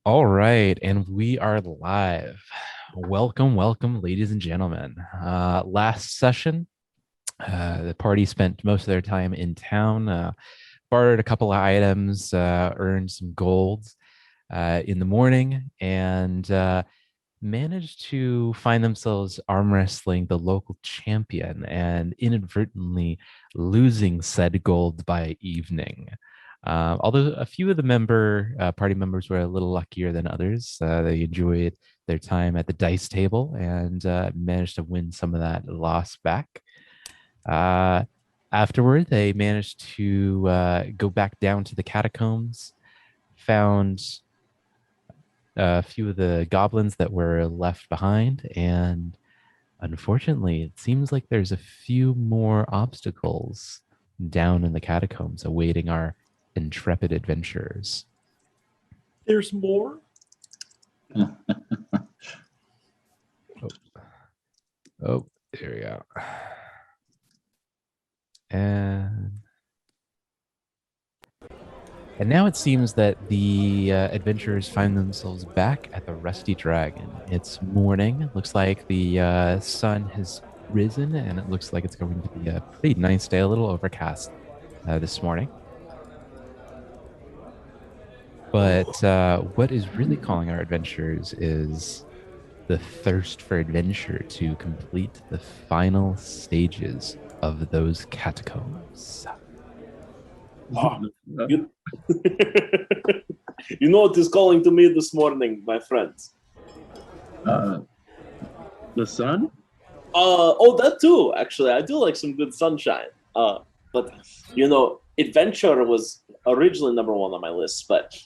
All right, and we are live. Welcome, welcome, ladies and gentlemen. Last session, the party spent most of their time in town, bartered a couple of items, earned some gold in the morning, and managed to find themselves arm wrestling the local champion and inadvertently losing said gold by evening. Although a few of the party members were a little luckier than others, they enjoyed their time at the dice table and managed to win some of that loss back. Uh, Afterward, they managed to go back down to the catacombs, found a few of the goblins that were left behind, and unfortunately, it seems like there's a few more obstacles down in the catacombs awaiting our intrepid adventurers. There's more. Oh, oh, there we go. And now it seems that the adventurers find themselves back at the Rusty Dragon. It's morning. Looks like the sun has risen, and it looks like it's going to be a pretty nice day, a little overcast this morning. But what is really calling our adventurers is the thirst for adventure to complete the final stages of those catacombs. Oh, you, you know what is calling to me this morning, my friends? The sun? Oh, that too. Actually, I do like some good sunshine. But adventure was originally number one on my list. But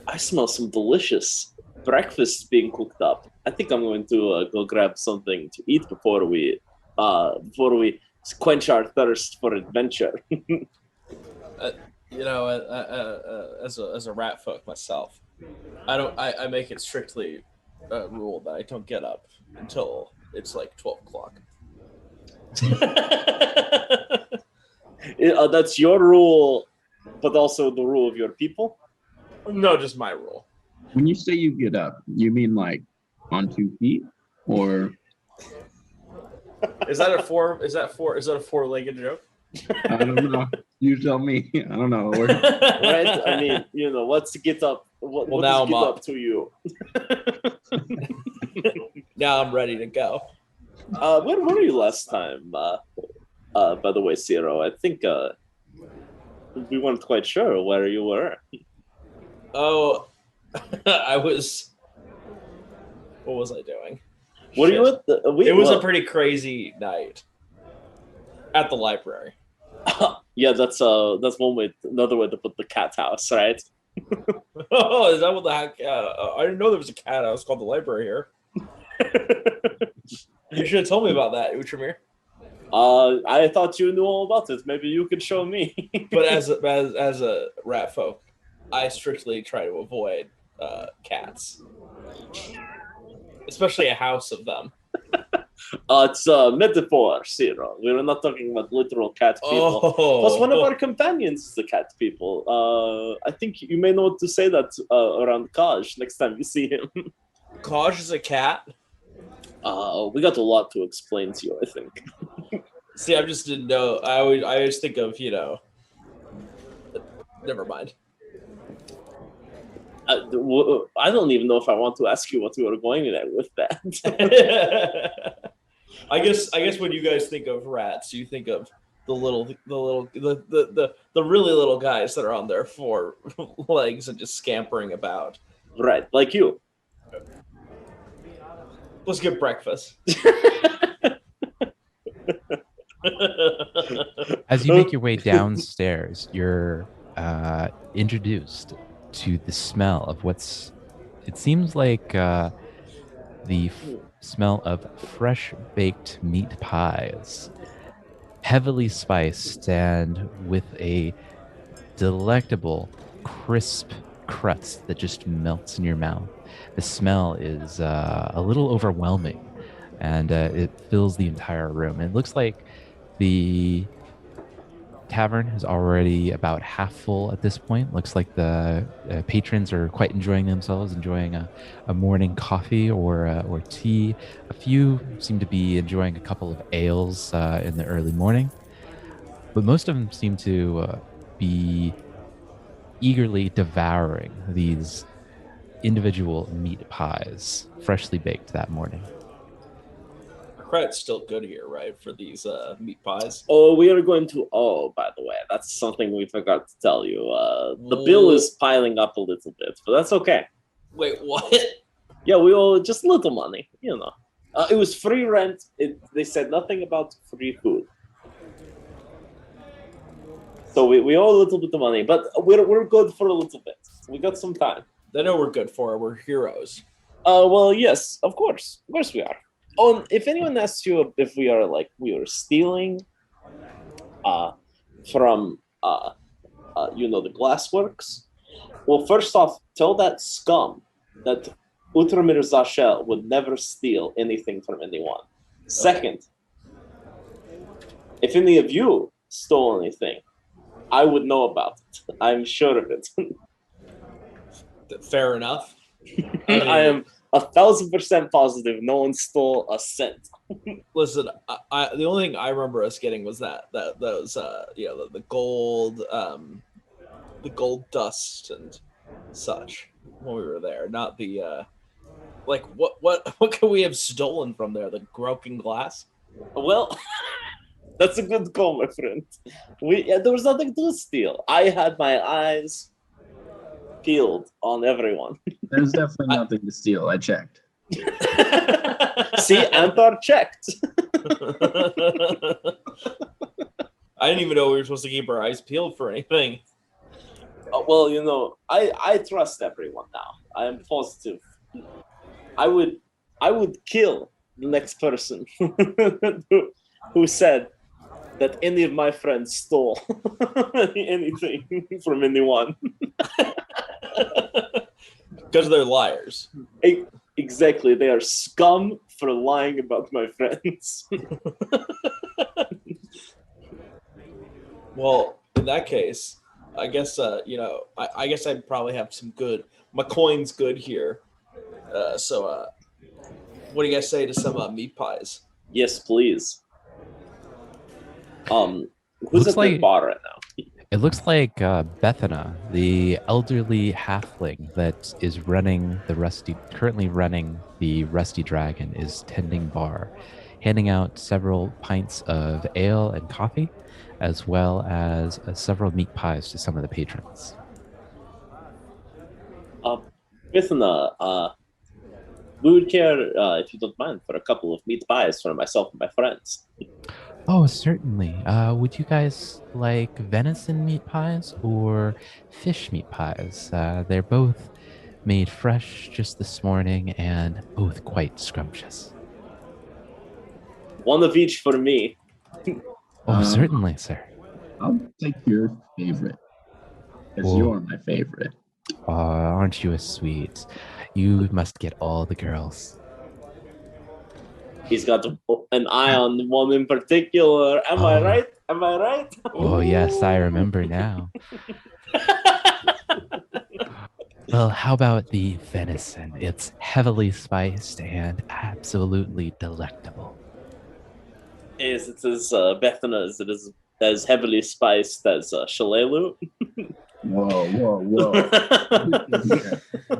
I smell some delicious breakfast being cooked up. I think I'm going to go grab something to eat before we quench our thirst for adventure. As a rat folk myself, I make it strictly a rule that I don't get up until it's like 12 o'clock. That's your rule, but also the rule of your people. No, just my rule. When you say you get up, you mean like on 2 feet, or Is that a four-legged joke? I don't know. You tell me. I don't know. Right? I mean, what's get up? What now does get I'm up up. to you? Now I'm ready to go. Where were you last time? By the way, Ciro, I think we weren't quite sure where you were. Oh, I was. What was I doing? Were you at It was a pretty crazy night at the library. Yeah, that's one way. Another way to put the cat house, right? Oh, is that what the heck? I didn't know there was a cat house called the library here. You should have told me about that, Utramir. I thought you knew all about it. Maybe you could show me. But as a rat folk, I strictly try to avoid cats, especially a house of them. It's a metaphor, Ciro. We're not talking about literal cat people. Oh. Plus, one of our companions is the cat people. I think you may know what to say that around Kaj next time you see him. Kaj is a cat? We got a lot to explain to you, I think. See, I just didn't know. I always think of, never mind. I don't even know if I want to ask you what we were going there with that. I guess when you guys think of rats, you think of the really little guys that are on their four legs and just scampering about. Right, like you. Let's get breakfast. As you make your way downstairs, you're introduced to the smell of it seems like the smell of fresh baked meat pies, heavily spiced and with a delectable, crisp crust that just melts in your mouth. The smell is a little overwhelming, and it fills the entire room. It looks like the tavern is already about half full at this point. Looks like the patrons are quite enjoying themselves, enjoying a morning coffee or tea. A few seem to be enjoying a couple of ales in the early morning, but most of them seem to be eagerly devouring these individual meat pies, freshly baked that morning. Credit's still good here, right, for these meat pies? Oh, we are going to. Oh, by the way, that's something we forgot to tell you. The bill is piling up a little bit, but that's okay. Wait, what? Yeah, we owe just little money, you know. It was free rent. They said nothing about free food. So we owe a little bit of money, but we're good for a little bit. We got some time. They know we're good for it. We're heroes. Well, yes, of course we are. Oh, and if anyone asks you if we are stealing, from the glassworks, well, first off, tell that scum that Utramir Zashel would never steal anything from anyone. Second, if any of you stole anything, I would know about it. I'm sure of it. Fair enough. I am 1,000% positive no one stole a cent. Listen, I the only thing I remember us getting was the gold dust and such when we were there. Not the what could we have stolen from there? The broken glass? Well, that's a good call, my friend. There was nothing to steal. I had my eyes peeled on everyone. There's definitely nothing to steal. I checked. See, Antar checked. I didn't even know we were supposed to keep our eyes peeled for anything. Well, I trust everyone now. I am positive. I would kill the next person who said that any of my friends stole anything from anyone. Because they're liars. Exactly. They are scum for lying about my friends. Well, in that case, I guess I guess I'd probably have some good. My coin's good here. So what do you guys say to some meat pies? Yes, please. Who's Looks at the like- bar right now? It looks like Bethana, the elderly halfling that is currently running the Rusty Dragon, is tending bar, handing out several pints of ale and coffee, as well as several meat pies to some of the patrons. Bithana, we would care, if you don't mind, for a couple of meat pies for myself and my friends. Oh, certainly. Would you guys like venison meat pies or fish meat pies? They're both made fresh just this morning and both quite scrumptious. One of each for me. Oh, certainly, sir. I'll take your favorite. Because Whoa. you're my favorite. Aren't you a sweet? You must get all the girls. He's got an eye on one in particular. Am I Oh. right? Am I right? Oh, yes, I remember now. Well, how about the venison? It's heavily spiced and absolutely delectable. Yes, it is Bethana. It is as heavily spiced as Shalelu. Whoa.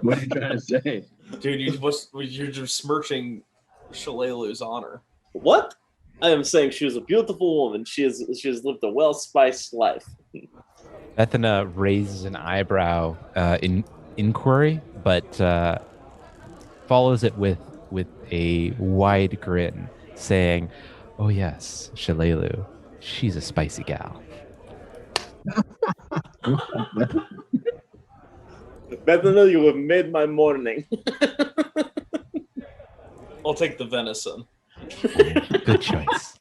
What are you trying to say? Dude, you're just smirching Shalelu's honor. What? I am saying she was a beautiful woman. She has lived a well-spiced life. Bethana raises an eyebrow in inquiry, but follows it with a wide grin, saying, "Oh yes, Shalelu, she's a spicy gal." Bethana, you have made my morning. I'll take the venison. Good choice.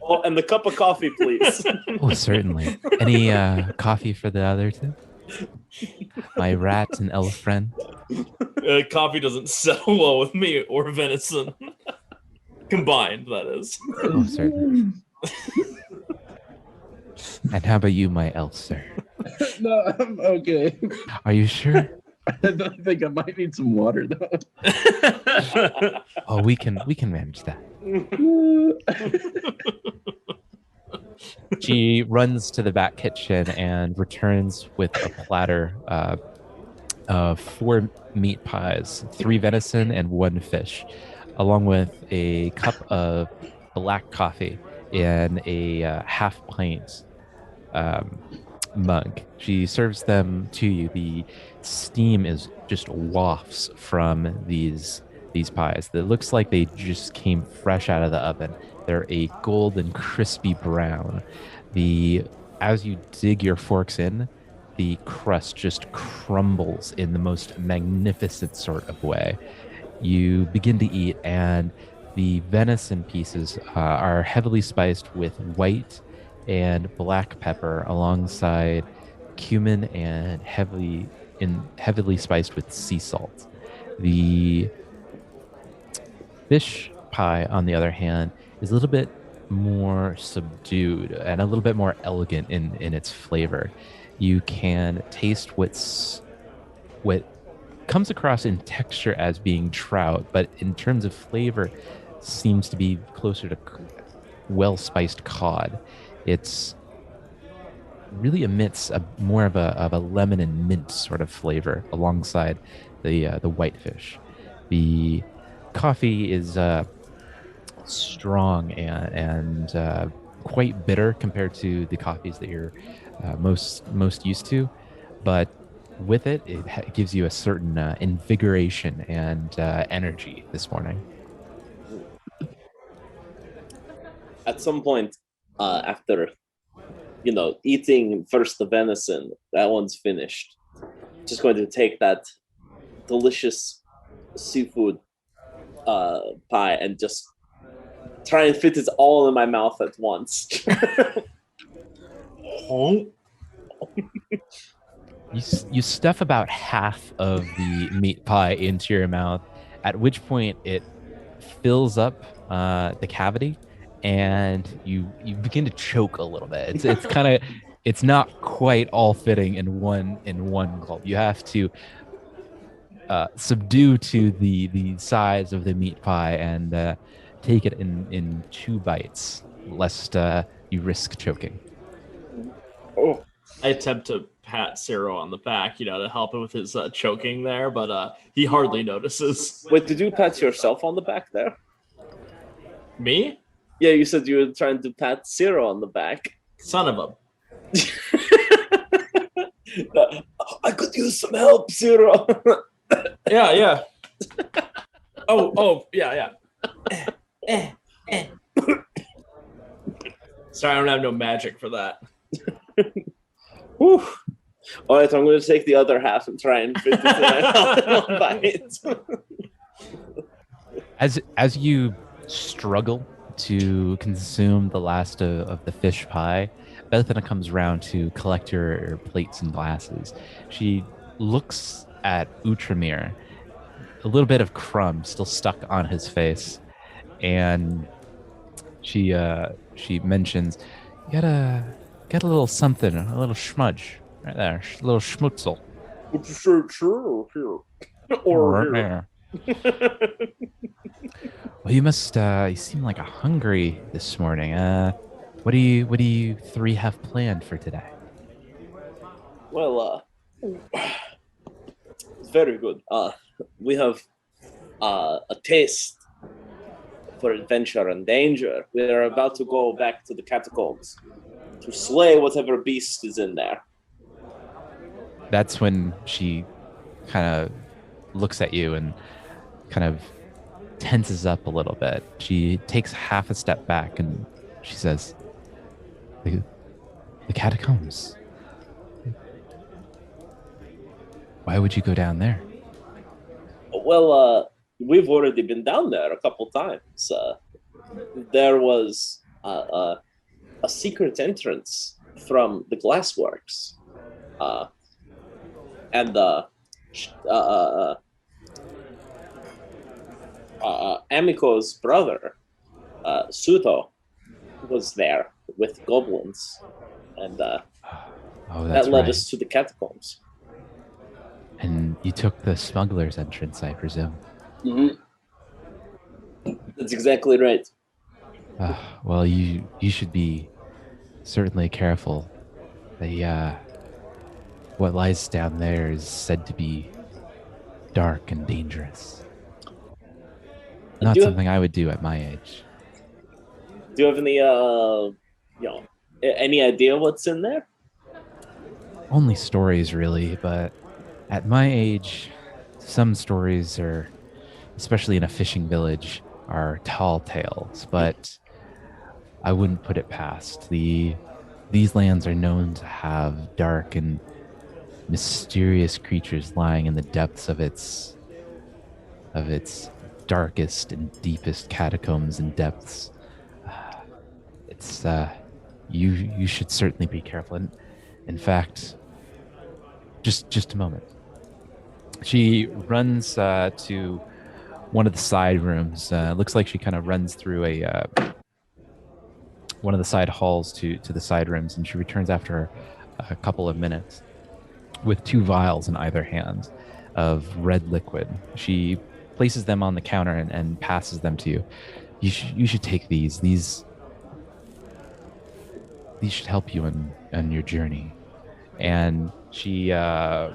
Oh, and the cup of coffee, please. Oh, certainly. Any coffee for the other two? My rat and elf friend. Coffee doesn't settle well with me or venison. Combined, that is. Oh, certainly. And how about you, my elf sir? No, I'm okay. Are you sure? I think I might need some water though. Oh, we can manage that. She runs to the back kitchen and returns with a platter of 4 meat pies, 3 venison and 1 fish, along with a cup of black coffee in a half pint um, mug. She serves them to you. The steam is just wafts from these pies. It looks like they just came fresh out of the oven. They're a golden, crispy brown. The As you dig your forks in, the crust just crumbles in the most magnificent sort of way. You begin to eat, and the venison pieces are heavily spiced with white and black pepper alongside cumin and heavily spiced with sea salt. The fish pie, on the other hand, is a little bit more subdued and a little bit more elegant in its flavor. You can taste what comes across in texture as being trout, but in terms of flavor, seems to be closer to well spiced cod. It's really emits a more of a lemon and mint sort of flavor alongside the whitefish. The coffee is strong and quite bitter compared to the coffees that you're most used to, but with it, it gives you a certain invigoration and energy this morning. At some point, after eating first the venison, that one's finished. Just going to take that delicious seafood pie and just try and fit it all in my mouth at once. You stuff about half of the meat pie into your mouth, at which point it fills up the cavity, and you begin to choke a little bit. It's kind of it's not quite all fitting in one gulp. You have to subdue to the size of the meat pie and take it in 2 bites, lest you risk choking. Oh, I attempt to pat Ciro on the back, to help him with his choking there, but he hardly notices. wait, did you pat yourself on the back there? Me? Yeah, you said you were trying to pat Zero on the back. Son of a... I could use some help, Zero. Yeah. Yeah. Sorry, I don't have no magic for that. Whew. All right, I'm going to take the other half and try and fit it in my one bite. As you struggle to consume the last of the fish pie, Bethana comes around to collect your plates and glasses. She looks at Outramir, a little bit of crumb still stuck on his face, and she mentions, "You got a little something, a little schmudge right there, a little schmutzel." Sure. Or here. Well, you must. You seem like a hungry this morning. What do you 3 have planned for today? Well, it's very good. We have a taste for adventure and danger. We are about to go back to the catacombs to slay whatever beast is in there. That's when she kind of looks at you and kind of tenses up a little bit. She takes half a step back and she says, the catacombs. Why would you go down there? Well, we've already been down there a couple times. There was a secret entrance from the glassworks. And Amiko's brother Suto was there with goblins, and Oh, that's that led right. us to the catacombs. And you took the smuggler's entrance, I presume. Mm-hmm. That's exactly right. Well, you should be certainly careful. What lies down there is said to be dark and dangerous. Not Do you, something I would do at my age. do you have any any idea what's in there? Only stories, really, but at my age, some stories are, especially in a fishing village, are tall tales, but I wouldn't put it past. These lands are known to have dark and mysterious creatures lying in the depths of its darkest and deepest catacombs and depths. It's you should certainly be careful. And in fact, just a moment. She runs to one of the side rooms. Looks like she kind of runs through one of the side halls to the side rooms, and she returns after a couple of minutes with two vials in either hand of red liquid. She places them on the counter and passes them to you. You should take these. These should help you on your journey. And she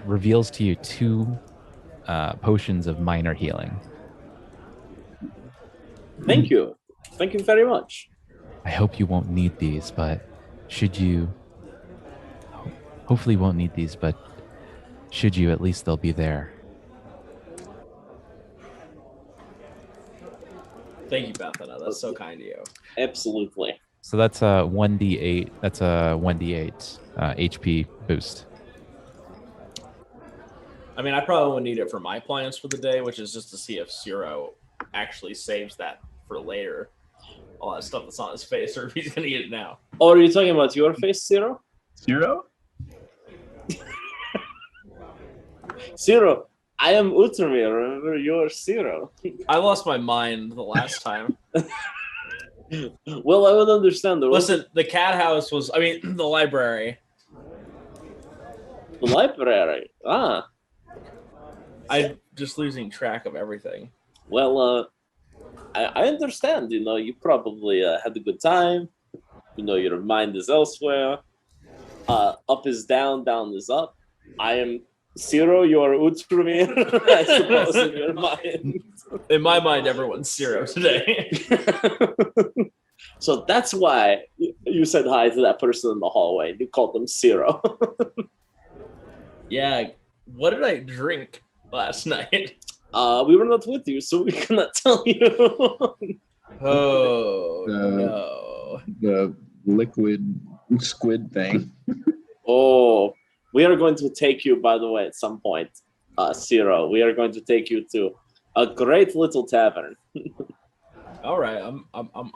reveals to you two potions of minor healing. Thank you very much. I hope you won't need these, but should you, hopefully you won't need these, but should you, at least they'll be there. Thank you, Bethana. That's so kind of you. Absolutely. So that's a 1d8. That's a 1d8 HP boost. I mean, I probably won't need it for my plans for the day, which is just to see if Zero actually saves that for later. All that stuff that's on his face, or if he's gonna eat it now. Oh, are you talking about your face, Zero? Zero? Zero, I am Utermir. Remember, you're Zero. I lost my mind the last time. Well, I would understand. Listen, the cat house was, I mean, the library. The library. Ah, I'm just losing track of everything. well, I understand. You know, you probably had a good time. You know, your mind is elsewhere. Up is down, down is up. I am Zero, you are Utrumir, I suppose, in your mind. In my mind, everyone's Zero today. So that's why you said hi to that person in the hallway. You called them Zero. Yeah, what did I drink last night? We were not with you, so we cannot tell you. Oh, The- no. The liquid squid thing. Oh, we are going to take you, by the way, at some point, Zero. We are going to take you to a great little tavern. All right,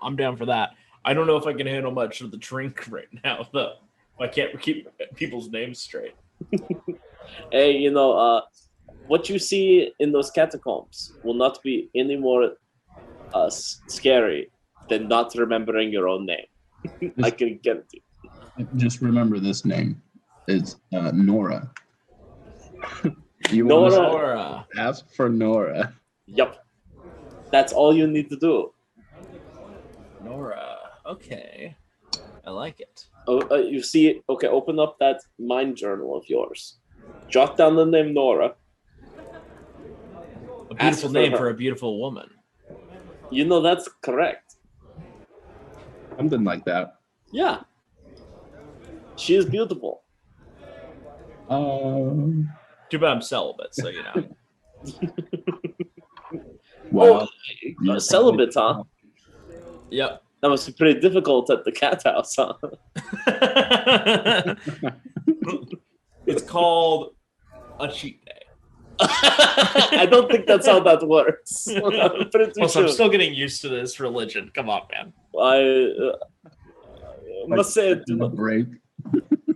I'm down for that. I don't know if I can handle much of the drink right now, though. I can't keep people's names straight. Hey, you know, what you see in those catacombs will not be any more scary than not remembering your own name. I can guarantee. Just remember this name. It's Nora. You Nora. want Nora. to ask for Nora. Yep. That's all you need to do. Nora. Okay. I like it. Oh, you see, okay, open up that mind journal of yours. Jot down the name Nora. A Ask beautiful for name her. for a beautiful woman. You know that's correct. Something like that. Yeah. She is beautiful. Too bad I'm celibate, so you know. Wow. Oh, celibate, huh? Yep. That must be pretty difficult at the cat house, huh? It's called a cheat day. I don't think that's how that works. I'm pretty Also, I'm sure. still getting used to this religion. Come on, man. I must say, A break.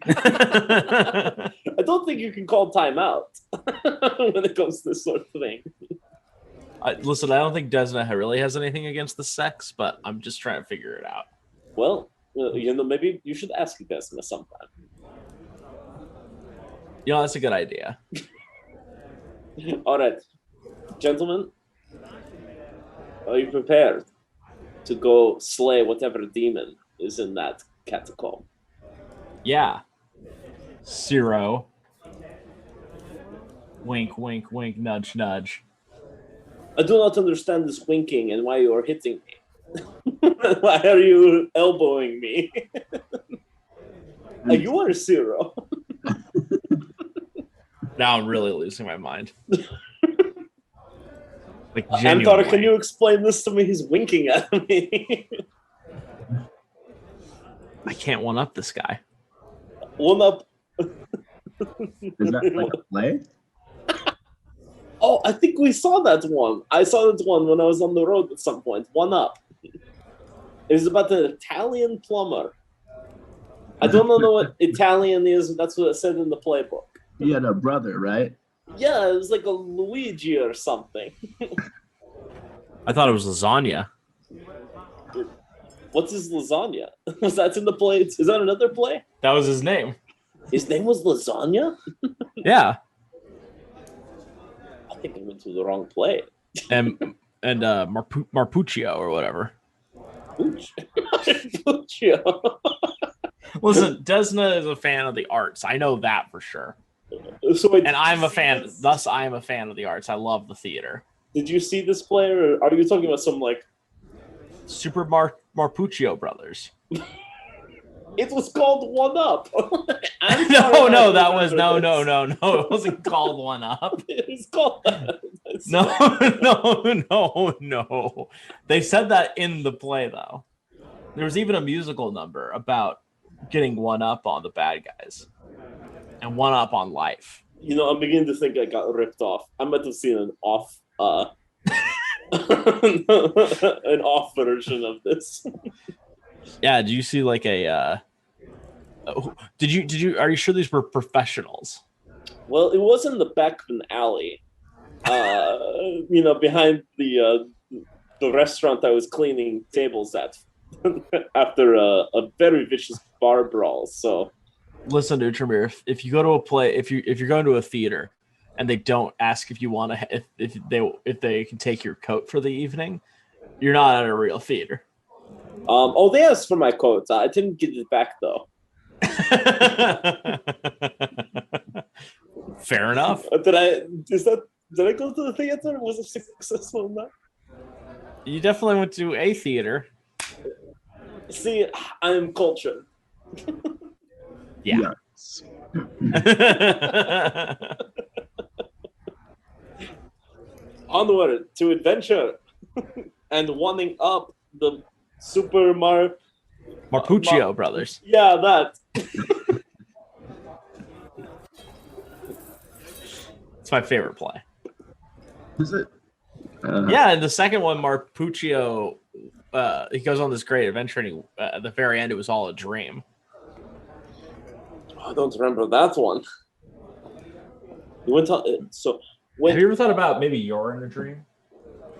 I don't think you can call timeout when it comes to this sort of thing. Listen, I don't think Desna really has anything against the sex, but I'm just trying to figure it out. Well, maybe you should ask Desna sometime. That's a good idea. All right, gentlemen, are you prepared to go slay whatever demon is in that catacomb? Yeah. Zero. Wink, wink, wink, nudge, nudge. I do not understand this winking and why you are hitting me. Why are you elbowing me? You are Zero. Now I'm really losing my mind. Like, Antar, genuinely. can you explain this to me? He's winking at me. I can't one up this guy. One up. Is that like a play? Oh, I think we saw that one. I saw that one when I was on the road at some point. One up. It was about an Italian plumber. I don't know what Italian is, but that's what it said in the playbook. He had a brother, right? Yeah, it was like a Luigi or something. I thought it was lasagna. What's his lasagna? Was that in the play? Is that another play? That was his name. His name was Lasagna? Yeah. I think I went to the wrong play. And Marpuccio or whatever. Puccio. Listen, Desna is a fan of the arts. I know that for sure. So And I'm a fan. Thus, I am a fan of the arts. I love the theater. Did you see this play, or are you talking about some like Super Marpuccio brothers. It was called One Up. No, that was no. It wasn't called One Up. It was called that. No. They said that in the play, though. There was even a musical number about getting one up on the bad guys and one up on life. I'm beginning to think I got ripped off. I might have seen an off an off version of this. Yeah, did you see like a did you are you sure these were professionals? Well, it was in the back of an alley. Behind the restaurant I was cleaning tables at after a very vicious bar brawl. So listen, dude, Tremere, if you go to a play, if you're going to a theater and they don't ask if you want to if they can take your coat for the evening, you're not at a real theater. They asked for my coat. I didn't get it back though. Fair enough. Did I go to the theater? Was it successful in that? You definitely went to a theater. See, I'm cultured. Yeah. Yes. Onward to adventure and wanting up the Super Marpuccio brothers. Yeah, that. It's my favorite play. Is it? Yeah, and the second one, Marpuccio, he goes on this great adventure, and at the very end, it was all a dream. I don't remember that one. You went on. So when Have you ever thought about maybe you're in a dream?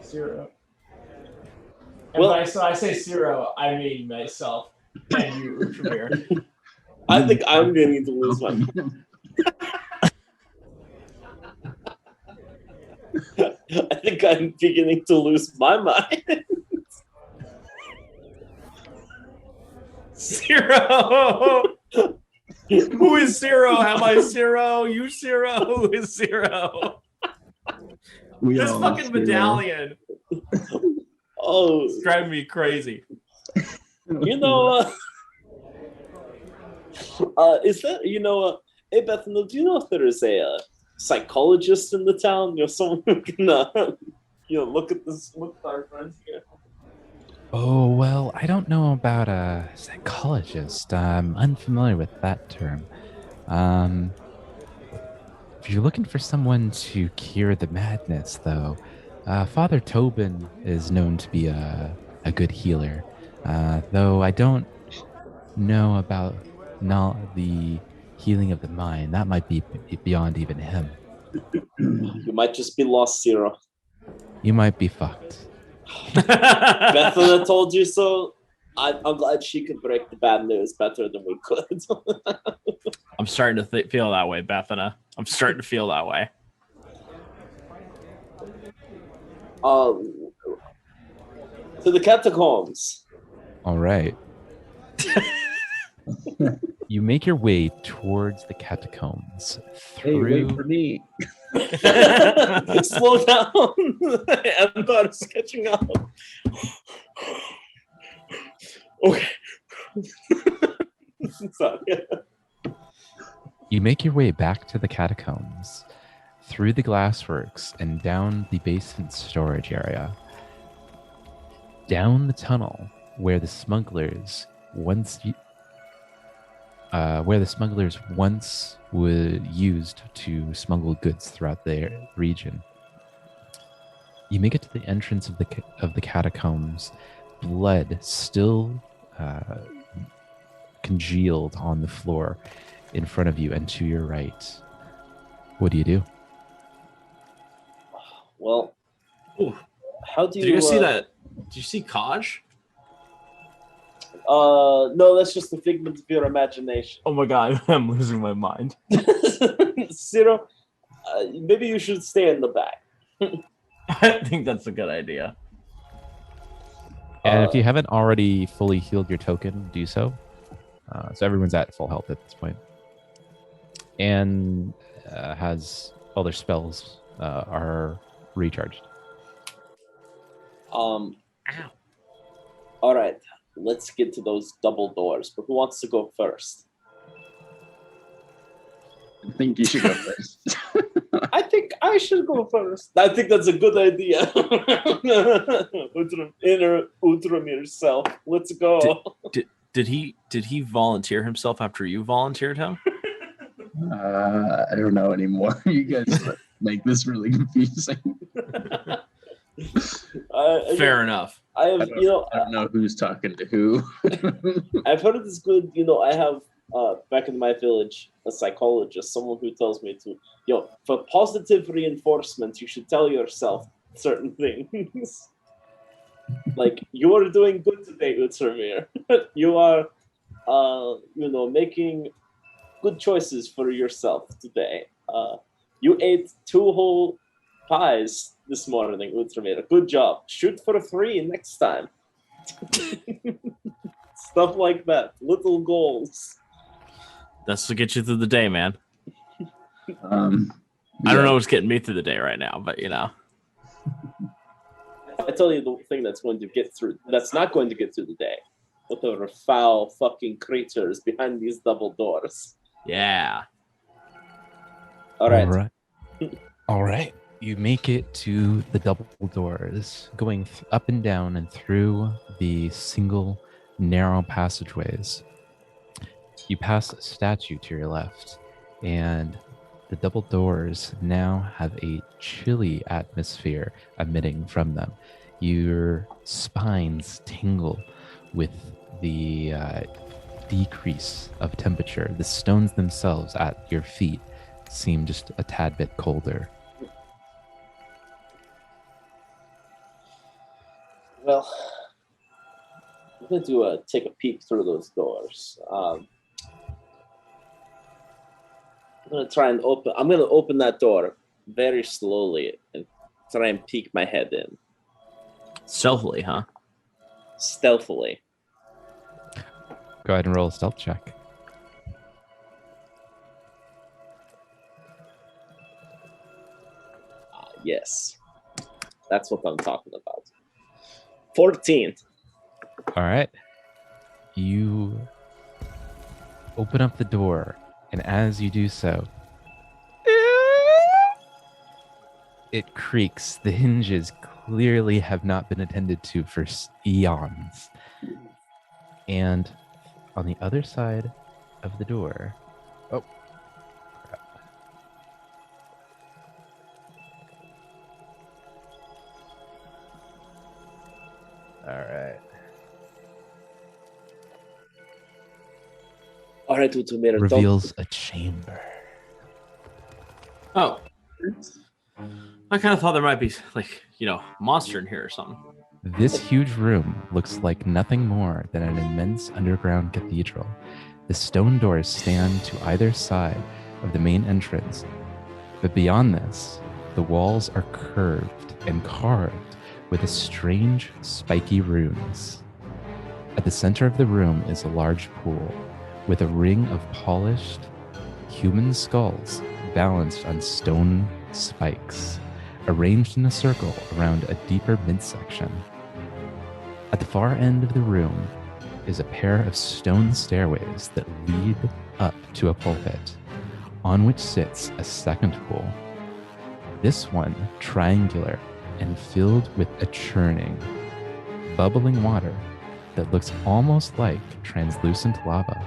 Zero. And Well- when I say zero, I mean myself and you, Tremere. I think I'm going to lose my. I think I'm beginning to lose my mind. Zero. Who is zero? Am I zero? You zero? Who is zero? We This all fucking zero. medallion Oh, is driving me crazy. Is that hey Bethany, do you know if there is a psychologist in the town? Someone who can look at our friends here. Oh, well, I don't know about a psychologist. I'm unfamiliar with that term. If you're looking for someone to cure the madness, though, Father Tobin is known to be a good healer. Though I don't know about the healing of the mind. That might be beyond even him. You might just be lost, Zero. you might be fucked. Bethana told you so. I'm glad she could break the bad news better than we could. I'm starting to feel that way, Bethana. I'm starting to feel that way. To the catacombs. All right. You make your way towards the catacombs Hey, through. wait for me. Slow down. Empire is catching up. Okay. Sorry. You make your way back to the catacombs through the glassworks and down the basement storage area. Down the tunnel where the smugglers once were used to smuggle goods throughout their region. You make it to the entrance of the catacombs, blood still congealed on the floor in front of you and to your right. What do you do? Well, Ooh. how do Did you you guys see that? Did you see Kaj? No, that's just a figment of your imagination. Oh my god, I'm losing my mind. Zero, maybe you should stay in the back. I think that's a good idea. And if you haven't already fully healed your token, do so. So everyone's at full health at this point. And has all their spells are recharged. All right, let's get to those double doors. But who wants to go first? I think you should go first. I think I should go first. I think that's a good idea. Inner Utramir self. Let's go. Did he volunteer himself after you volunteered him? I don't know anymore. You guys make this really confusing. Fair enough. I have, I don't know who's talking to who. I've heard this good. I have back in my village a psychologist, someone who tells me to, for positive reinforcement, you should tell yourself certain things. Like, you are doing good today, Utsurmir. You are, making good choices for yourself today. You ate 2 whole pies this morning, Utsurmir. Good job. Shoot for 3 next time. Stuff like that. Little goals. That's to get you through the day, man. I Yeah. don't know what's getting me through the day right now, but I tell you the thing that's not going to get through the day. Whatever foul fucking creatures behind these double doors. Yeah. All right. All right. You make it to the double doors, going up and down and through the single narrow passageways. You pass a statue to your left, and the double doors now have a chilly atmosphere emitting from them. Your spines tingle with the decrease of temperature. The stones themselves at your feet seem just a tad bit colder. Well, I'm going to take a peek through those doors. I'm going to try and open that door very slowly and try and peek my head in. Stealthily, huh? Stealthily. Go ahead and roll a stealth check. Yes. That's what I'm talking about. 14. All right. You open up the door, and as you do so, it creaks. The hinges clearly have not been attended to for eons. And on the other side of the door, oh, crap. All right. All right, Utumir. Reveals a chamber. Oh. I kind of thought there might be monster in here or something. This huge room looks like nothing more than an immense underground cathedral. The stone doors stand to either side of the main entrance, but beyond this, the walls are curved and carved with a strange, spiky runes. At the center of the room is a large pool with a ring of polished human skulls balanced on stone spikes, arranged in a circle around a deeper midsection. At the far end of the room is a pair of stone stairways that lead up to a pulpit, on which sits a second pool. This one triangular and filled with a churning, bubbling water that looks almost like translucent lava.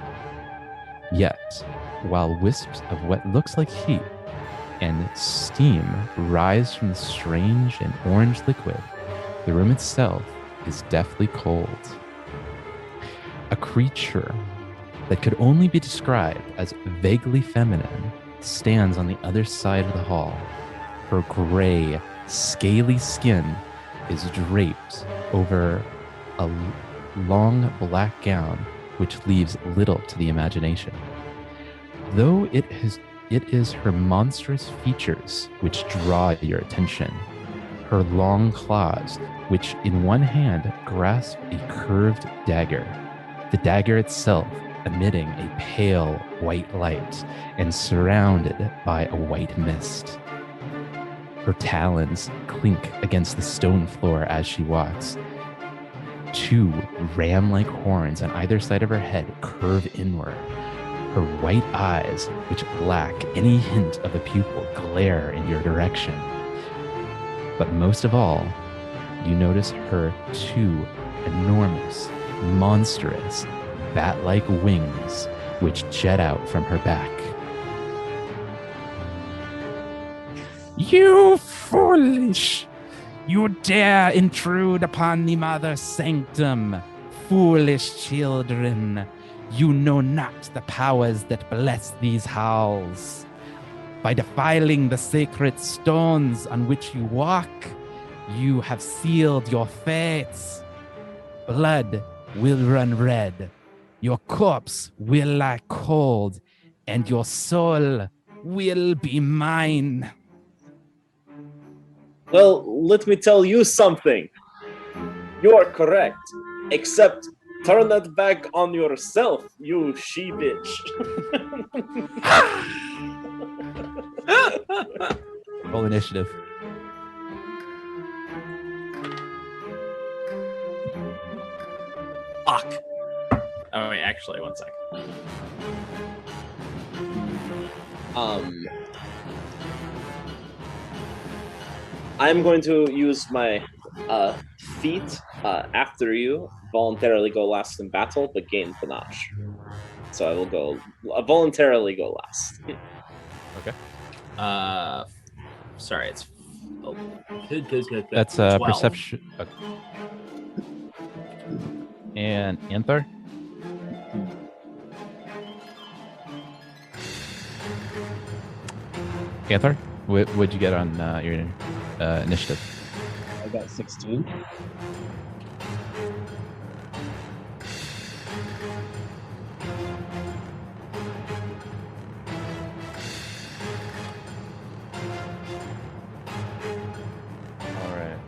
Yet, while wisps of what looks like heat and steam rise from the strange and orange liquid, the room itself is deathly cold. A creature that could only be described as vaguely feminine stands on the other side of the hall. Her gray, scaly skin is draped over a long black gown, which leaves little to the imagination. Though it is her monstrous features which draw your attention. Her long claws, which in one hand grasp a curved dagger, the dagger itself emitting a pale white light and surrounded by a white mist. Her talons clink against the stone floor as she walks. Two ram-like horns on either side of her head curve inward. Her white eyes, which lack any hint of a pupil, glare in your direction. But most of all, you notice her two enormous, monstrous, bat-like wings which jet out from her back. You foolish! You dare intrude upon the mother's sanctum, foolish children. You know not the powers that bless these halls. By defiling the sacred stones on which you walk, you have sealed your fates. Blood will run red, your corpse will lie cold, and your soul will be mine. Well, let me tell you something. You are correct, except turn that back on yourself, you she-bitch. Roll initiative. Fuck. Oh wait, actually, one sec. I'm going to use my feat after you, voluntarily go last in battle, but gain panache. So I will go voluntarily go last. Sorry, it's That's 12. perception. Okay. And Anthar? Anthar, what'd you get on your initiative? I got 16. All right.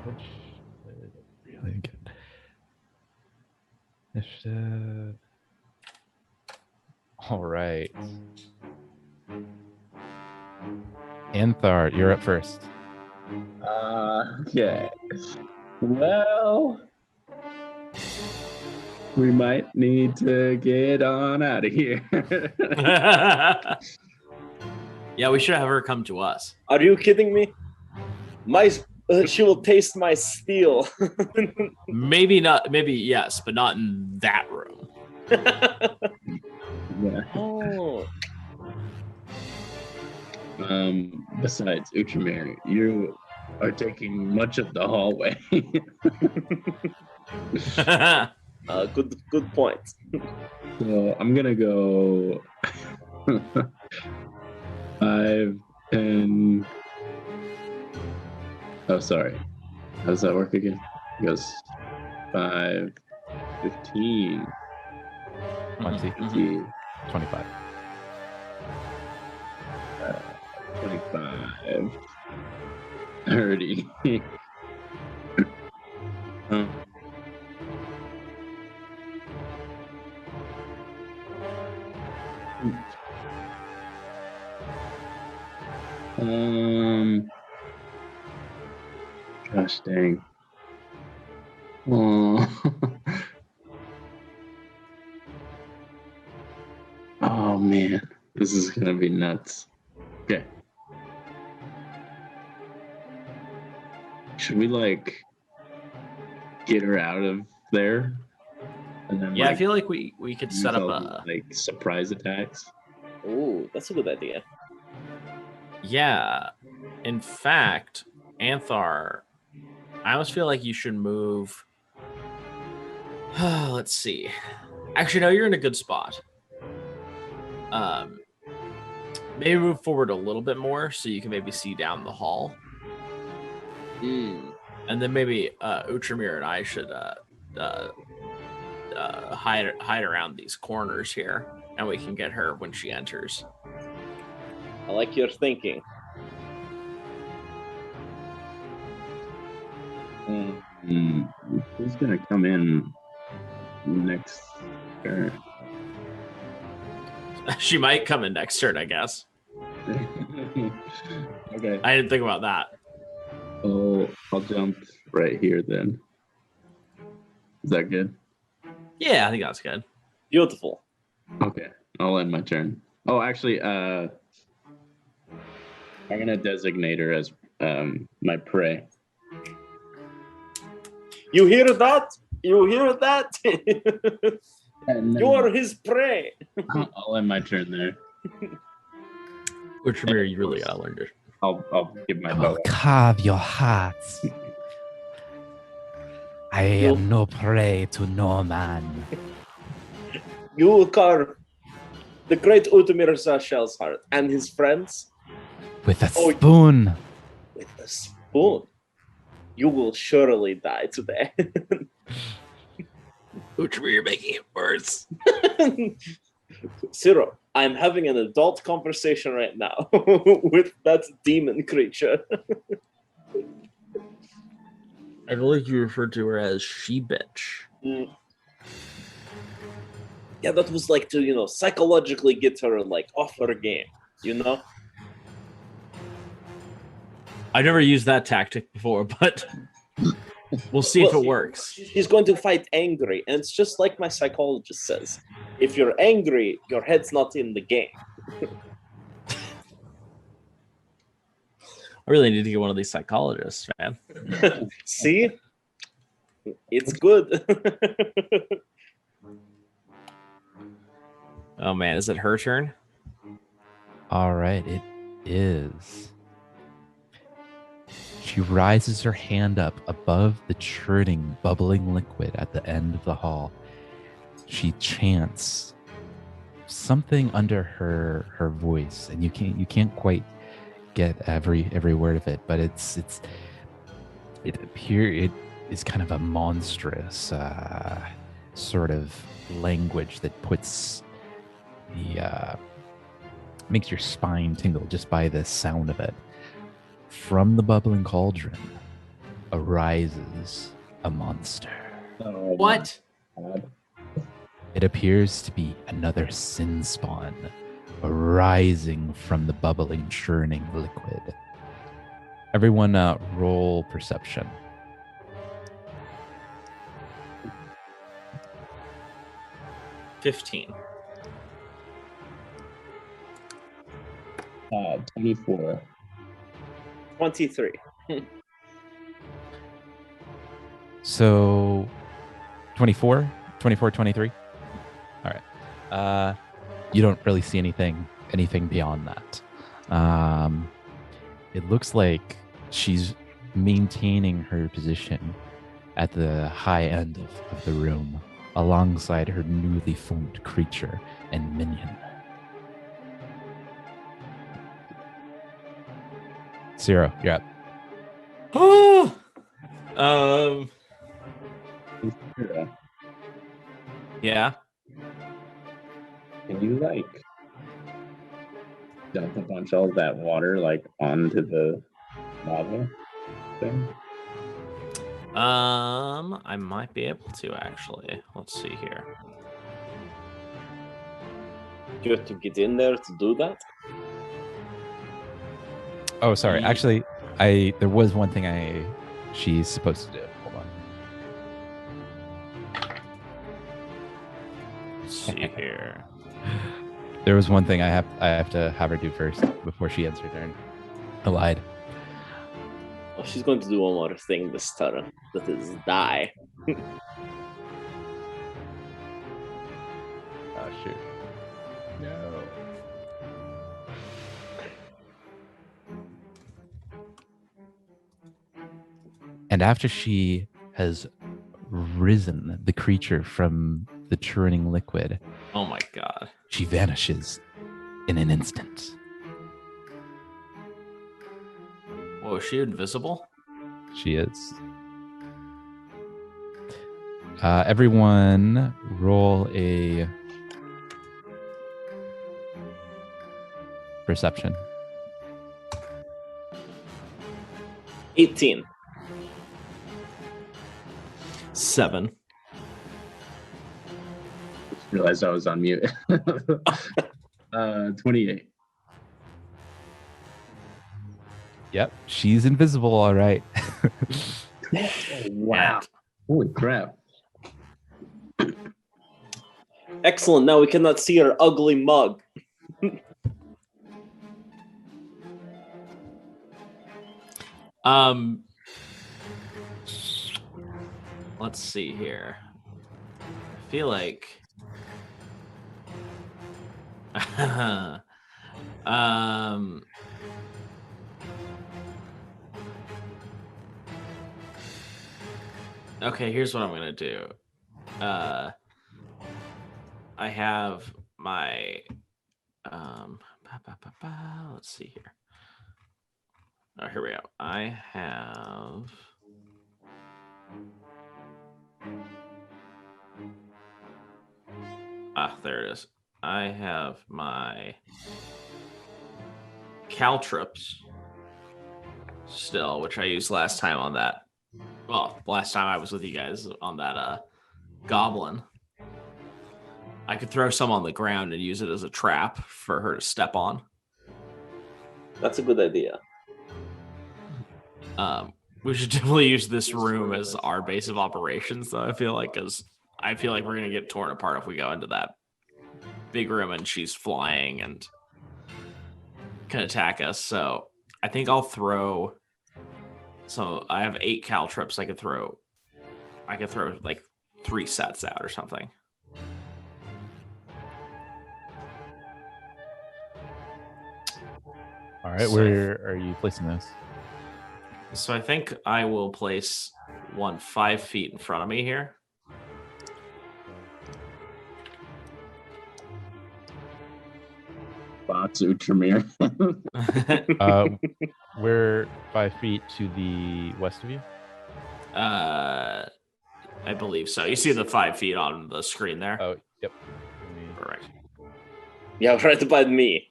Really good. Initiative. All right. Anthar, you're up first. Okay. Well, we might need to get on out of here. Yeah, we should have her come to us. Are you kidding me? She will taste my steel. Maybe not. Maybe yes, but not in that room. Yeah. Oh. Besides, Uchimari, you are taking much of the hallway. Good point. So I'm gonna go 5, 10, Oh, sorry. How does that work again? It goes 5, 15, 20, 20, 25. 25, 30. um, gosh dang. Oh, oh man, this is gonna be nuts. Okay. Should we like get her out of there? And then Yeah, I like feel like we could use set up all a these, like surprise attacks. Ooh, that's a good idea. yeah. In fact, Anthar, I almost feel like you should move. Let's see. Actually, no, you're in a good spot. Maybe move forward a little bit more so you can maybe see down the hall, Mm. and then maybe Utramir and I should hide around these corners here, and we can get her when she enters. I like your thinking. Who's gonna come in next turn? She might come in next turn, I guess. Okay. I didn't think about that. I'll jump right here then. Is that good? Yeah, I think that's good. Beautiful. Okay. I'll end my turn. Oh, actually, I'm gonna designate her as my prey. You hear that? You hear that? And then You are his prey. I'll end my turn there. Utramir, you really gotta learn to. I'll give my I bow. will carve your hearts. I am no prey to no man. You will carve the great Utamir Zashel's heart and his friends With a Oh. spoon. with a spoon. You will surely die today. Utramir, you're making it worse. Ciro, I'm having an adult conversation right now with that demon creature. I believe you referred to her as she bitch. Mm. Yeah, that was like to, psychologically get her like off her game, I've never used that tactic before, but we'll see if it works. She's going to fight angry, and it's just like my psychologist says. If you're angry, your head's not in the game. I really need to get one of these psychologists, man. See? It's good. Oh man, is it her turn? All right, it is. She rises her hand up above the churning, bubbling liquid at the end of the hall. She chants something under her voice, and you can't quite get every word of it, but it is kind of a monstrous sort of language that puts makes your spine tingle just by the sound of it. From the bubbling cauldron arises a monster. Oh, What? God. It appears to be another sin spawn arising from the bubbling, churning liquid. Everyone roll perception. $15. 24. 23. So 24, 23. All right. You don't really see anything beyond that. It looks like she's maintaining her position at the high end of the room alongside her newly formed creature and minion. Ciro, you're up. Yeah. Can you like dump a bunch of that water like onto the lava thing? I might be able to actually. Let's see here. You have to get in there to do that. Oh, sorry. Ye- Actually, there was one thing she's supposed to do. Hold on. Let's see here. There was one thing I have to have her do first before she ends her turn. I lied. Well, she's going to do one more thing this turn. That is die. Oh shoot. No. And after she has risen the creature from the churning liquid, Oh my god. she vanishes in an instant. Whoa, is she invisible? She is. Everyone roll a perception. 18. 7. Realized I was on mute. 28. Yep, she's invisible, all right. Oh, wow. Holy crap. Excellent. Now we cannot see her ugly mug. Let's see here. I feel like okay, here's what I'm gonna do. I have my let's see here. Oh, here we go. I have there it is. I have my caltrops still, which I used last time on that. Well, last time I was with you guys on that goblin. I could throw some on the ground and use it as a trap for her to step on. That's a good idea. We should definitely use this room as our base of operations, though. I feel like we're gonna get torn apart if we go into that big room and she's flying and can attack us. So I think I'll throw. So I have 8 caltrops. I could throw like 3 sets out or something. All right, So- where are you placing this? So I think I will place one 5 feet in front of me here. Box Outramir. We're 5 feet to the west of you. I believe so. You see the 5 feet on the screen there. Oh, yep. Correct. Yeah, right by me.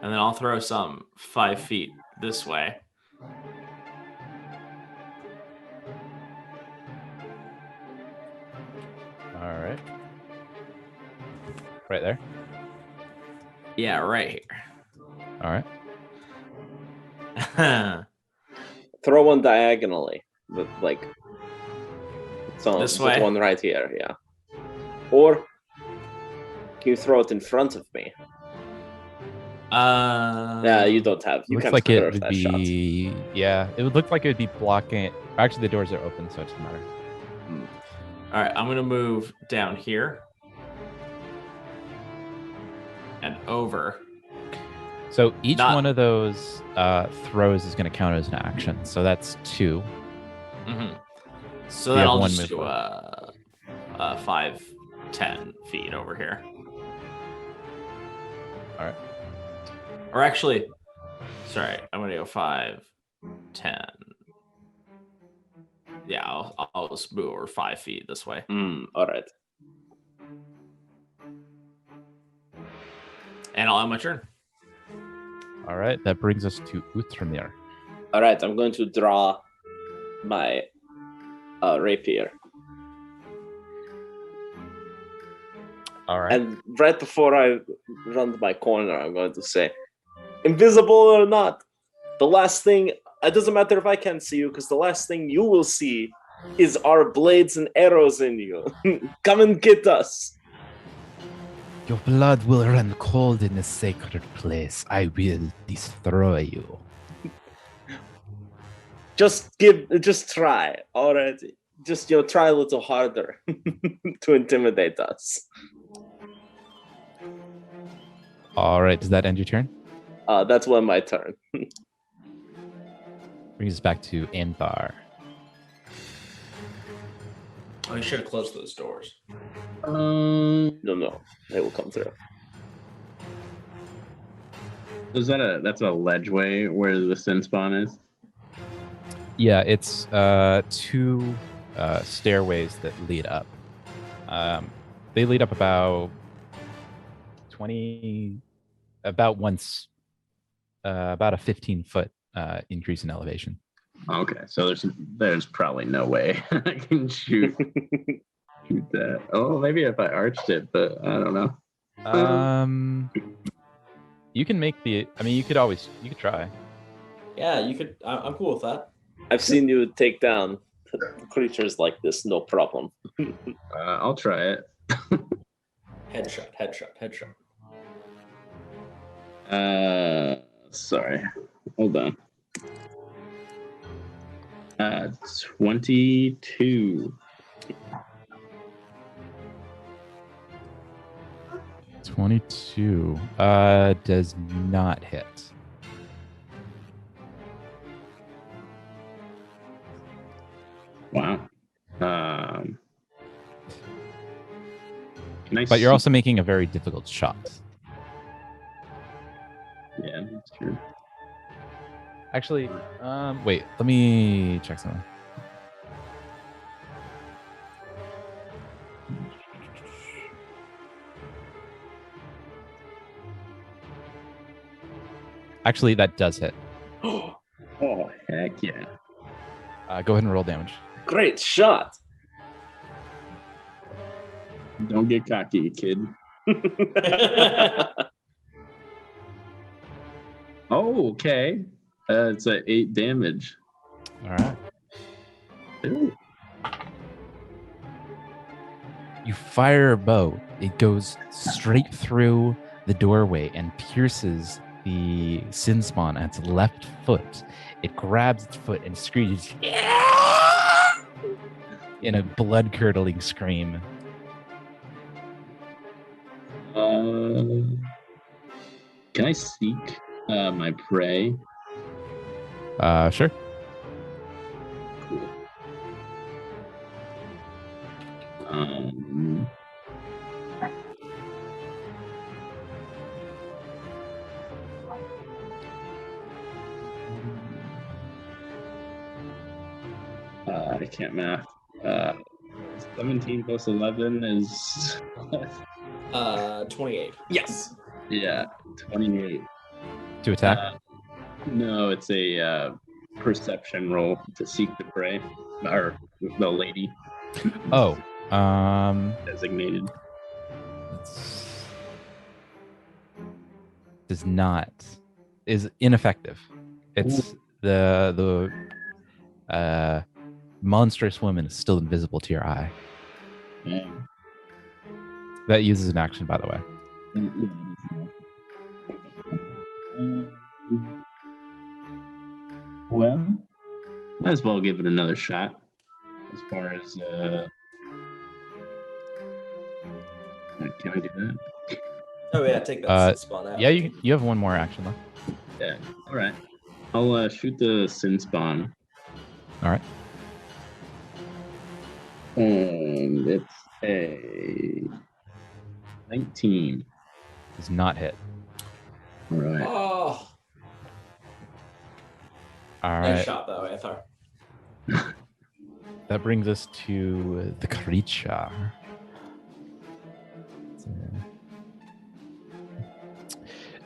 And then I'll throw some 5 feet this way. All right. Right there. Yeah, right All right. here. Throw one diagonally. Like, so This put way? one right here, yeah. Or can you throw it in front of me? Yeah, you don't have. You Looks can't like it curve would that shot. be. Yeah, it would look like it would be blocking. Actually, the doors are open, so it doesn't matter. All right, I'm gonna move down here and over. So each Not- one of those throws is going to count as an action. So that's 2. Mm-hmm. So You then have I'll one just move do 5, 10 feet over here. All right. Or actually, sorry, I'm gonna go 5, 10. Yeah, I'll just move over 5 feet this way. All right. And I'll have my turn. All right. That brings us to Uthramir. All right. I'm going to draw my rapier. All right. And right before I run my corner, I'm going to say, invisible or not, the last thing, it doesn't matter if I can't see you, because the last thing you will see is our blades and arrows in you. Come and get us. Your blood will run cold in this sacred place. I will destroy you. Just try, all right? Just, try a little harder to intimidate us. All right. Does that end your turn? That's when my turn. Brings us back to Anthar. Oh, you should have closed those doors. No, they will come through. Is that that's a ledgeway where the sin spawn is? Yeah, it's 2 stairways that lead up. They lead up about 20, about once, about a 15-foot increase in elevation. Okay, so there's probably no way I can shoot that. Oh, maybe if I arched it, but I don't know. You can make the. I mean, you could try. Yeah, you could. I'm cool with that. I've seen you take down creatures like this, no problem. I'll try it. Headshot. Sorry. Hold on. 22. 22 does not hit. Wow. Can I But you're see- also making a very difficult shot. Yeah, that's true. Actually, wait, let me check something. Actually, that does hit. Oh, heck yeah. Go ahead and roll damage. Great shot. Don't get cocky, kid. Oh, okay. It's a 8 damage. All right. Ooh. You fire a bow. It goes straight through the doorway and pierces the sin spawn at its left foot. It grabs its foot and screeches in a blood-curdling scream. Can I seek my prey? Sure. Cool. I can't math. 17 plus 11 is 28. Yes. yeah, 28. To attack. No, it's a perception roll to seek the prey or the lady Oh. designated. Does not. Is ineffective. It's the monstrous woman is still invisible to your eye. Yeah. That uses an action, by the way. Well, might as well give it another shot. As far as can I do that? Oh yeah, take that spawn out. Yeah, you have one more action left. Yeah. All right. I'll shoot the sin spawn. All right. And it's a 19. Does not hit. All right. Oh, All nice right. shot though, Anthar. That brings us to the creature.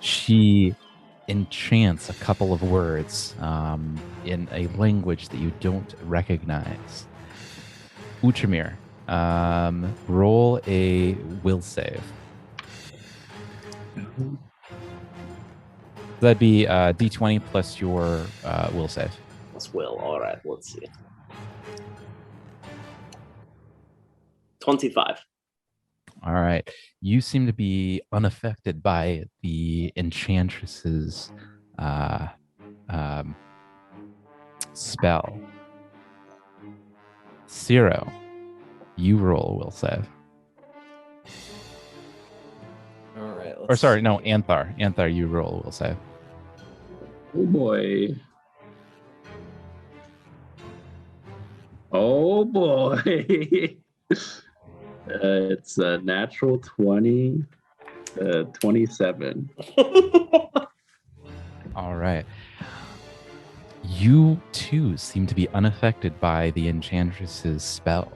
She enchants a couple of words in a language that you don't recognize. Uchimir, roll a will save. That'd be D20 plus your will save. As well. All right, let's see. 25. All right. You seem to be unaffected by the enchantress's spell. Ciro, you roll will save. All right. Or sorry, no, Anthar. Anthar, you roll will save. Oh boy. Oh boy. It's a natural 20, 27. All right. You too seem to be unaffected by the enchantress's spell.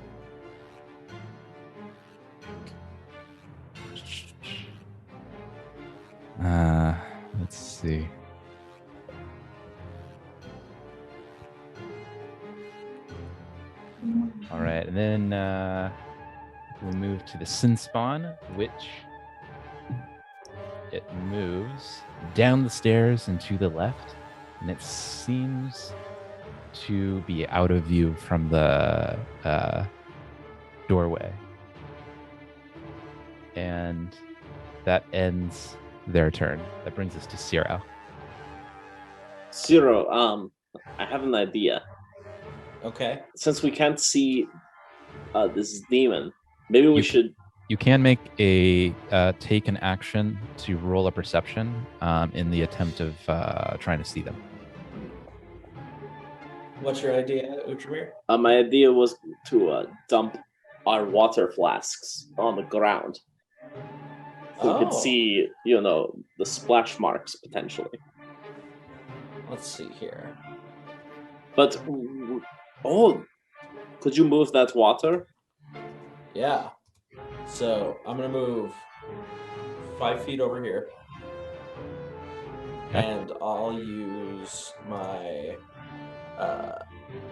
Let's see. All right, and then we'll move to the Sin Spawn, which it moves down the stairs and to the left, and it seems to be out of view from the doorway. And that ends their turn. That brings us to Ciro. Ciro, I have an idea. Okay. Since we can't see this demon, maybe we should. You can make a take an action to roll a perception in the attempt of trying to see them. What's your idea, Uchimir? My idea was to dump our water flasks on the ground. So we could see, the splash marks potentially. Let's see here. But, could you move that water? Yeah. So I'm gonna move 5 feet over here, and I'll use my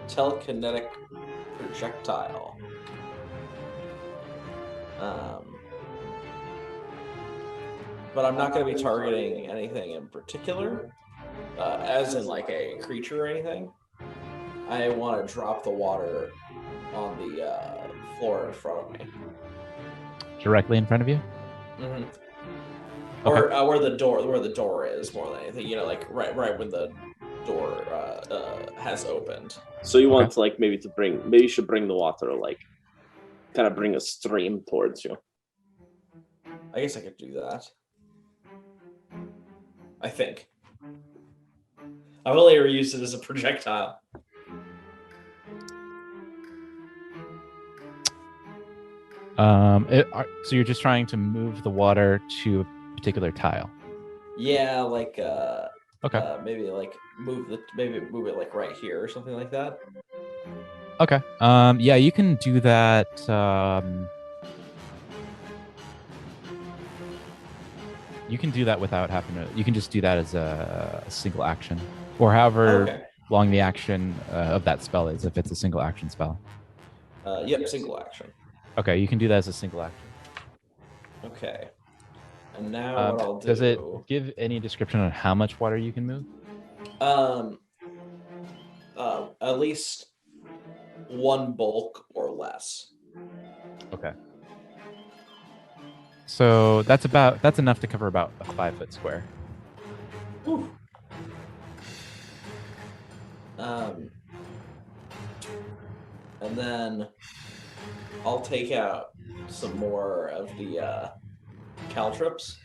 telekinetic projectile. But I'm not going to be targeting anything in particular, as in like a creature or anything. I want to drop the water on the floor in front of me. Directly in front of you? Mm-hmm. Okay. Or where the door is, more than anything. Like right when the door has opened. So you want to maybe you should bring the water, kind of bring a stream towards you. I guess I could do that. I think. I've only ever used it as a projectile. So you're just trying to move the water to a particular tile? Yeah, maybe move it like right here or something like that. Okay. Yeah, you can do that. You can do that without having to. You can just do that as a single action, or however long the action of that spell is, if it's a single action spell. Yep, single action. Okay, you can do that as a single action. Okay. And now what I'll do... Does it give any description on how much water you can move? At least one bulk or less. Okay. So that's enough to cover about a 5-foot square. Whew. And then I'll take out some more of the caltrops,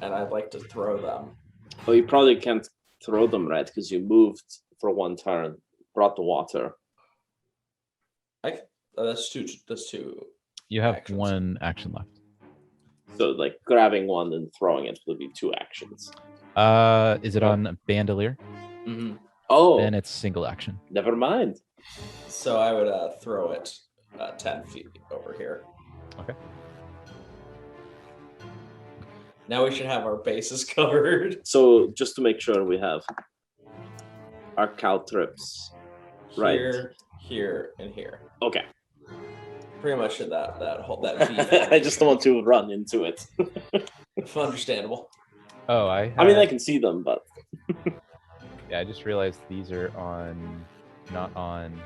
and I'd like to throw them. Oh, you probably can't throw them, right? Because you moved for one turn, brought the water. That's two. You have actions. one action left. So like grabbing one and throwing it would be 2 actions. Is it on bandolier? Mhm. Oh, Then it's single action. never mind. So I would throw it 10 feet over here. Okay. Now we should have our bases covered. So just to make sure we have our caltrips. Right. Here, and here. Okay. Pretty much in that I just don't want to run into it. Understandable. Oh, I mean, I can see them, but yeah, I just realized these are not on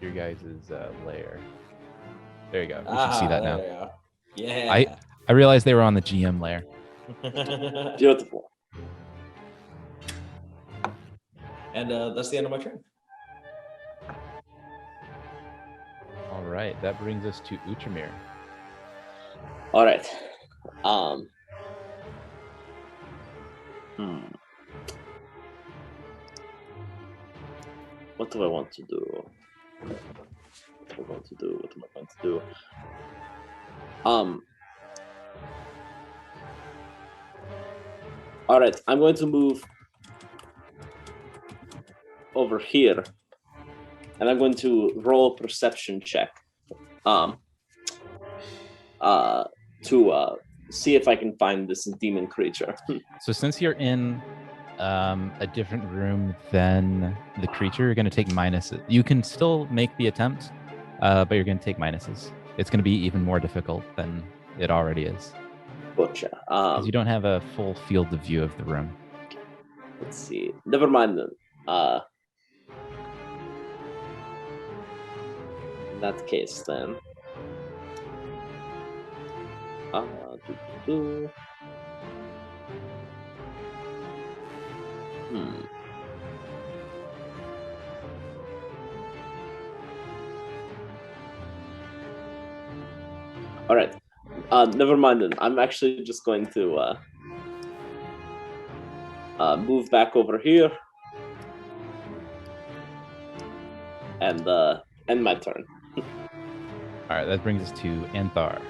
your guys' layer. There you go. You should see that now. Yeah. I realized they were on the GM layer. beautiful. And that's the end of my turn. All right, that brings us to Utramir. All right. What do I want to do? What am I going to do? All right, I'm going to move over here, and I'm going to roll a perception check, to see if I can find this demon creature. So since you're in a different room than the creature, you're going to take minuses. You can still make the attempt, but you're going to take minuses. It's going to be even more difficult than it already is. Gotcha. Because you don't have a full field of view of the room. Let's see. Never mind then. In that case, then. All right. Never mind then. I'm actually just going to move back over here and end my turn. All right, that brings us to Anthar.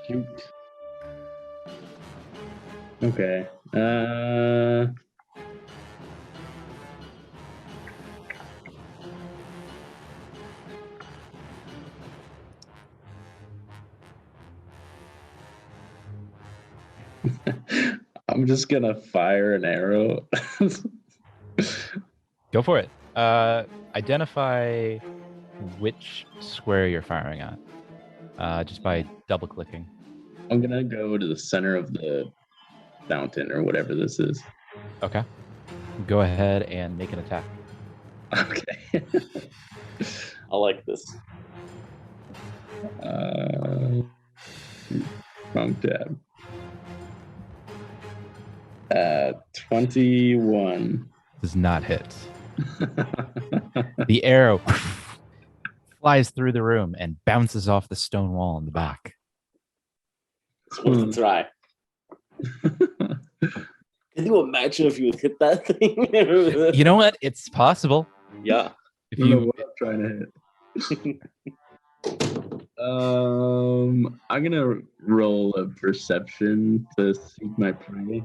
Shoot. Okay. I'm just gonna fire an arrow. Go for it. Identify which square you're firing at, just by double clicking. I'm gonna go to the center of the fountain or whatever this is. Okay. Go ahead and make an attack. Okay. I like this. Wrong tab. 21. Does not hit. The arrow flies through the room and bounces off the stone wall in the back. It's worth a try. Can you imagine if you would hit that thing? You know what? It's possible. Yeah. If I don't know you what I'm trying to hit. I'm gonna roll a perception to seek my prey.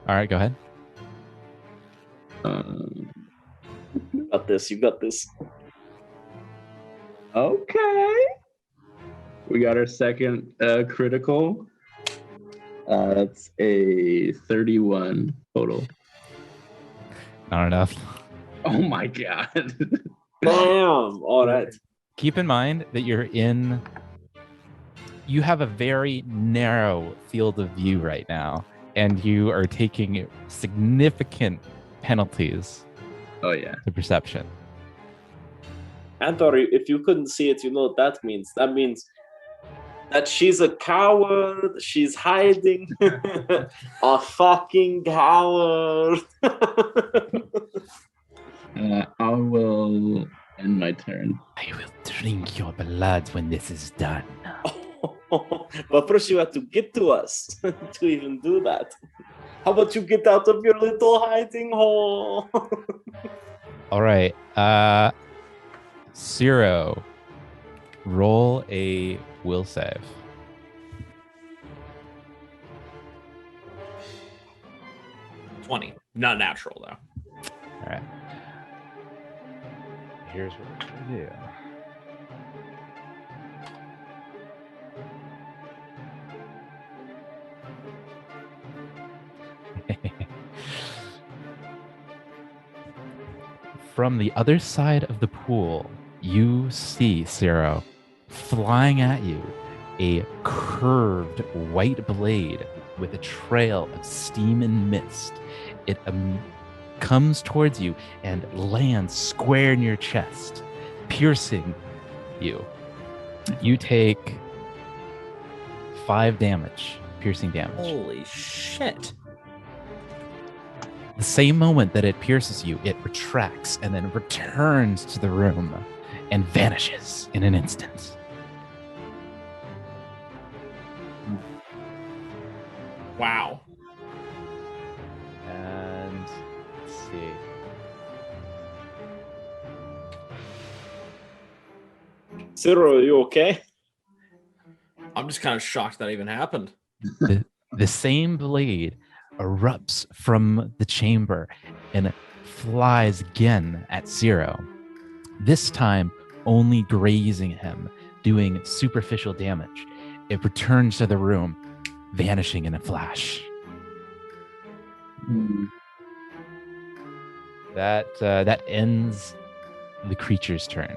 All right, go ahead. You got this. You got this. Okay. We got our second critical. That's a 31 total. Not enough. Oh my god. Bam! All right. Keep in mind that you have a very narrow field of view right now, and you are taking significant penalties Oh yeah. to perception. Anthony, if you couldn't see it, you know what that means. That means that she's a coward. She's hiding. A fucking coward. I will end my turn. I will drink your blood when this is done. But first, you have to get to us to even do that. How about you get out of your little hiding hole? All right. Zero. Roll a will save. $20. Not natural though. All right. Here's what we're gonna do. From the other side of the pool, you see, Zero, flying at you, a curved white blade with a trail of steam and mist. It comes towards you and lands square in your chest, piercing you. You take 5 damage, piercing damage. Holy shit. The same moment that it pierces you, it retracts and then returns to the room and vanishes in an instant. Wow. And let's see. Zero, are you okay? I'm just kind of shocked that even happened. The same blade erupts from the chamber and flies again at Zero. This time, only grazing him, doing superficial damage. It returns to the room, vanishing in a flash. That ends the creature's turn.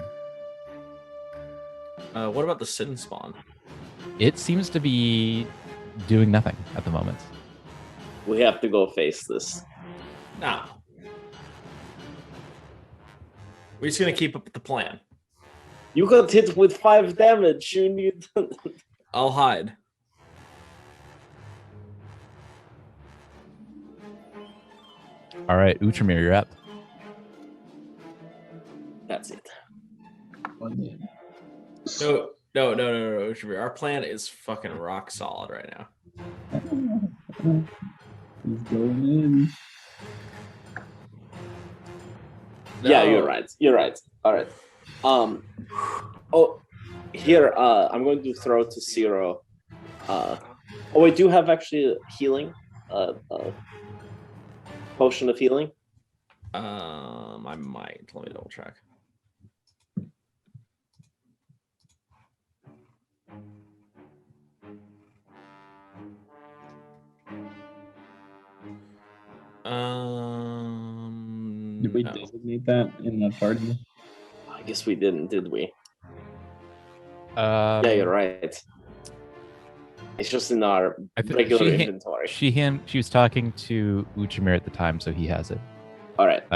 What about the sin spawn? It seems to be doing nothing at the moment. We have to go face this. No. We're just gonna keep up with the plan. You got hit with 5 damage. You need. I'll hide. All right, Utramir, you're up. That's it. No. Shabir. Our plan is fucking rock solid right now. He's going in. Yeah, No. you're right. You're right. All right. Oh, here. I'm going to throw to Zero. Oh, wait. Do you have actually healing? Potion of healing. I might. Let me double check. Did we No. designate that in the party? I guess we didn't, did we? Yeah, Yeah, you're right. It's just in our regular inventory. She was talking to Utramir at the time, so he has it. All right.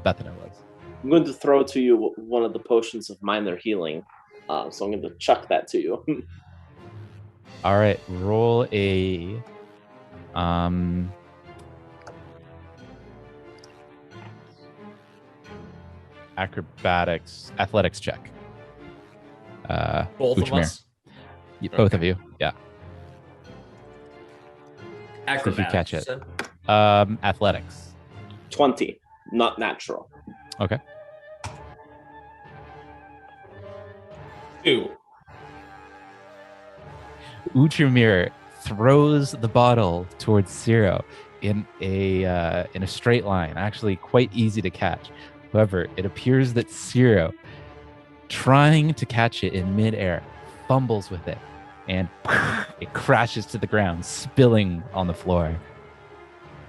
Bethany was. I'm going to throw to you one of the potions of minor healing. So I'm going to chuck that to you. All right, roll a athletics check. Both of Utramir. us. Both of you, yeah. Acrobatics, If you catch you it. said? Athletics. 20, not natural. Okay. 2. Utramir throws the bottle towards Zero in a straight line, actually quite easy to catch. However, it appears that Zero, trying to catch it in midair, fumbles with it, and it crashes to the ground, spilling on the floor,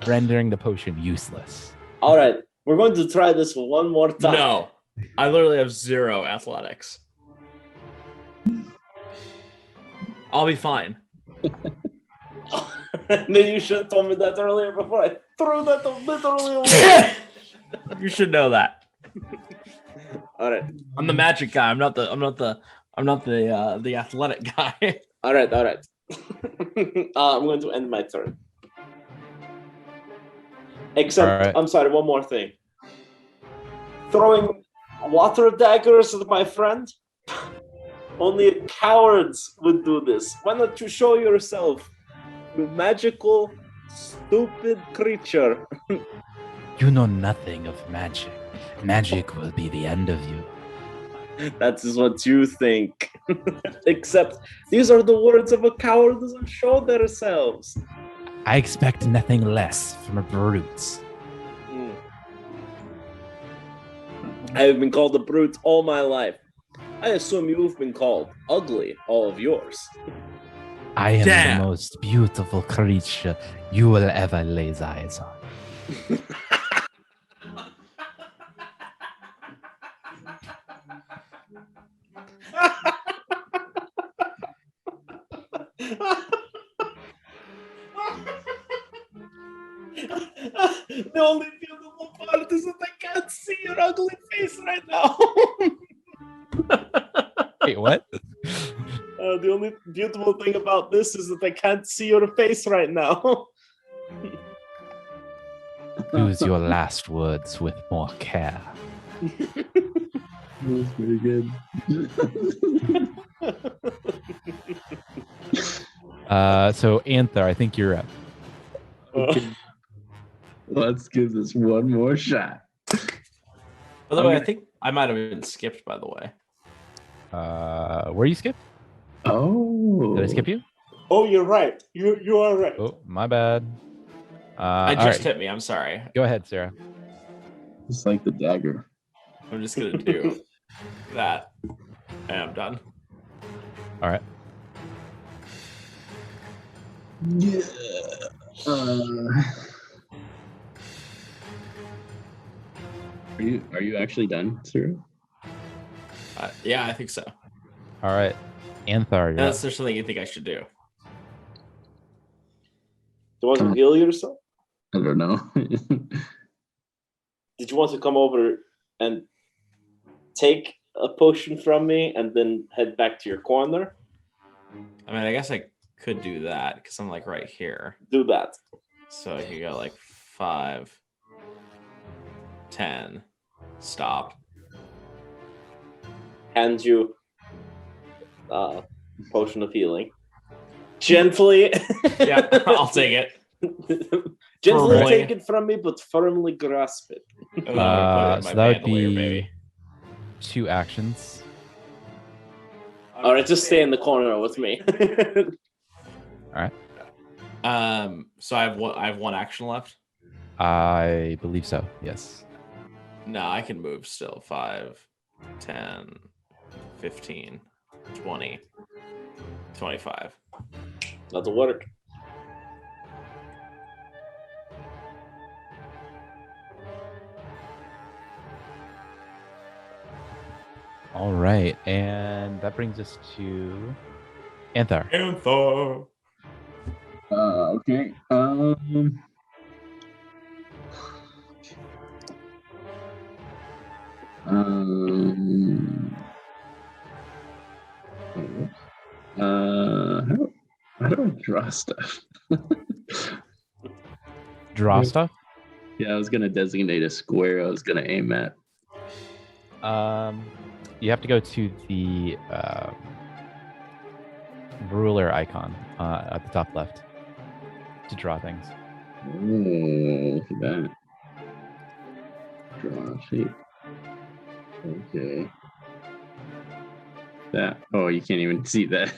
rendering the potion useless. All right. We're going to try this one more time. No. I literally have 0 athletics. I'll be fine. Then you should have told me that earlier before I threw that literally away. You should know that. All right. I'm the magic guy. I'm not the athletic guy. All right. I'm going to end my turn. Except, All right. I'm sorry, one more thing. Throwing water daggers at my friend? Only cowards would do this. Why not you show yourself, you magical, stupid creature? You know nothing of magic. Magic will be the end of you. That is what you think. Except these are the words of a coward who doesn't show themselves. I expect nothing less from a brute. I have been called a brute all my life. I assume you've been called ugly, all of yours. I am Damn. the most beautiful creature you will ever lay eyes on. The only beautiful part is that I can't see your ugly face right now. Wait, what? The only beautiful thing about this is that I can't see your face right now. Choose your last words with more care. That was pretty good. So Anther, I think you're up. Okay. Let's give this one more shot. By the way, I think I might have been skipped, by the way. Where you skip? Oh. Did I skip you? Oh, you're right. You are right. Oh, my bad. I All just right. hit me. I'm sorry. Go ahead, Sarah. It's like the dagger. I'm just going to do that. And I'm done. All right. Yeah. Are you actually done, Sarah? Yeah, I think so. All right. Anther, you're up. Unless there's something you think I should do. Do you want to heal yourself? I don't know. Did you want to come over and take a potion from me and then head back to your corner? I mean, I guess I could do that because I'm like right here. Do that. So I could go like 5, 10, stop. Hand you potion of healing. Gently. Yeah, I'll take it. Gently Firmly. take it from me, but firmly grasp it. And then I'm gonna put it in So my that would bandolier, be baby. 2 actions. All right, just stay in the corner with me. So I have one action left. I believe so. Yes. No, I can move still. 5, 10, 15, 20, 25. That'll work. All right, and that brings us to Anther. Anther. Okay. How do I draw stuff? Draw stuff. Yeah, I was gonna designate a square I was gonna aim at. You have to go to the ruler icon at the top left to draw things. Oh, look at that. Draw shape. Okay. That. Oh, you can't even see that.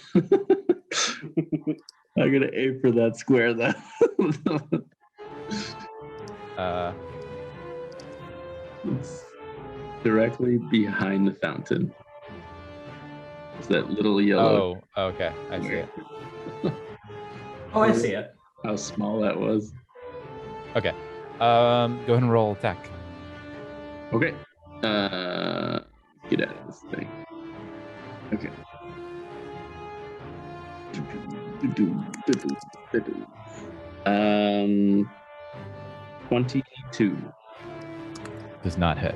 I'm gonna aim for that square though. It's directly behind the fountain. It's that little yellow. Oh, okay. I see it. Oh, I see it. How small that was. Okay. Go ahead and roll attack. Okay. Get out of this thing. Okay. 22. Does not hit.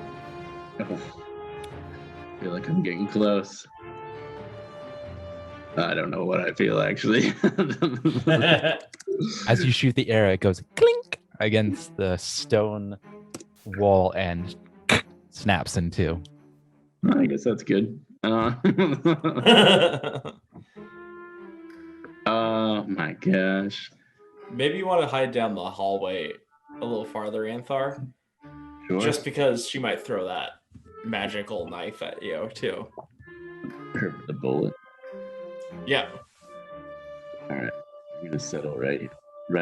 I feel like I'm getting close. I don't know what I feel actually. As you shoot the arrow, it goes clink against the stone wall and snaps in two. I guess that's good. Oh my gosh. Maybe you want to hide down the hallway a little farther, Anthar. Sure. Just because she might throw that magical knife at you, too. Curve the bullet. Yeah. All right. I'm gonna settle right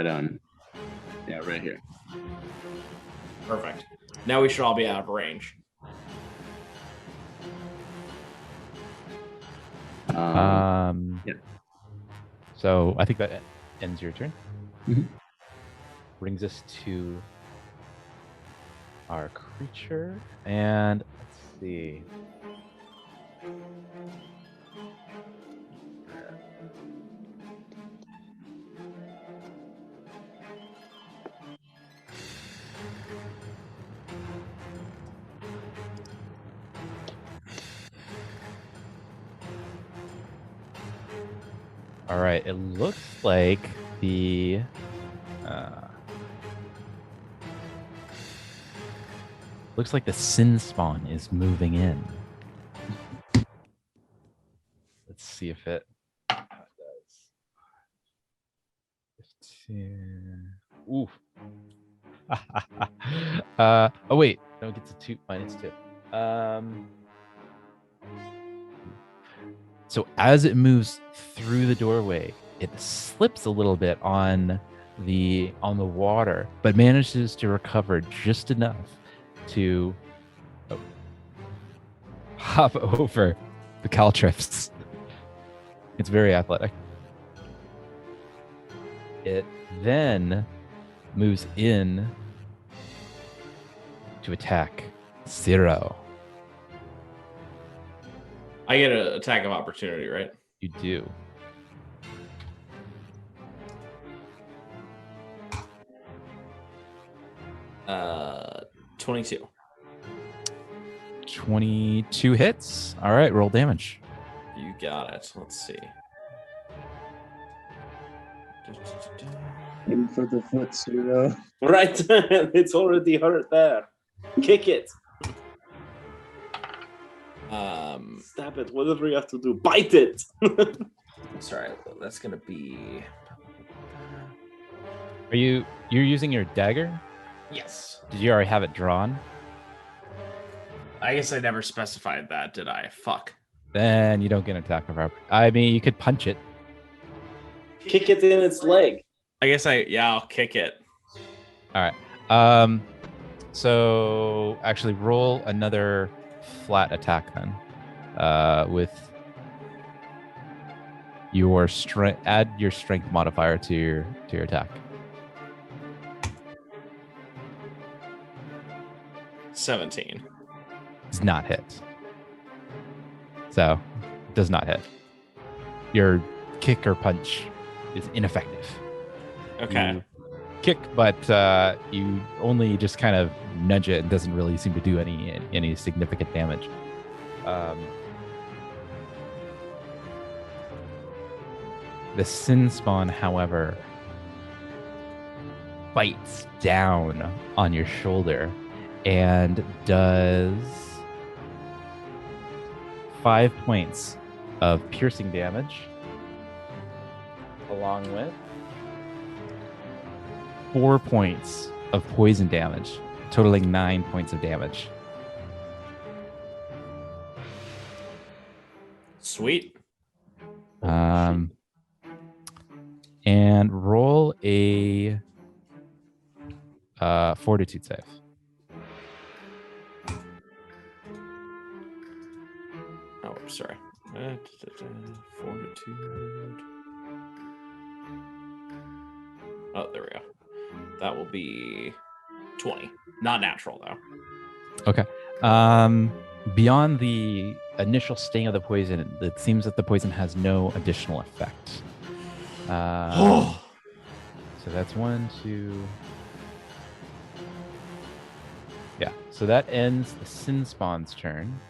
on. Yeah, right here. Perfect. Now we should all be out of range. Yeah. So I think that ends your turn. Mhm. Brings us to our creature, and let's see. All right, it looks like the sin spawn is moving in. Let's see if it does. 15. Ooh. Oh wait, no, it gets a 2 minus 2. So as it moves through the doorway, it slips a little bit on the water, but manages to recover just enough to hop over the caltrips. It's very athletic. It then moves in to attack Zero. I get an attack of opportunity, right? You do. Uh, 22. 22 hits. All right, roll damage. You got it. Let's see. Aim for the foot, Zero. Right, it's already hurt there. Kick it. Stab it. Whatever you have to do. Bite it. Sorry, that's gonna be. You're using your dagger? Yes. Did you already have it drawn? I guess I never specified that, did I? Fuck. Then you don't get an attack of opportunity. I mean, you could punch it. Kick it in its leg. I guess I'll kick it. All right. So actually, roll another flat attack then. With your strength, add your strength modifier to your attack. 17. Does not hit. So, does not hit. Your kick or punch is ineffective. Okay. You kick, but you only just kind of nudge it and doesn't really seem to do any significant damage. The sin spawn, however, bites down on your shoulder and does 5 points of piercing damage, along with 4 points of poison damage, totaling 9 points of damage. Sweet. And roll a fortitude save. Oh, sorry. Fortitude. Oh, there we go. That will be 20. Not natural, though. Okay. Beyond the initial sting of the poison, it seems that the poison has no additional effect. So that's 1, 2. Yeah. So that ends the sin spawn's turn.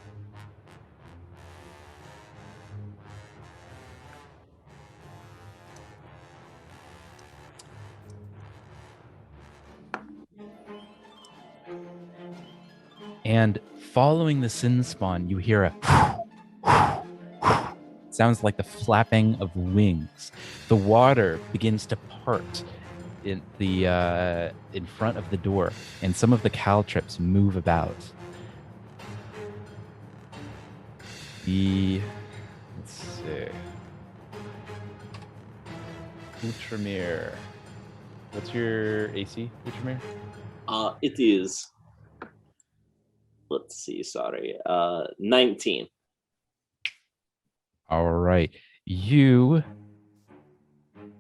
And following the sin spawn, you hear a sounds like the flapping of wings. The water begins to part in front of the door, and some of the caltrips move about. Let's see. Outramere. What's your AC, Outramere? It is. Let's see. Sorry. 19. All right. You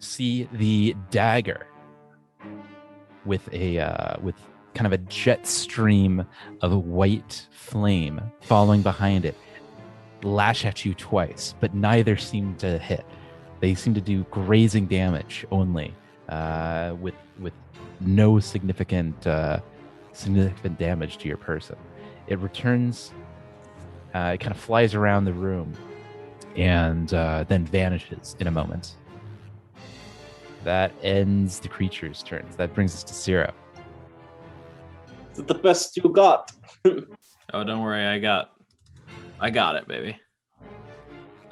see the dagger with with kind of a jet stream of white flame following behind it lash at you twice, but neither seem to hit. They seem to do grazing damage only, with no significant damage to your person. It returns. It kind of flies around the room and then vanishes in a moment. That ends the creature's turns. That brings us to Zero. Is it the best you got? Oh, don't worry, I got it, baby.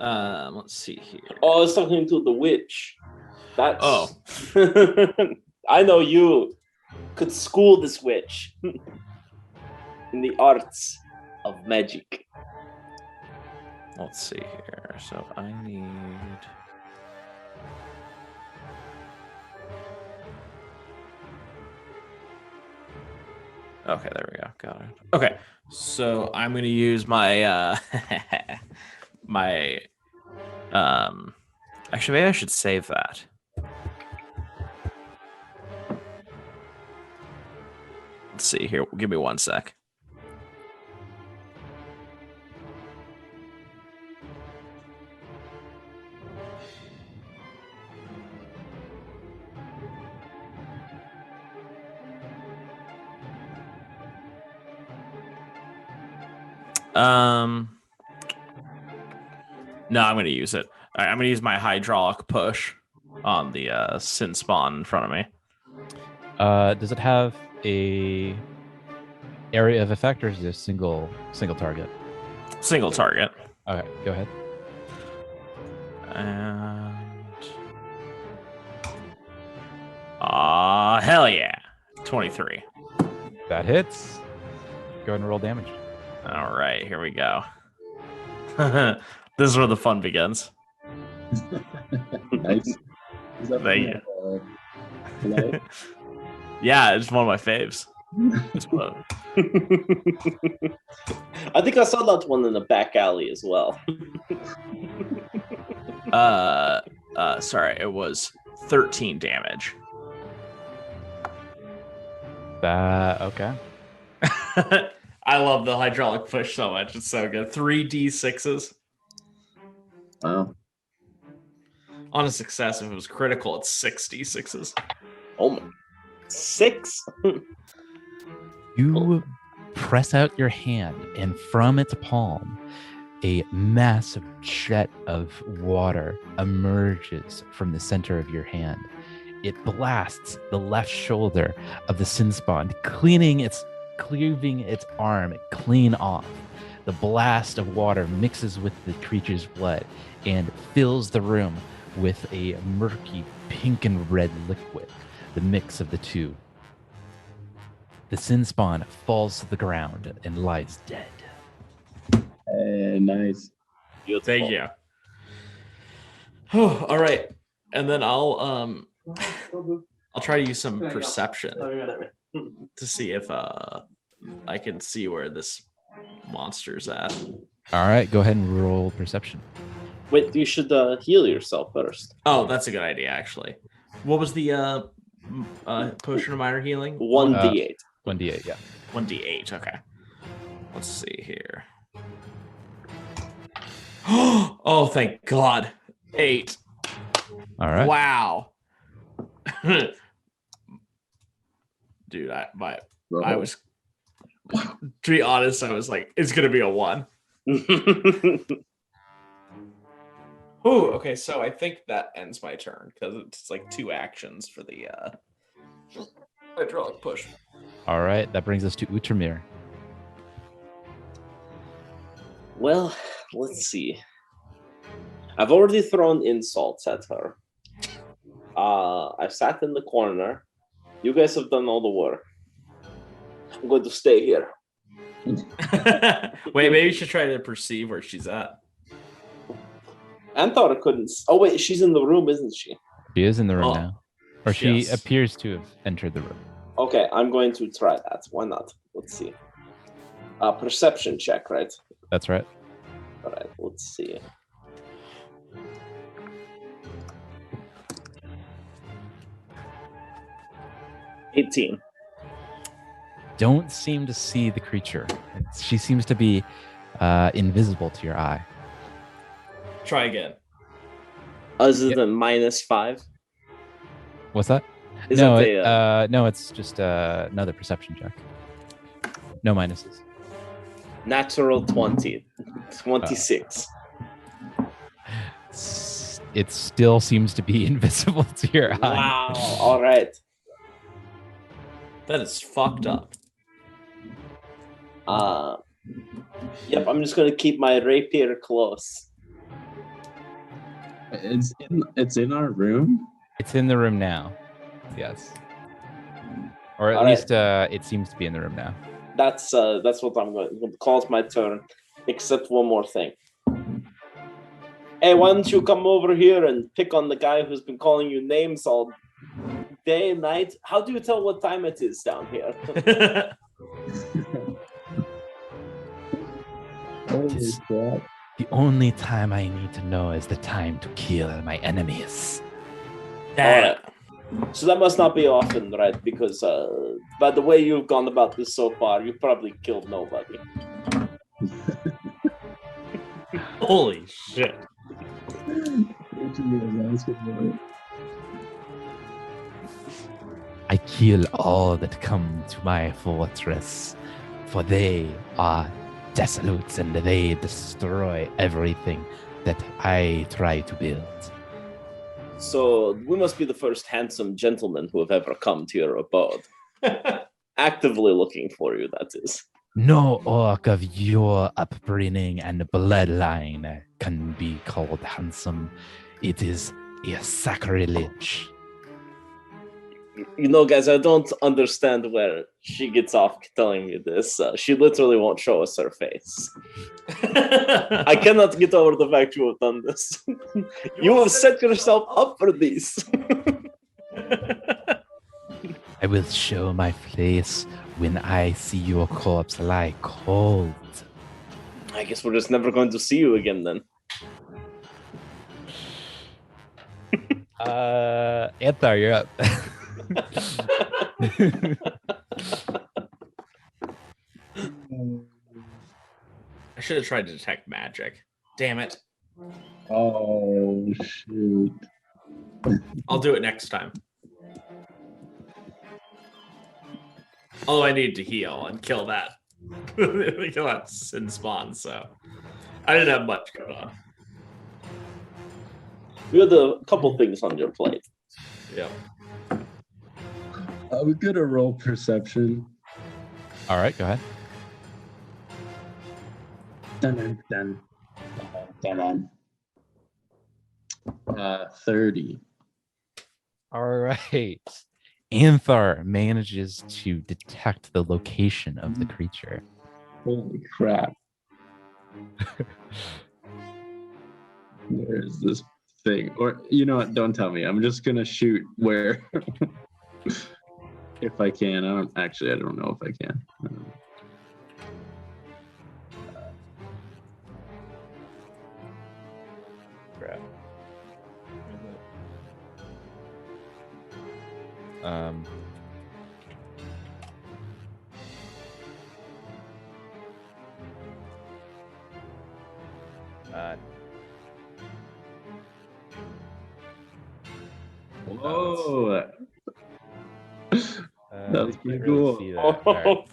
Let's see here. Oh, I was talking to the witch. That's. Oh. I know you could school this witch in the arts of magic. Let's see here. So I need. Okay, there we go. Got it. Okay, so I'm gonna use my my Actually, maybe I should save that. Let's see here. Give me 1 sec. No, I'm going to use it. All right, I'm going to use my hydraulic push on the sin spawn in front of me. Does it have a area of effect, or is it a single target? Single target. Okay, go ahead. And hell yeah. 23. That hits. Go ahead and roll damage. All right, here we go. This is where the fun begins. Nice. Is that Thank you. Yeah, it's one of my faves. It's one. I think I saw that one in the back alley as well. Sorry, it was 13 damage. Okay. I love the hydraulic push so much. It's so good. 3d6s. Wow. On a success, if it was critical, it's 6d6s. Oh my. 6? You press out your hand, and from its palm, a massive jet of water emerges from the center of your hand. It blasts the left shoulder of the sin spawn, cleaving its arm clean off. The blast of water mixes with the creature's blood and fills the room with a murky pink and red liquid, the mix of the two. The sin spawn falls to the ground and lies dead. Hey, nice. Thank you. Oh, all right, and then I'll try to use some perception to see if I can see where this monster's at. All right, go ahead and roll perception. Wait, you should heal yourself first. Oh, that's a good idea, actually. What was the potion of minor healing? 1d8. 1d8, yeah. 1d8, okay. Let's see here. Oh, thank God. 8. All right. Wow. Dude, I was, to be honest, I was like, it's going to be a 1. Oh, okay, so I think that ends my turn because it's like 2 actions for the hydraulic push. All right, that brings us to Outramere. Well, let's see. I've already thrown insults at her. I've sat in the corner. You guys have done all the work. I'm going to stay here. Wait, maybe you should try to perceive where she's at. Anthar couldn't. Oh wait, she's in the room, isn't she? She is in the room Oh, now. Or she yes. appears to have entered the room. Okay, I'm going to try that. Why not? Let's see. Perception check, right? That's right. All right, let's see. $18. Don't seem to see the creature. She seems to be invisible to your eye. Try again. Other Yep. than -5? What's that? Is No, that no, it's just another perception check. No minuses. natural 20? 26. It still seems to be invisible to your eye. Wow. All right. That is fucked up. Yep, I'm just going to keep my rapier close. It's in our room. It's in the room now. Yes. Or at All right. least it seems to be in the room now. That's what I'm going to call it my turn. Except one more thing. Hey, why don't you come over here and pick on the guy who's been calling you names all day and night? How do you tell what time it is down here? Holy crap. The only time I need to know is the time to kill my enemies. Alright. So that must not be often, right? Because by the way you've gone about this so far, you've probably killed nobody. Holy shit. I kill all that come to my fortress, for they are desolate and they destroy everything that I try to build. So we must be the first handsome gentlemen who have ever come to your abode. Actively looking for you, that is. No orc of your upbringing and bloodline can be called handsome. It is a sacrilege. You know, guys, I don't understand where she gets off telling me this. She literally won't show us her face. I cannot get over the fact you have done this. You have set yourself up for this. I will show my face when I see your corpse lie cold. I guess we're just never going to see you again then. Anthar, you're up. I should have tried to detect magic. Damn it. Oh shoot. I'll do it next time. Although I need to heal and kill that. Kill that sin spawn, so I didn't have much going on. You had a couple things on your plate. Yeah. I was gonna roll perception. All right, go ahead. Dun, dun, dun, dun. 30. All right. Anthar manages to detect the location of the creature. Holy crap. There's this thing. Or, you know what? Don't tell me. I'm just going to shoot where. If I can. I don't know if I can. Crap. Whoa. That was you pretty can't really cool. see that. All right,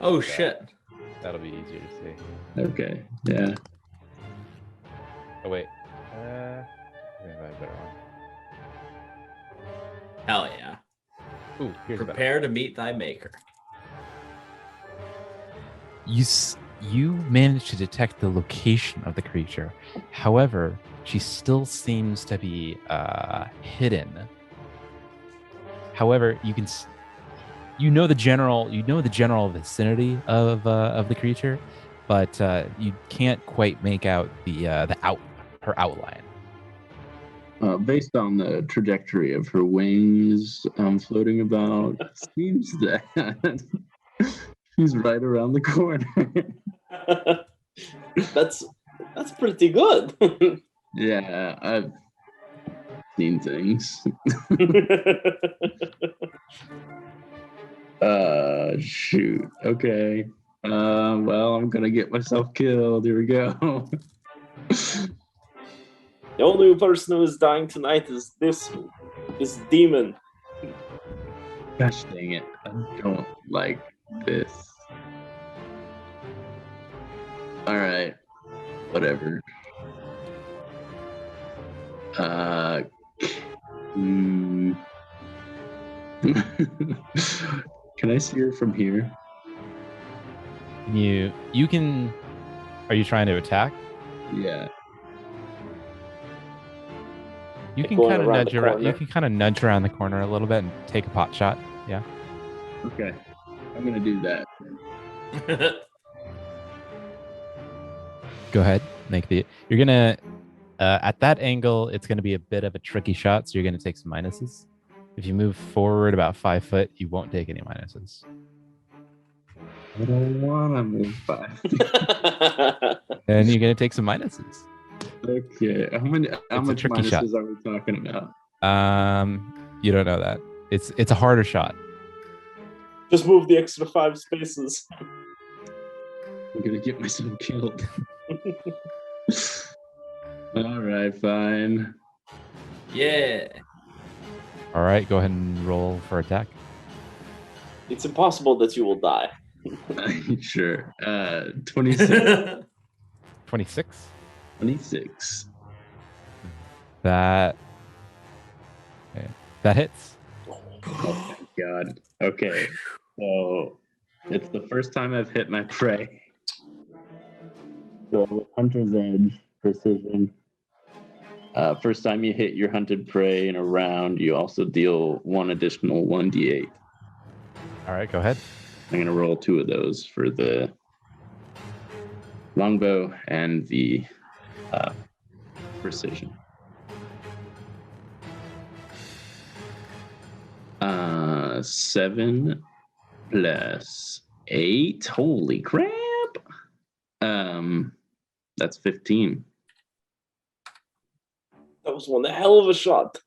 Oh shit. that'll be easier to see. Okay. Yeah. Oh wait. I think I have a better one. Hell yeah. Ooh, here's a better. Prepare to meet thy maker. You manage to detect the location of the creature. However, she still seems to be hidden. However, you know the general vicinity of the creature, but you can't quite make out her outline. Based on the trajectory of her wings floating about, seems that she's right around the corner. That's pretty good. Yeah, I've seen things. Shoot. Okay. Well, I'm gonna get myself killed. Here we go. The only person who is dying tonight is this demon. Gosh dang it. I don't like this. Alright. Whatever. Can I see her from here? You can. Are you trying to attack? Yeah. You Like can going kind of around nudge the around. You corner? can kind of nudge around the corner a little bit and take a pot shot. Yeah. Okay. I'm gonna do that. Go ahead. You're gonna. At that angle, it's gonna be a bit of a tricky shot, so you're gonna take some minuses. If you move forward about 5 foot, you won't take any minuses. I don't wanna move by. And you're gonna take some minuses. Okay. How a much tricky minuses shot. are we talking about? You don't know that. It's a harder shot. Just move the extra 5 spaces. I'm gonna get myself killed. All right, fine. Yeah. All right, go ahead and roll for attack. It's impossible that you will die. Sure. 26. 26. 26. That hits. Oh my god. Okay. So it's the first time I've hit my prey. So with Hunter's Edge, precision. First time you hit your hunted prey in a round, you also deal one additional 1d8. All right, go ahead. I'm going to roll 2 of those for the longbow and the precision. 7 plus 8. Holy crap! That's 15. That was one hell of a shot.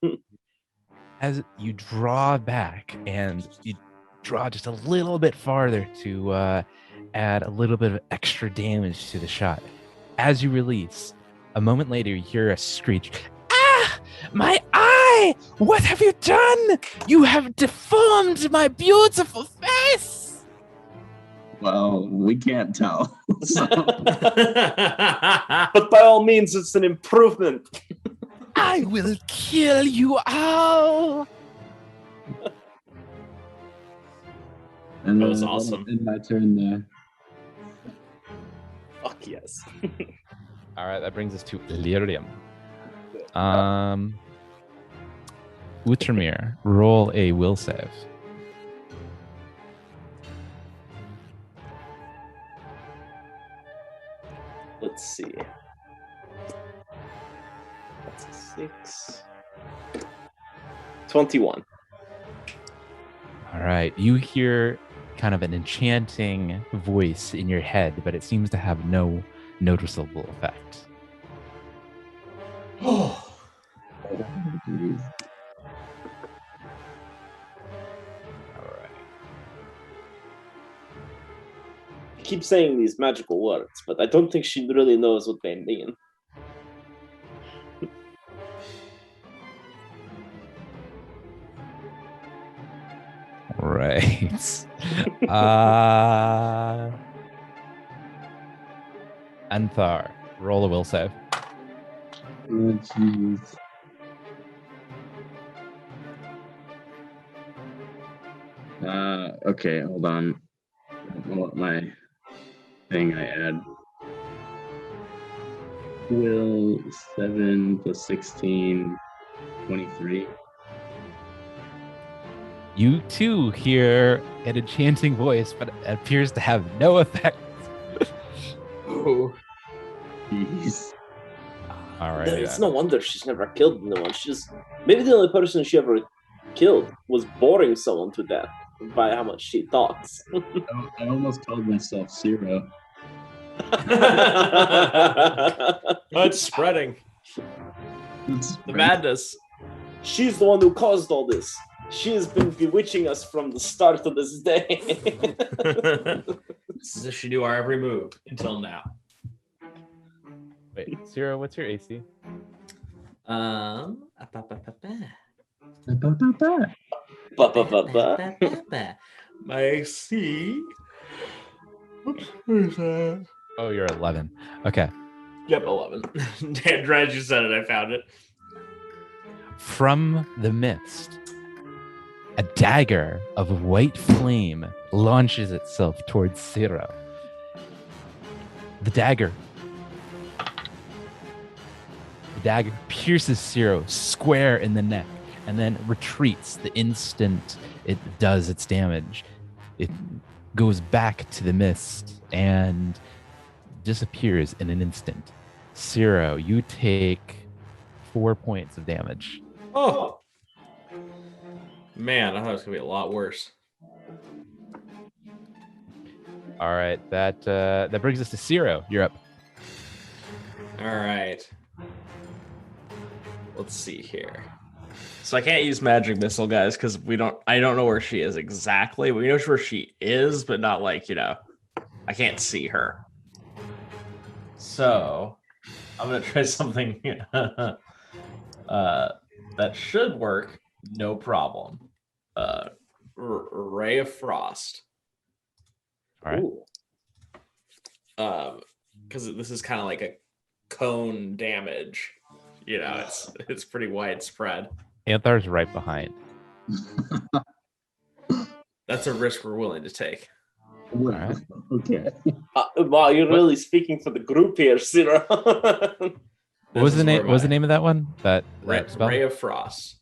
As you draw back and you draw just a little bit farther to add a little bit of extra damage to the shot. As you release, a moment later, you hear a screech. Ah! My eye! What have you done? You have deformed my beautiful face! Well, we can't tell. So, But by all means, it's an improvement. I will kill you all. and That was that'll awesome. end my turn there. Fuck yes. All right, that brings us to Lyrium. Utramir, roll a will save. Let's see. That's a 6. 21. All right, you hear kind of an enchanting voice in your head, but it seems to have no noticeable effect. Oh, Jeez. All right. I keep saying these magical words, but I don't think she really knows what they mean. Right. Anthar, roll a will save. Oh, jeez. Okay, hold on. I don't know what my thing I add. Will 7 plus 16, 23. You too hear an enchanting voice, but it appears to have no effect. Oh. Jeez. All right. It's no wonder she's never killed anyone. Maybe the only person she ever killed was boring someone to death by how much she talks. I almost called myself Zero. Oh, it's spreading. The madness. She's the one who caused all this. She has been bewitching us from the start of this day. It's as if she knew our every move until now. Wait, Zero, what's your AC? Ba, My AC. Where's that? Oh, you're 11. Okay. Yep, 11. Damn, as you said it, I found it. From the mist, a dagger of white flame launches itself towards Zero. The dagger pierces Zero square in the neck and then retreats the instant it does its damage. It goes back to the mist and disappears in an instant. Zero, you take 4 points of damage. Oh. Man, I thought it was going to be a lot worse. All right, that brings us to Zero. You're up. All right. Let's see here. So I can't use magic missile, guys, because I don't know where she is exactly. We know where she is, but not like, I can't see her. So I'm gonna try something that should work, no problem. Ray of Frost. All right. Because this is kind of like a cone damage. It's pretty widespread. Anthar's right behind. That's a risk we're willing to take. Well, right. Okay. Wow, you're really speaking for the group here, Zero. What was the name? What was the name of that one? That spell? Ray of Frost.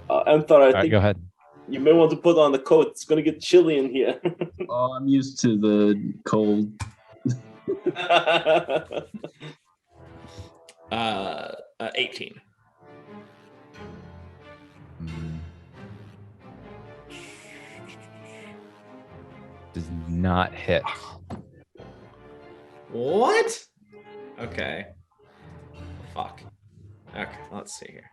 Anthar, I think Go ahead. you may want to put on the coat. It's going to get chilly in here. Oh, I'm used to the cold. 18. Does not hit. What? Okay. Fuck. Okay, let's see here.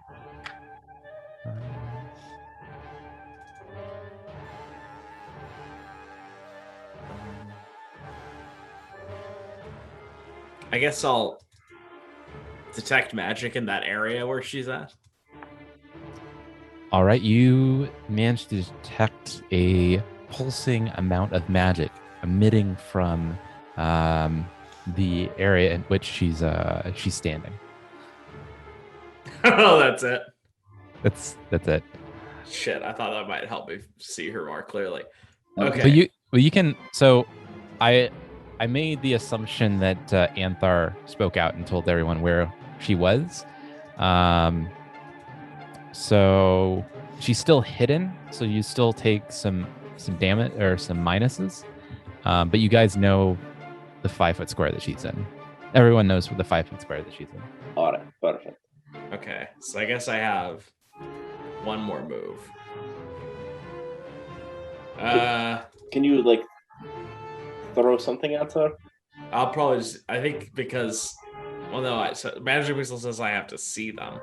I guess I'll detect magic in that area where she's at. All right, you managed to detect a pulsing amount of magic emitting from the area in which she's standing. Oh, that's it. That's it. Shit, I thought that might help me see her more clearly. Okay. But you can. So, I made the assumption that Anthar spoke out and told everyone where she was. So she's still hidden. So you still take some damage or some minuses. But you guys know the 5 foot square that she's in. Everyone knows the 5 foot square that she's in. All right, perfect. Okay, so I guess I have one more move. Can you throw something at her? I'll probably just, I think because, well, no, so Magic Missile says I have to see them.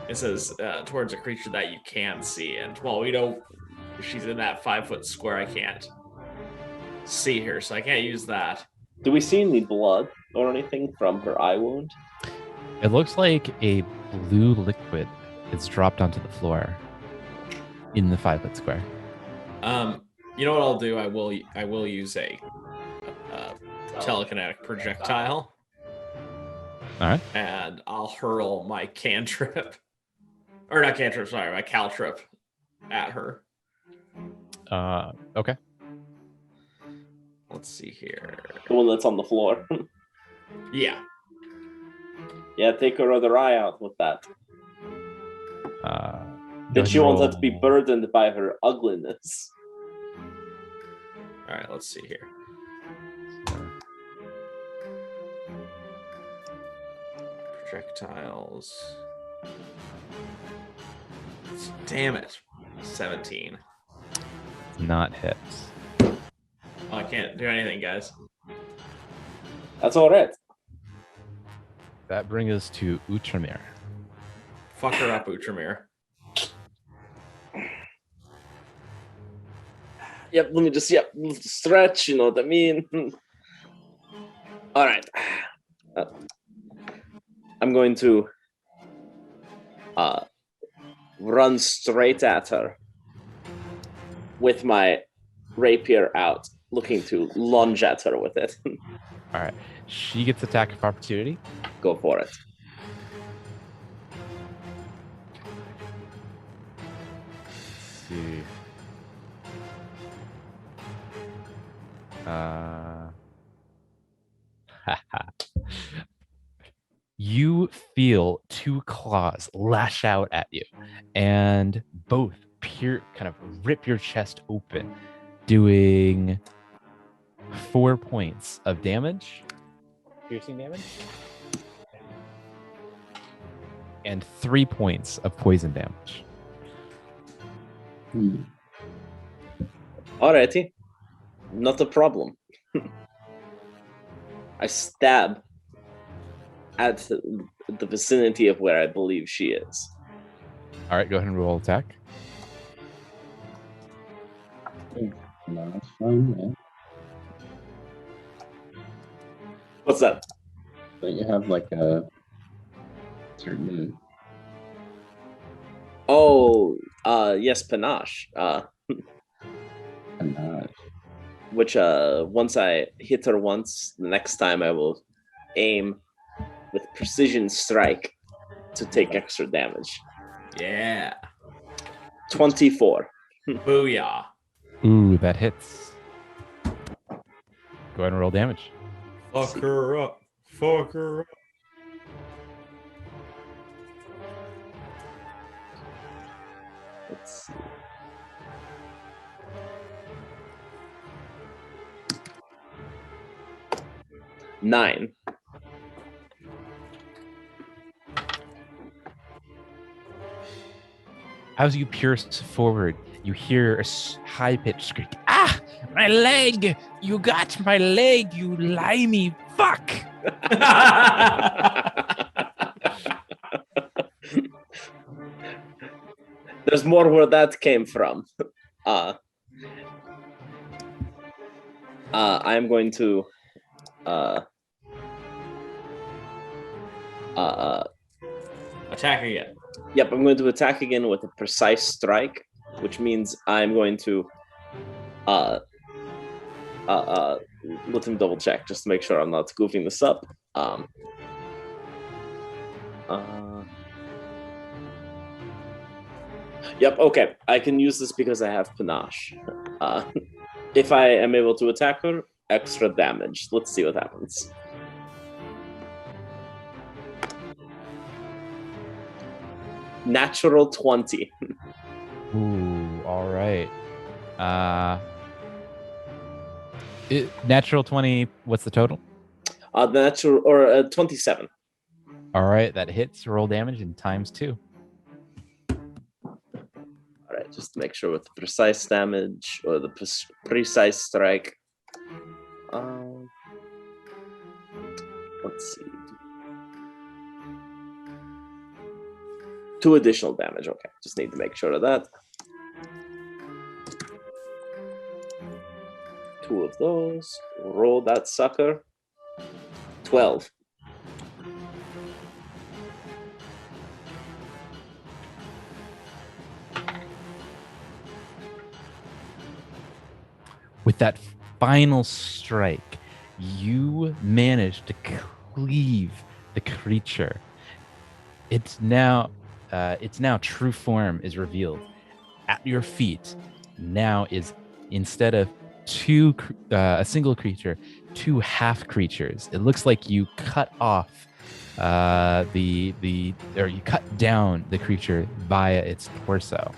It says towards a creature that you can see, and well, we know she's in that 5 foot square. I can't see her, so I can't use that. Do we see any blood or anything from her eye wound? It looks like a blue liquid is dropped onto the floor in the 5 foot square. You know what I'll do? I will use a telekinetic projectile. All right. And I'll hurl my cantrip, or not cantrip, sorry, my caltrip at her. Okay. Let's see here. The one that's on the floor. Yeah. Yeah, take her other eye out with that. Go Then ahead she and won't have to be roll- burdened by her ugliness. All right, let's see here. Projectiles. Damn it. 17. Not hits. Oh, I can't do anything, guys. That's all right. That brings us to Utramir. Fuck her up, Utramir. Yep, let me just stretch, you know what I mean? All right. I'm going to run straight at her with my rapier out, looking to lunge at her with it. All right. She gets attack of opportunity. Go for it. Let's see. You feel two claws lash out at you, and both kind of rip your chest open, doing 4 points of damage, piercing damage, and 3 points of poison damage. Alrighty. Not a problem. I stab at the vicinity of where I believe she is. All right, go ahead and roll attack. No, that's fine, yeah. What's that? Don't you have like a certain Oh, yes, panache. Which once I hit her once, the next time I will aim with precision strike to take extra damage. Yeah. 24. Booyah. Ooh, that hits. Go ahead and roll damage. Fuck her up. Fuck her up. Let's see. Nine. As you pierce forward, you hear a high-pitched scream. Ah, my leg! You got my leg, you limey fuck! There's more where that came from. I'm going to Attack again. Yep, I'm going to attack again with a precise strike, which means I'm going to let him double check just to make sure I'm not goofing this up. Yep, okay. I can use this because I have panache. If I am able to attack her, extra damage. Let's see what happens. Natural 20. Ooh, all right. Natural 20, what's the total? The natural, or 27. All right, that hits. Roll damage in times 2. All right, just to make sure with the precise damage or the precise strike. Let's see. 2 additional damage. Okay, just need to make sure of that. 2 of those. Roll that sucker. 12. With that final strike, you manage to cleave the creature. Its now true form is revealed. At your feet now is instead of a single creature, 2 half creatures. It looks like you cut off or you cut down the creature via its torso.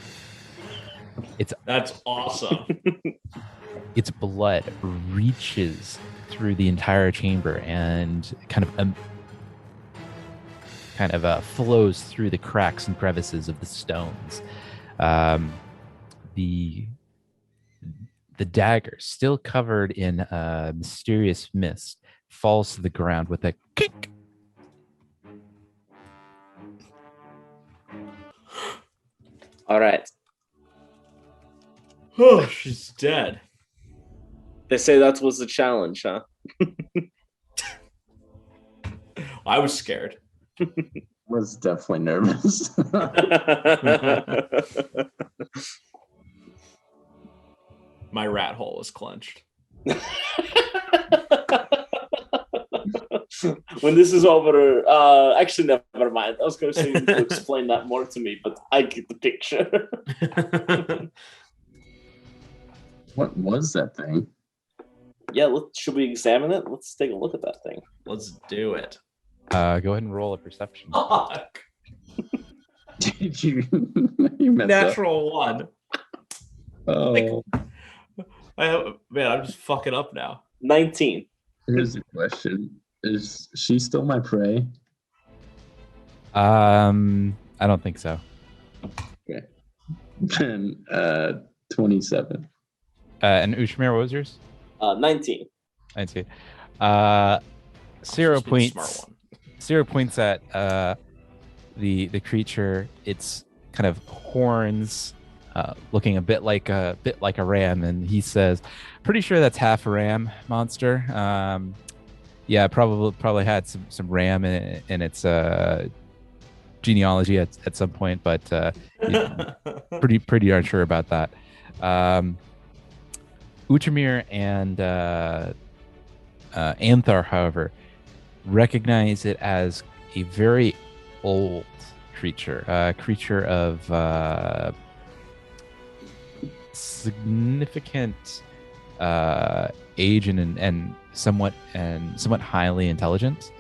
That's awesome. Its blood reaches through the entire chamber and kind of flows through the cracks and crevices of the stones. The dagger, still covered in mysterious mist, falls to the ground with a kick. All right. Oh, she's dead. They say that was the challenge, huh? I was scared. Was definitely nervous. My rat hole was clenched. When this is over, actually, never mind. I was going to say you need to explain that more to me, but I get the picture. What was that thing? Yeah, should we examine it? Let's take a look at that thing. Let's do it. Go ahead and roll a perception. Fuck. Did you messed Natural one. up? Oh, I'm just fucking up now. 19. here's the question: is she still my prey? I don't think so. Okay. Then 27. And Ushmir, what was yours? 19. I see. Just be the smart one. 0 points at the creature. Its kind of horns, looking a bit like a ram, and he says, "Pretty sure that's half a ram monster. Yeah, probably had some ram in its genealogy at some point, but pretty unsure about that." Uchamir and Anthar, however, recognize it as a very old creature, a creature of significant age and somewhat highly intelligent,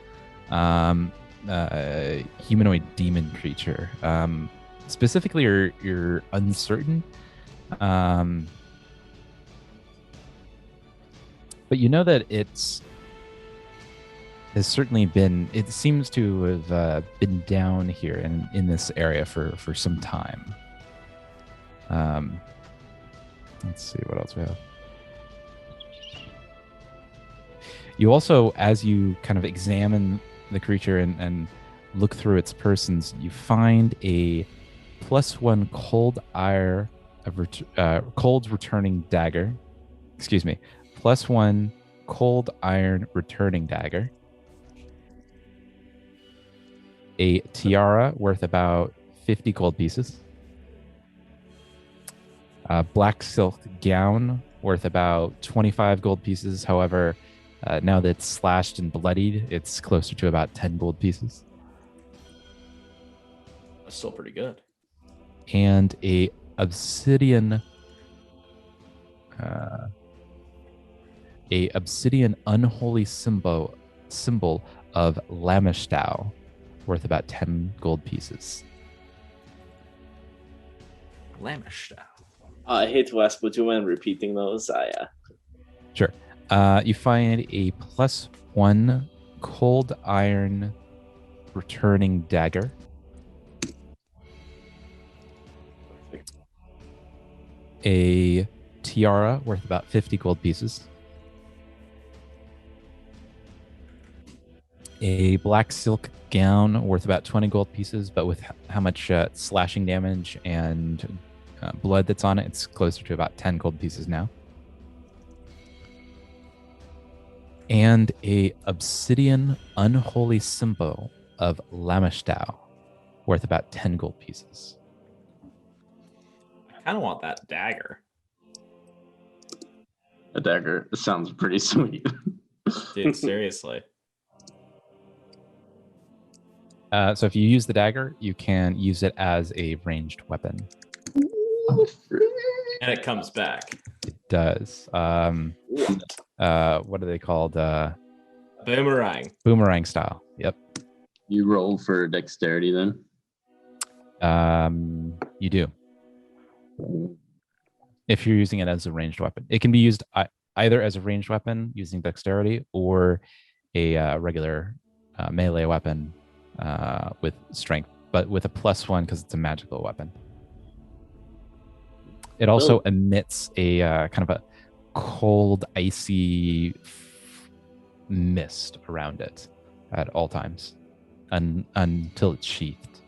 humanoid demon creature. Specifically, you're uncertain. But you know that it seems to have been down here in this area for some time. Let's see what else we have. You also, as you kind of examine the creature and look through its persons, you find a +1 cold returning dagger. Excuse me. +1 cold iron returning dagger. A tiara worth about 50 gold pieces. A black silk gown worth about 25 gold pieces. However, now that it's slashed and bloodied, it's closer to about 10 gold pieces. That's still pretty good. And a obsidian unholy symbol of Lamishtal, worth about 10 gold pieces. Lamishtal. I hate to ask, but do you mind repeating those? Sure. You find a +1 cold iron returning dagger. A tiara worth about 50 gold pieces. A black silk gown worth about 20 gold pieces, but with how much slashing damage and blood that's on it, it's closer to about 10 gold pieces now. And a obsidian unholy symbol of Lamishtal, worth about 10 gold pieces. I kind of want that dagger. A dagger sounds pretty sweet. Dude, seriously. So if you use the dagger, you can use it as a ranged weapon. And it comes back. It does. What are they called? Boomerang. Boomerang style. Yep. You roll for dexterity then. You do. If you're using it as a ranged weapon, it can be used either as a ranged weapon using dexterity or a regular melee weapon with strength, but with a +1 because it's a magical weapon. It also emits a kind of a cold, icy mist around it at all times until it's sheathed.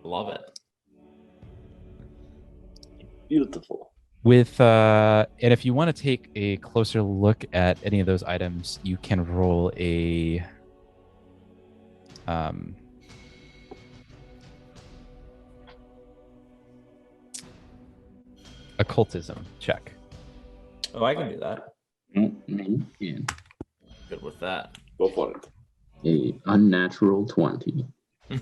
Love it. Beautiful. With and if you want to take a closer look at any of those items, you can roll a occultism check. Oh, I can do that. Yeah. Good with that. Go for it. A unnatural 20.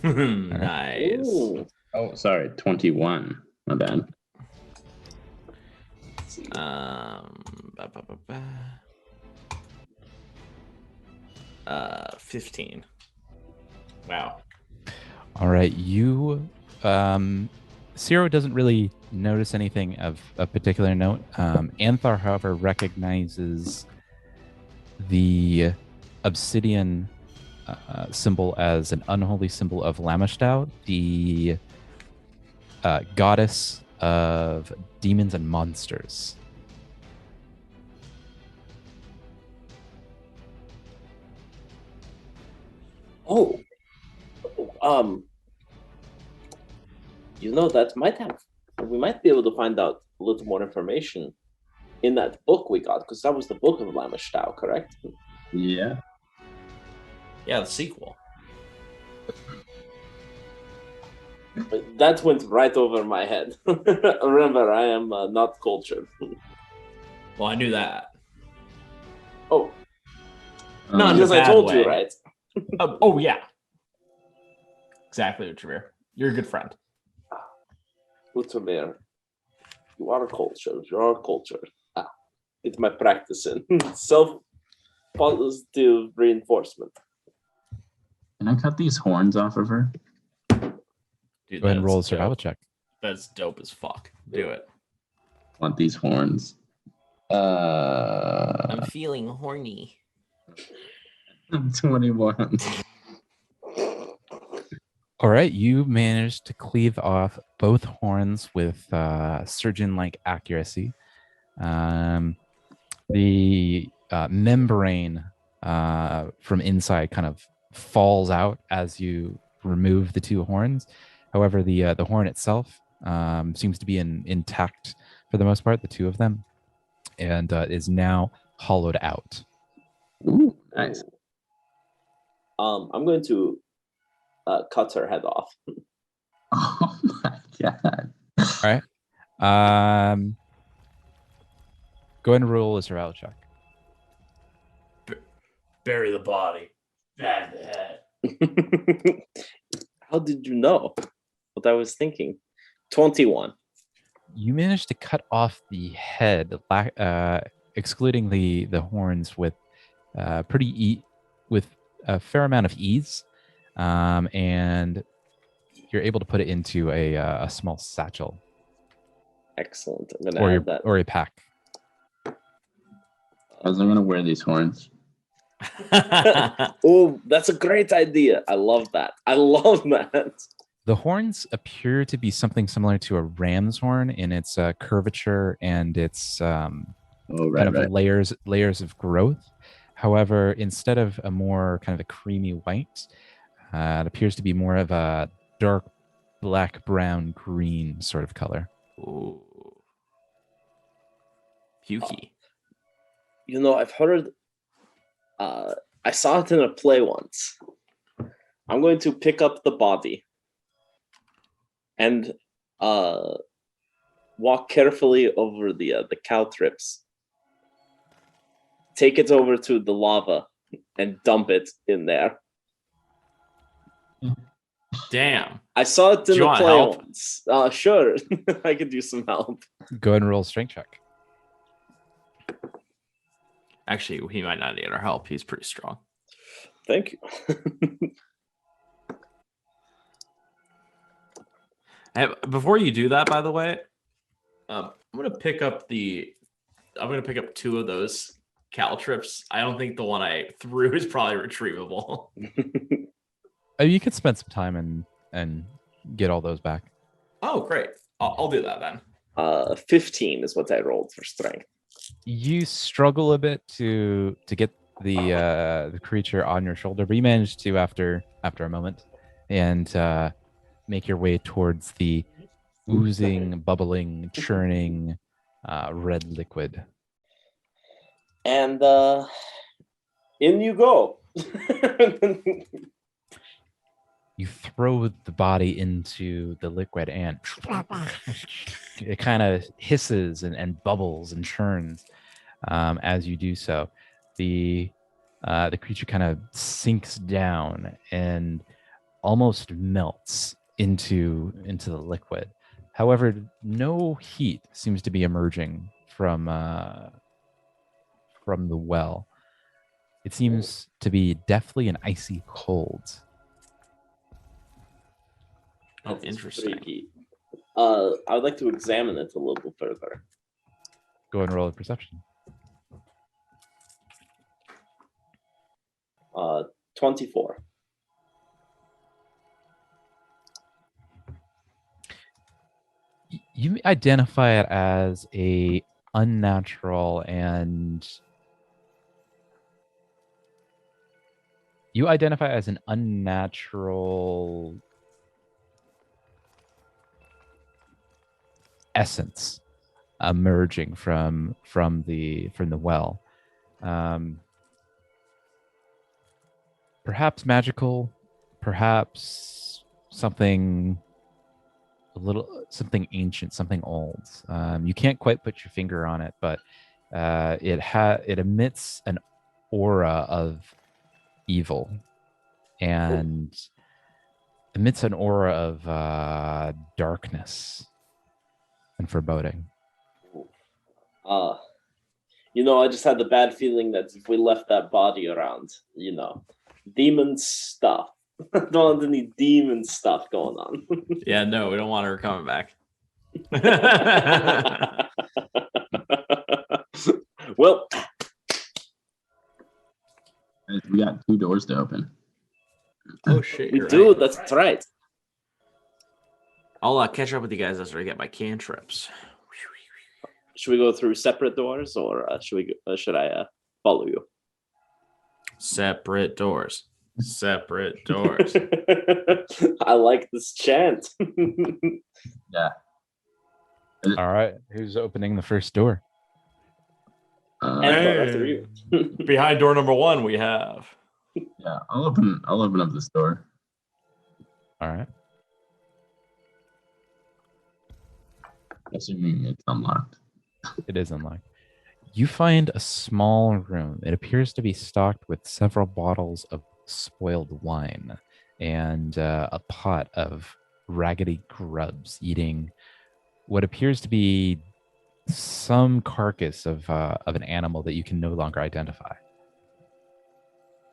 Nice. Ooh. Oh, sorry, 21. My bad. Let's see. Ba, ba, ba, ba. 15. Wow. All right, you Ciro doesn't really notice anything of a particular note. Anthar, however, recognizes the obsidian symbol as an unholy symbol of Lamashtout, the goddess of demons and monsters. Oh, that we might be able to find out a little more information in that book we got, because that was the book of Lamashtout, correct? Yeah. Yeah, the sequel. That went right over my head. Remember, I am not cultured. Well, I knew that. Oh, No, because I bad told way. you, right? Oh yeah. Exactly, Trevor. You're a good friend. Utamir, you are cultured. You are cultured. It's my practice in self-positive reinforcement. Can I cut these horns off of her? Dude, Go ahead and roll a that's survival dope. check. That's dope as fuck. Do it. Want these horns? I'm feeling horny. 21. All right, you managed to cleave off both horns with surgeon-like accuracy. The membrane from inside kind of falls out as you remove the two horns. However, the horn itself seems to be intact for the most part, the two of them, and is now hollowed out. Ooh, nice. I'm going to cut her head off. Oh my god. All right. Go ahead and roll a survival check. Bury the body. Bag the head. How did you know what I was thinking? 21. You managed to cut off the head, excluding the horns with with a fair amount of ease, and you're able to put it into a small satchel Excellent. I'm gonna add that. or a pack. How's I gonna wear these horns? Oh, that's a great idea. I love that. I love that. The horns appear to be something similar to a ram's horn in its curvature and its layers of growth. However, instead of a more kind of a creamy white, it appears to be more of a dark black, brown, green sort of color. Ooh. Pukey. I've heard. I saw it in a play once. I'm going to pick up the body and walk carefully over the caltrips. Take it over to the lava and dump it in there. Damn. I saw it Do in you the want play help? once. Sure, I could use some help. Go ahead and roll a strength check. Actually, he might not need our help. He's pretty strong. Thank you. Before you do that, by the way, I'm gonna pick up 2 of those caltrips. I don't think the one I threw is probably retrievable. You could spend some time and get all those back. Oh, great. I'll do that then. 15 is what I rolled for strength. You struggle a bit to get the creature on your shoulder, but you manage to after a moment, and make your way towards the oozing, bubbling, churning red liquid. And in you go. You throw the body into the liquid, and it kind of hisses and bubbles and churns as you do so. The creature kind of sinks down and almost melts into the liquid. However, no heat seems to be emerging from the well. It seems to be deathly and icy cold. Oh, That's interesting. freaky. I would like to examine it a little further. Go and roll a perception. 24. You identify it as a unnatural and essence emerging from the well. Perhaps magical, perhaps something ancient, something old. You can't quite put your finger on it, but it emits an aura of evil and emits an aura of darkness and foreboding. I just had the bad feeling that if we left that body around, demon stuff. I don't want any demon stuff going on. Yeah, no, we don't want her coming back. Well, We got 2 doors to open. Oh shit, we you're do. right. That's right. I'll catch up with you guys after I get my cantrips. Should we go through separate doors, or should I follow you? Separate doors. Separate doors. I like this chant. Yeah. All right, who's opening the first door? And after you. Behind door number 1, we have. Yeah, I'll open up this door. All right. Assuming it's unlocked. It is unlocked. You find a small room. It appears to be stocked with several bottles of spoiled wine and a pot of raggedy grubs eating what appears to be some carcass of an animal that you can no longer identify.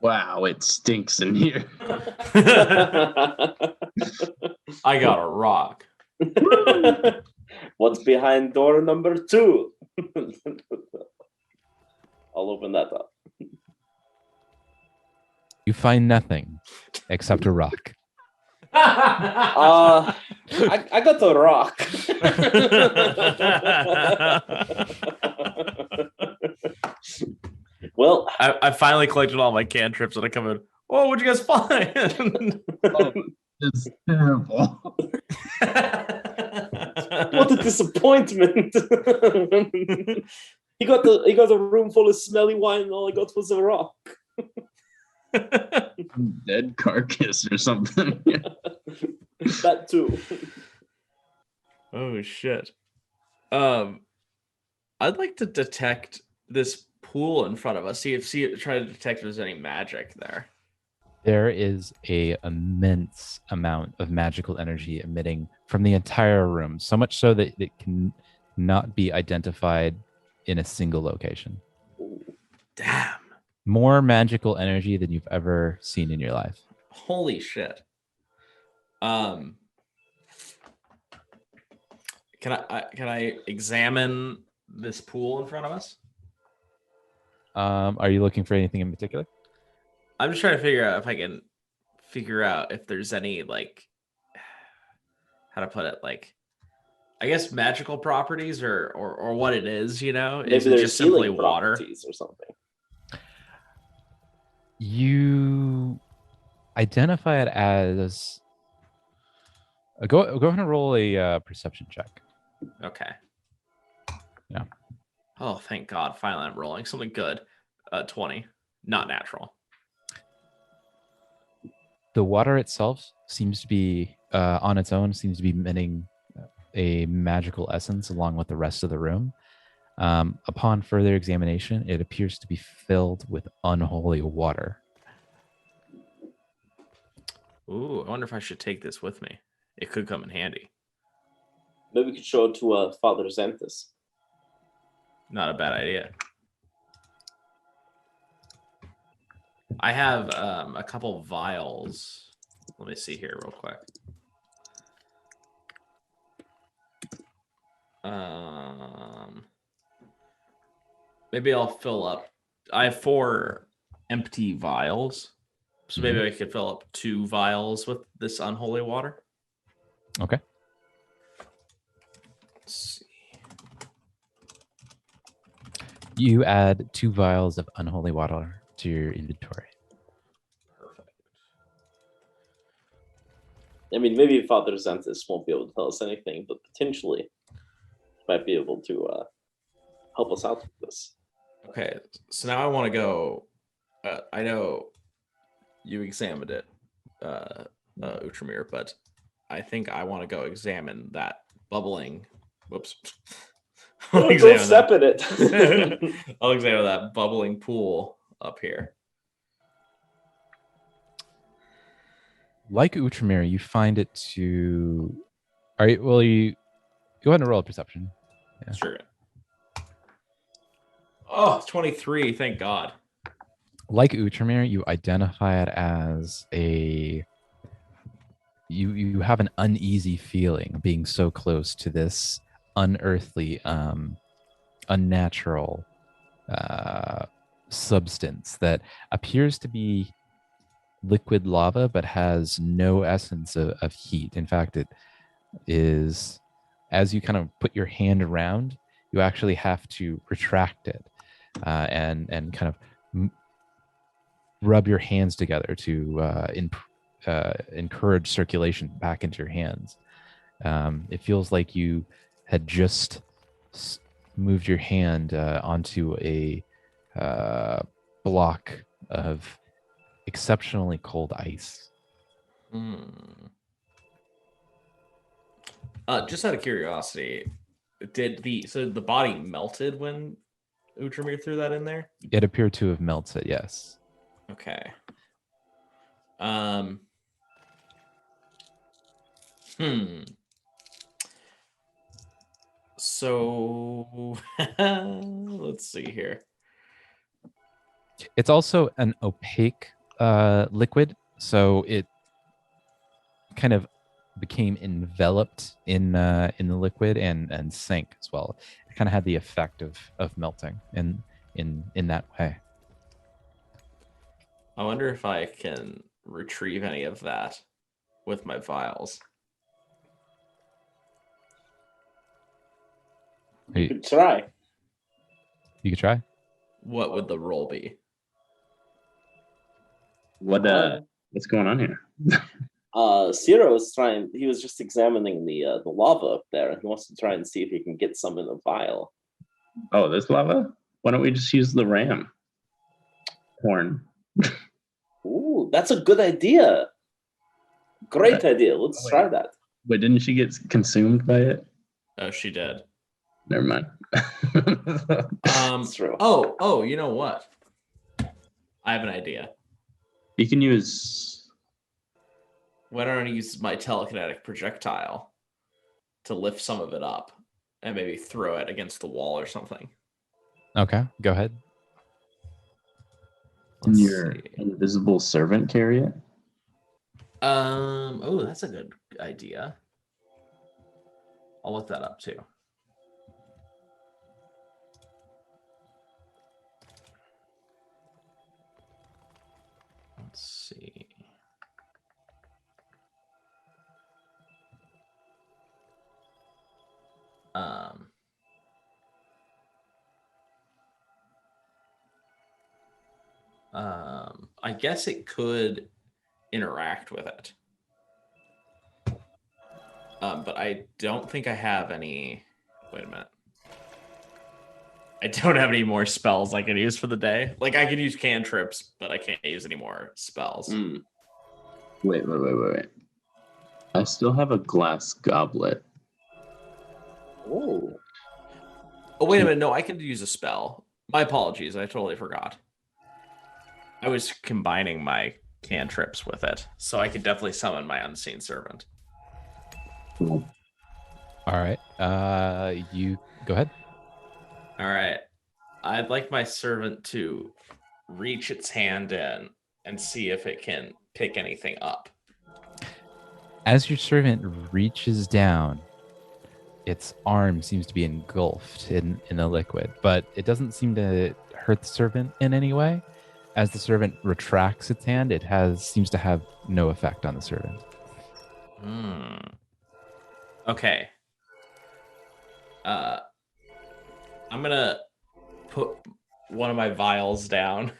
Wow, it stinks in here. I got a rock. What's behind door number 2? I'll open that up. You find nothing except a rock. I got the rock. Well, I finally collected all my cantrips and I come in. Oh, what'd you guys find? Oh, it's terrible. what a disappointment! He got a room full of smelly wine, and all I got was a rock. Dead carcass or something. That too. Oh shit. I'd like to detect this pool in front of us. Try to detect if there's any magic there. There is a immense amount of magical energy emitting from the entire room, so much so that it can not be identified in a single location. Damn. More magical energy than you've ever seen in your life. Holy shit. Can I examine this pool in front of us? Are you looking for anything in particular? I'm just trying to figure out if I can figure out if there's any, like, how to put it, like, I guess magical properties or what it is, you know? Maybe Is it there's just simply healing water? properties or something. You identify it as go ahead and roll a perception check. Okay. Yeah. Oh, thank God. Finally, I'm rolling something good. 20. Not natural. The water itself seems to be on its own, seems to be emitting a magical essence along with the rest of the room. Upon further examination, it appears to be filled with unholy water. Ooh, I wonder if I should take this with me. It could come in handy. Maybe we could show it to Father Xanthus. Not a bad idea. I have a couple vials. Let me see here real quick. Maybe I'll fill up. I have 4 empty vials. So maybe I could fill up 2 vials with this unholy water. Okay. Let's see. You add 2 vials of unholy water to your inventory. Perfect. I mean, maybe Father Xanthus won't be able to tell us anything, but potentially might be able to help us out with this. Okay, so now I want to go. I know you examined it, Utramir, but I think I want to go examine that bubbling. Whoops. Don't step in it. I'll examine that bubbling pool up here. Like Utramir, you find it to. All right. Well, you go ahead and roll a perception. Yeah. Sure. Oh, 23. Thank God. Like Utramir, you identify it as a. You have an uneasy feeling being so close to this unearthly, unnatural substance that appears to be liquid lava but has no essence of heat. In fact, it is, as you kind of put your hand around, you actually have to retract it and kind of rub your hands together to encourage circulation back into your hands. It feels like you had just moved your hand onto a block of exceptionally cold ice. Just out of curiosity, so the body melted when Utramir threw that in there? It appeared to have melted, yes. Okay. So let's see here. It's also an opaque liquid, so it kind of became enveloped in the liquid and sank as well. It kind of had the effect of melting in that way. I wonder if I can retrieve any of that with my vials. You could try. You could try. What would the roll be? What's going on here? Ciro was trying. He was just examining the lava up there, and he wants to try and see if he can get some in the vial. Oh, this lava? Why don't we just use the ram horn? Ooh, that's a good idea. Great idea. Let's try that. Wait, didn't she get consumed by it? Oh, she did. Never mind. That's true. Oh, you know what? I have an idea. You can use. Why don't I use my telekinetic projectile to lift some of it up and maybe throw it against the wall or something? Okay, go ahead. Can Let's your see. invisible servant carry it? Oh, that's a good idea. I'll look that up too. Let's see. I guess it could interact with it. But I don't think I have any. Wait a minute. I don't have any more spells I can use for the day. Like I can use cantrips, but I can't use any more spells. Wait. I still have a glass goblet. Oh. Oh, wait a minute. No, I can use a spell. My apologies. I totally forgot. I was combining my cantrips with it, so I could definitely summon my unseen servant. Cool. All right. You go ahead. All right. I'd like my servant to reach its hand in and see if it can pick anything up. As your servant reaches down, its arm seems to be engulfed in the liquid, but it doesn't seem to hurt the servant in any way. As the servant retracts its hand, it seems to have no effect on the servant. Okay. I'm gonna put one of my vials down.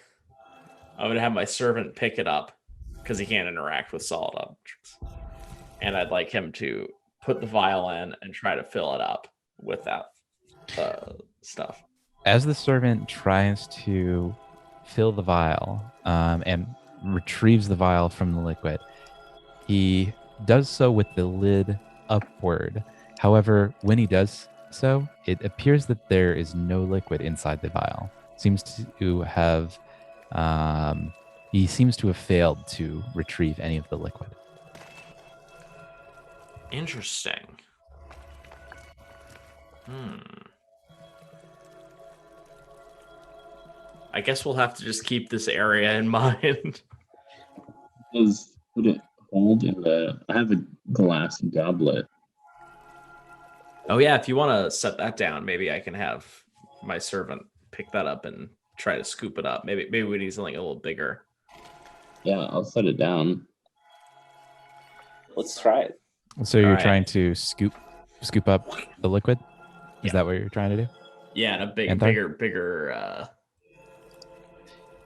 I'm gonna have my servant pick it up because he can't interact with solid objects. And I'd like him to put the vial in and try to fill it up with that stuff. As the servant tries to fill the vial and retrieves the vial from the liquid, he does so with the lid upward. However, when he does so, it appears that there is no liquid inside the vial. Seems to have he seems to have failed to retrieve any of the liquid. Interesting. I guess we'll have to just keep this area in mind. Does put it hold in the? I have a glass goblet. Oh yeah, if you want to set that down, maybe I can have my servant pick that up and try to scoop it up. Maybe we need something a little bigger. Yeah, I'll set it down. Let's try it. So you're Alright. trying to scoop up the liquid? Is that what you're trying to do? Yeah, and a Anthar? bigger.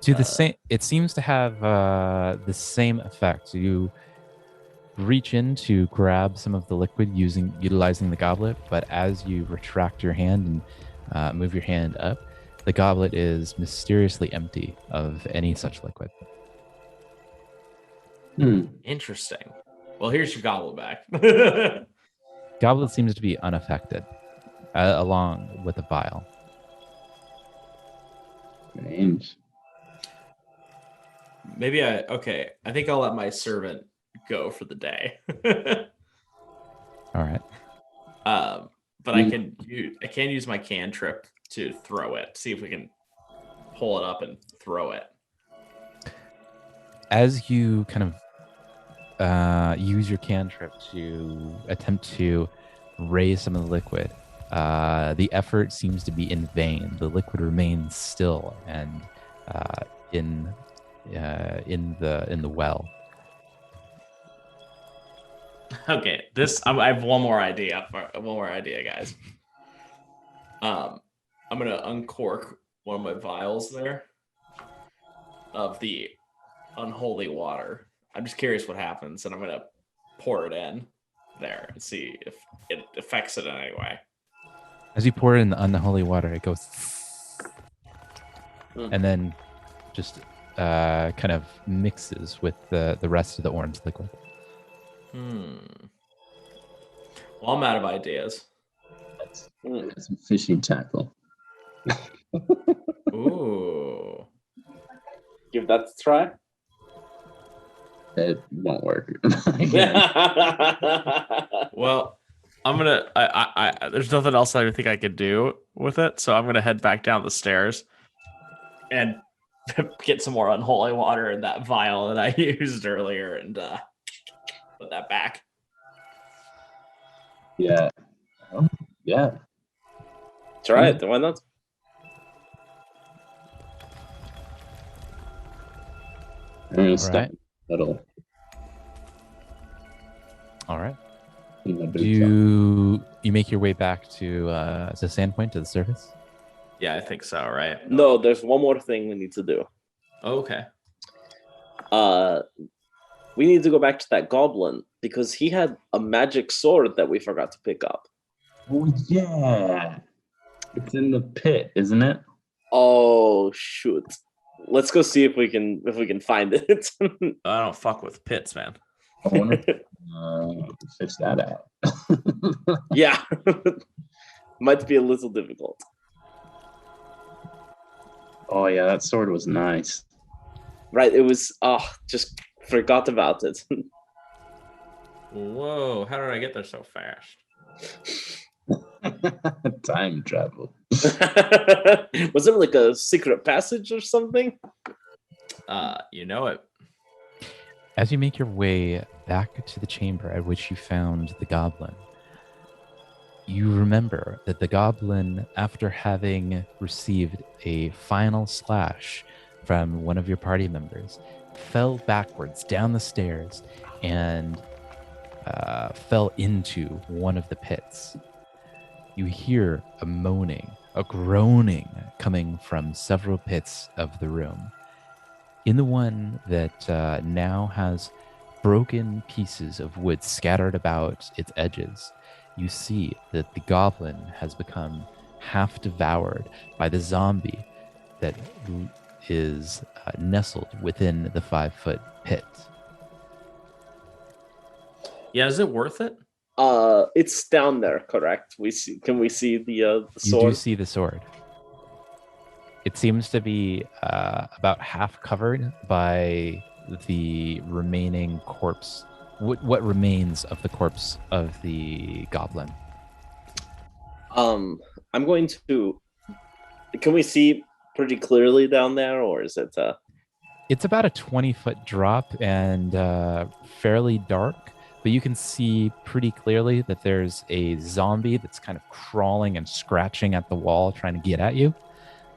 To the same, it seems to have the same effect. You reach in to grab some of the liquid utilizing the goblet, but as you retract your hand and move your hand up, the goblet is mysteriously empty of any such liquid. Interesting. Well, here's your goblet back. Goblet seems to be unaffected, along with the vial. Strange. I think I'll let my servant go for the day. All right. But I can use my cantrip to throw it. See if we can pull it up and throw it. As you kind of use your cantrip to attempt to raise some of the liquid, the effort seems to be in vain. The liquid remains still and in the well. Okay, I have one more idea, guys. I'm gonna uncork one of my vials there of the unholy water. I'm just curious what happens, and I'm gonna pour it in there and see if it affects it in any way. As you pour it in the unholy water, it goes, and then just kind of mixes with the rest of the orange liquid. Well, I'm out of ideas. That's some fishing tackle. Ooh. Give that a try. It won't work. Well, I'm gonna. There's nothing else I think I could do with it, so I'm gonna head back down the stairs and get some more unholy water in that vial that I used earlier, and put that back. Yeah. Yeah. That's right. Why not? I'm gonna All stop right. little All right. in my Do boots. you make your way back to the Sandpoint, to the surface? Yeah, I think so. Right. No, there's one more thing we need to do. Okay. We need to go back to that goblin because he had a magic sword that we forgot to pick up. Oh yeah. It's in the pit, isn't it? Oh shoot. Let's go see if we can find it. I don't fuck with pits, man. I wonder if fish that out. Yeah. Might be a little difficult. Oh yeah, that sword was nice. Right, it was just forgot about it. Whoa! How did I get there so fast? Time travel. Was it like a secret passage or something? You know it. As you make your way back to the chamber at which you found the goblin, you remember that the goblin, after having received a final slash from one of your party members, fell backwards down the stairs and fell into one of the pits. You hear a moaning, a groaning coming from several pits of the room. In the one that now has broken pieces of wood scattered about its edges, you see that the goblin has become half devoured by the zombie that is nestled within the 5-foot pit. Yeah, is it worth it? It's down there, correct? Can we see the sword? You do see the sword. It seems to be about half covered by the remaining corpse. What remains of the corpse of the goblin? I'm going to. Can we see pretty clearly down there, or is it? It's about a 20-foot drop and fairly dark, but you can see pretty clearly that there's a zombie that's kind of crawling and scratching at the wall, trying to get at you.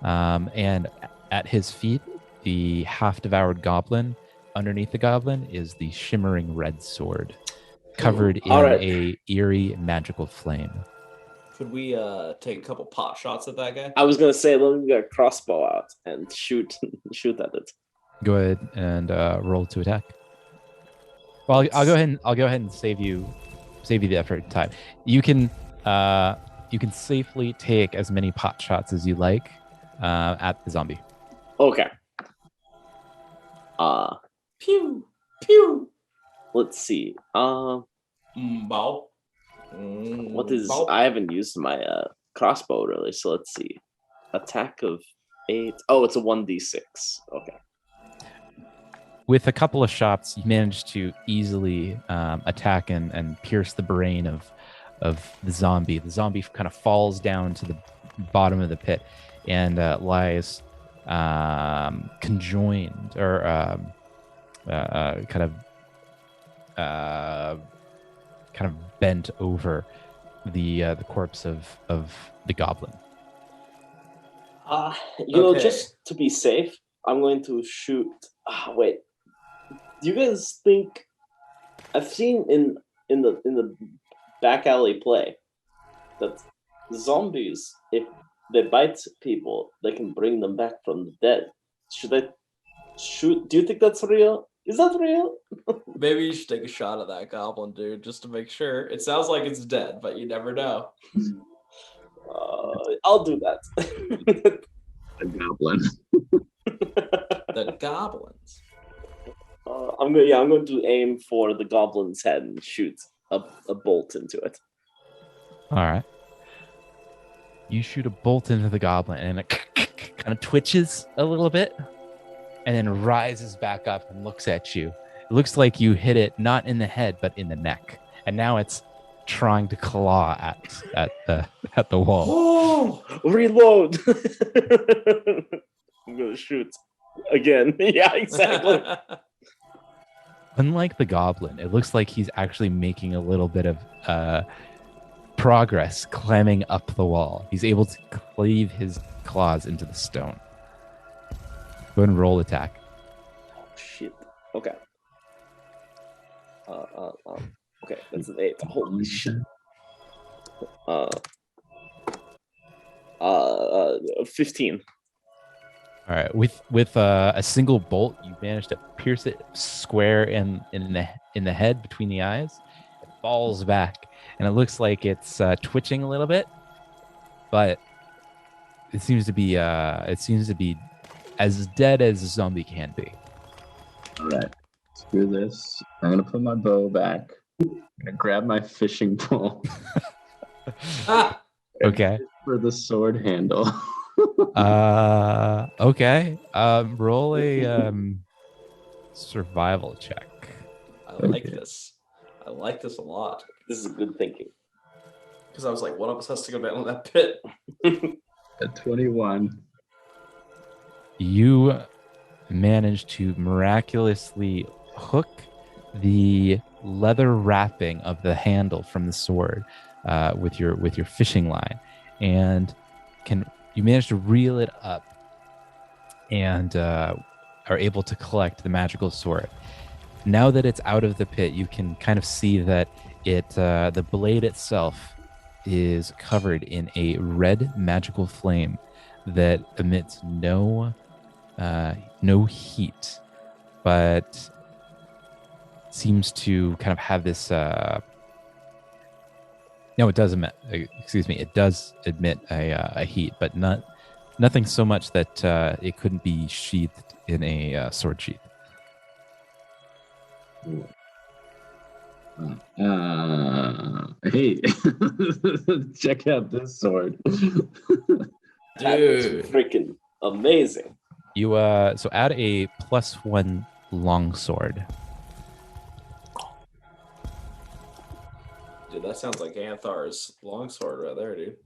And at his feet, the half-devoured goblin. Underneath the goblin is the shimmering red sword, covered in a eerie magical flame. Could we take a couple pot shots at that guy? I was gonna say, let me get a crossbow out and shoot at it. Go ahead and roll to attack. Well, I'll go ahead and save you the effort and time. You can safely take as many pot shots as you like at the zombie. Okay. Pew pew. Let's see. Bow. What is? I haven't used my crossbow really, so let's see. Attack of 8. Oh, it's a 1d6. Okay. With a couple of shots, you manage to easily attack and pierce the brain of the zombie. The zombie kind of falls down to the bottom of the pit and lies conjoined or kind of bent over the corpse of the goblin. Just to be safe, I'm going to shoot. Wait. Do you guys think? I've seen in the back alley play that zombies, if they bite people, they can bring them back from the dead. Should I shoot? Do you think that's real? Is that real? Maybe you should take a shot at that goblin, dude, just to make sure. It sounds like it's dead, but you never know. I'll do that. A goblin. The goblins. I'm going to aim for the goblin's head and shoot a bolt into it. All right. You shoot a bolt into the goblin, and it kind of twitches a little bit, and then rises back up and looks at you. It looks like you hit it not in the head, but in the neck. And now it's trying to claw at the wall. Oh, reload! I'm gonna shoot again. Yeah, exactly. Unlike the goblin, it looks like he's actually making a little bit of progress climbing up the wall. He's able to cleave his claws into the stone. Go ahead and roll attack. Oh, shit. Okay. Okay, that's an 8. Holy shit. 15. All right, with a single bolt, you manage to pierce it square in the head between the eyes. It falls back, and it looks like it's twitching a little bit, but it seems to be as dead as a zombie can be. All right, screw this. I'm gonna put my bow back. I'm gonna grab my fishing pole Okay. for the sword handle. Okay. Roll a survival check. I like Okay. this. I like this a lot. This is good thinking. Because I was like, one of us has to go down in that pit. A 21. You manage to miraculously hook the leather wrapping of the handle from the sword with your fishing line, and you manage to reel it up and are able to collect the magical sword. Now that it's out of the pit, you can kind of see that the blade itself is covered in a red magical flame that emits no heat, but seems to kind of have this. No, it does emit. Excuse me, it does emit a heat, but nothing so much that it couldn't be sheathed in a sword sheath. Hey, check out this sword. That is Dude. freaking amazing. You so add a +1 longsword. Dude, that sounds like Anthar's longsword right there, dude.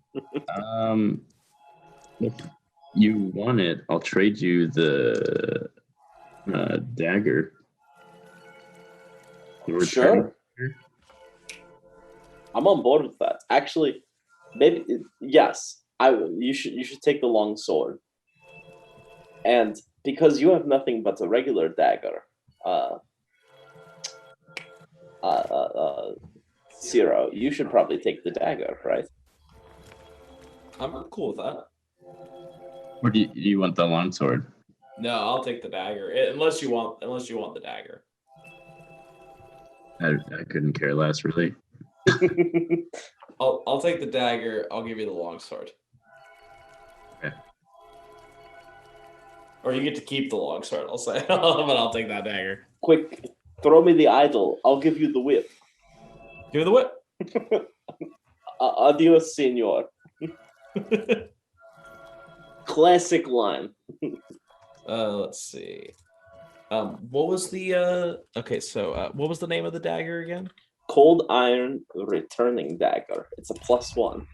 If you want it, I'll trade you the dagger. The return- Sure. I'm on board with that. Actually, maybe yes, I will. You should take the long sword. And because you have nothing but a regular dagger, Zero, you should probably take the dagger, right? I'm cool with that. Or do you want the longsword? No, I'll take the dagger. Unless you want the dagger. I couldn't care less, really. I'll take the dagger. I'll give you the longsword. Okay. Or you get to keep the longsword. I'll say, but I'll take that dagger. Quick, throw me the idol. I'll give you the whip. Give me the whip. Adios, senor. Classic line. Let's see. What was the okay? So, what was the name of the dagger again? Cold Iron Returning Dagger. It's a +1.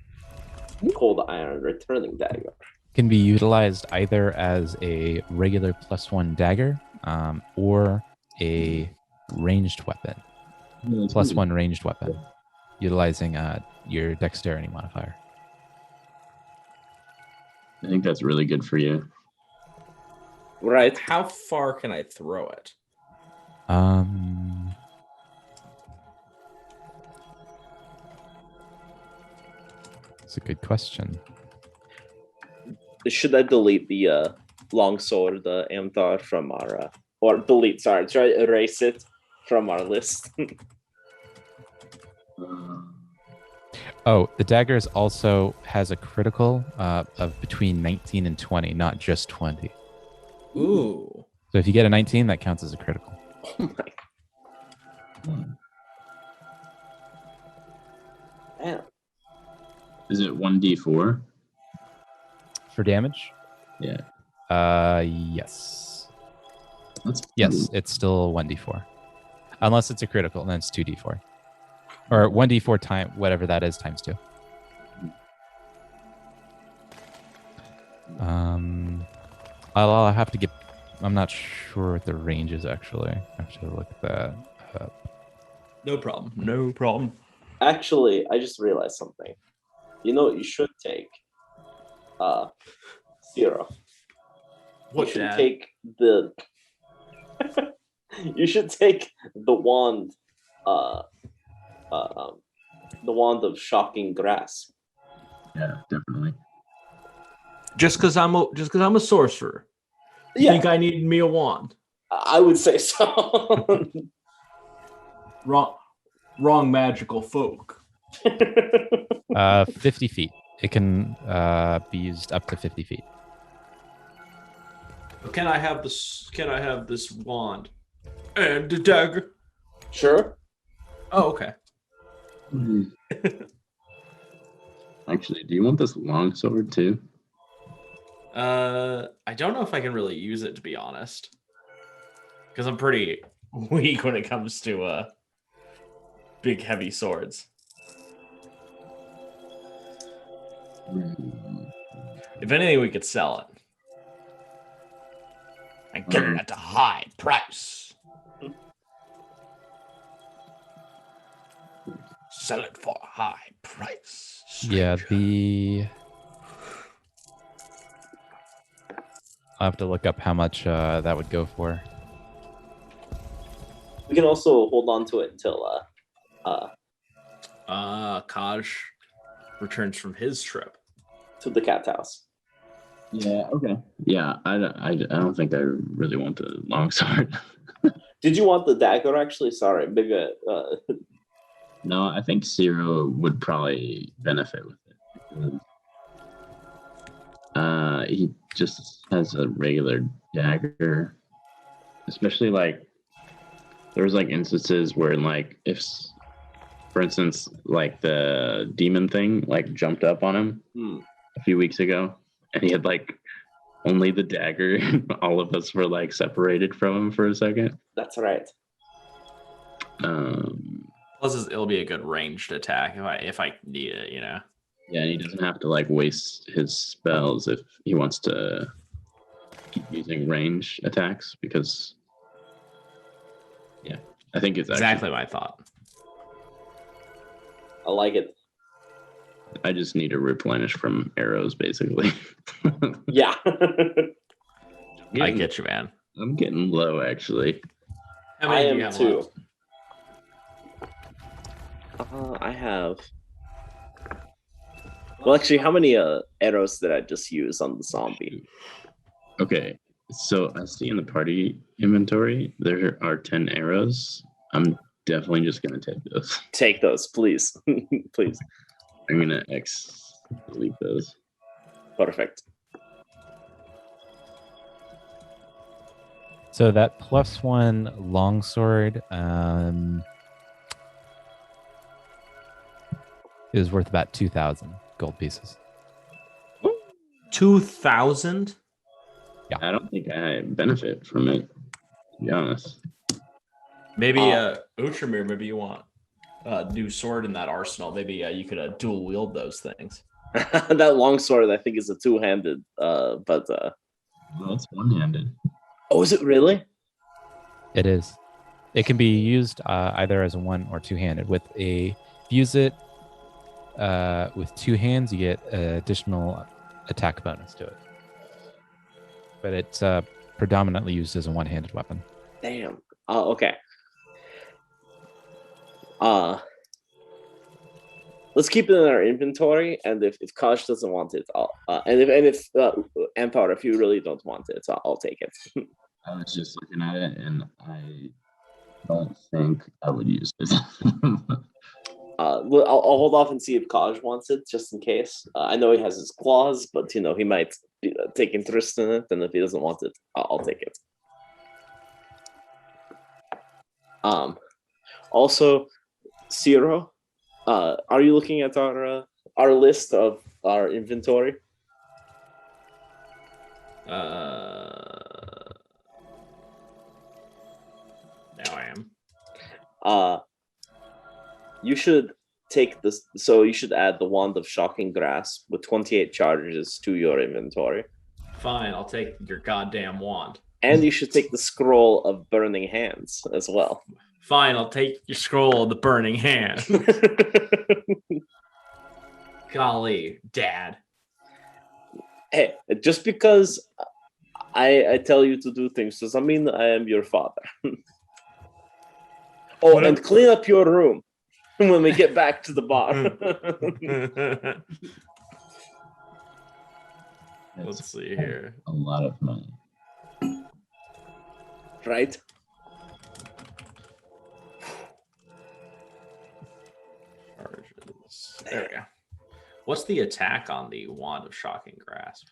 Cold Iron Returning Dagger. Can be utilized either as a regular +1 dagger or a ranged weapon. +1 ranged weapon, utilizing your dexterity modifier. I think that's really good for you. Right. How far can I throw it? It's a good question. Should I delete the longsword, the Amthar from our or delete? Sorry, try to erase it from our list. Oh, the daggers also has a critical of between 19 and 20, not just 20. Ooh. So if you get a 19, that counts as a critical. Oh my. Man. Is it 1d4? For damage? Yeah. Yes. That's Yes, it's still 1d4. Unless it's a critical, and then it's 2d4. Or 1d4 time, whatever that is, times 2. I'll have to get... I'm not sure what the range is, actually. I have to look that up. No problem. No problem. Actually, I just realized something. You know what you should take? Zero. What, you should Dad? take the... you should take the wand, the wand of shocking grasp. Yeah, definitely. Just because I'm a sorcerer. You think I need me a wand? I would say so. Wrong magical folk. 50 feet. It can be used up to 50 feet. Can I have this? Can I have this wand and a dagger? Sure. Oh, okay. Actually, do you want this longsword too? I don't know if I can really use it, to be honest, because I'm pretty weak when it comes to big heavy swords. If anything, we could sell it and get it at a high price. Sell it for a high price. Yeah, I'll have to look up how much that would go for. We can also hold on to it until Kaj returns from his trip to the cat house. Yeah. Okay. Yeah. I don't think I really want the longsword. Did you want the dagger? Actually, sorry, maybe. No, I think Zero would probably benefit with it because he just has a regular dagger. Especially like there's like instances where like if, for instance, like the demon thing like jumped up on him a few weeks ago, and he had like only the dagger, and all of us were like separated from him for a second. That's right. Plus, it'll be a good ranged attack if I need it, you know. Yeah, and he doesn't have to like waste his spells if he wants to keep using range attacks because, yeah, I think it's exactly my thought. I like it. I just need to replenish from arrows, basically. Yeah. I get you, man. I'm getting low, actually. How many do you have too. left? I have. Well, actually, how many arrows did I just use on the zombie? Okay, so I see in the party inventory there are 10 arrows. I'm definitely just gonna take those. Take those, please. Please. I'm gonna delete those. Perfect. So that +1 longsword is worth about 2,000 gold pieces. 2,000? I don't think I benefit from it, to be honest. Maybe Outramir, maybe you want a new sword in that arsenal. Maybe you could dual wield those things. That longsword, I think, is a two-handed. But Well, it's one-handed. oh, is it really? It is. It can be used either as a one or two-handed. If you use it with two hands, you get an additional attack bonus to it. But it's predominantly used as a one-handed weapon. Damn. Okay. Let's keep it in our inventory, and if Kosh doesn't want it, and if Empire, if you really don't want it, I'll take it. I was just looking at it, and I don't think I would use it. I'll hold off and see if Kosh wants it, just in case. I know he has his claws, but he might take interest in it, and if he doesn't want it, I'll take it. Also, Zero, are you looking at our list of our inventory? Now I am. You should take this. So you should add the Wand of Shocking Grasp with 28 charges to your inventory. Fine, I'll take your goddamn wand. And you should take the Scroll of Burning Hands as well. Fine, I'll take your scroll of the burning hand. Golly, Dad. Hey, just because I tell you to do things doesn't mean I am your father. Oh, What and if- clean up your room when we get back to the bar. Let's That's see here. a lot of money. Right? Charges. There we go. What's the attack on the Wand of Shocking Grasp?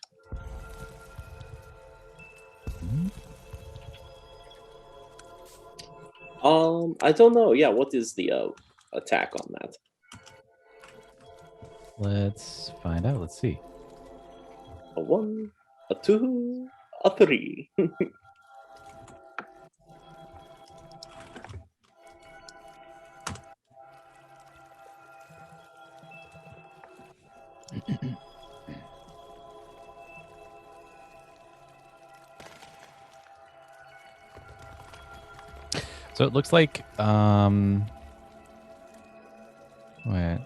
I don't know. Yeah, what is the attack on that? Let's find out. Let's see. A 1, a 2, a 3. So it looks like wait.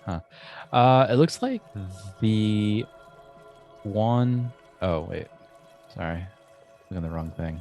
Huh. It looks like the one oh wait. Sorry. Looking at the wrong thing.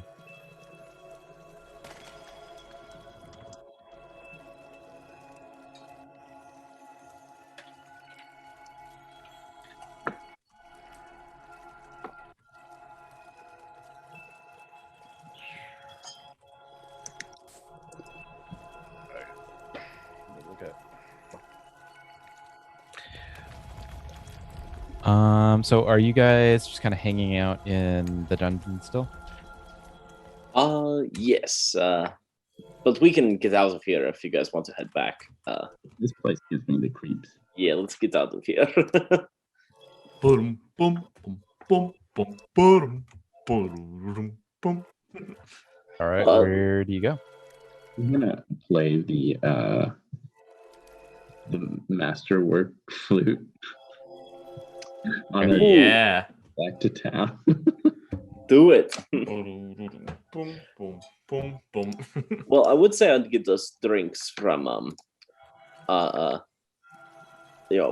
So are you guys just kind of hanging out in the dungeon still? Yes. But we can get out of here if you guys want to head back. This place gives me the creeps. Yeah, let's get out of here. Boom, boom, boom, boom, boom, boom, boom, boom. All right, Uh, where do you go? I'm gonna play the masterwork flute on our Yeah. back to town. Do it. Boom, boom, boom, boom. Well, I would say I'd get us drinks from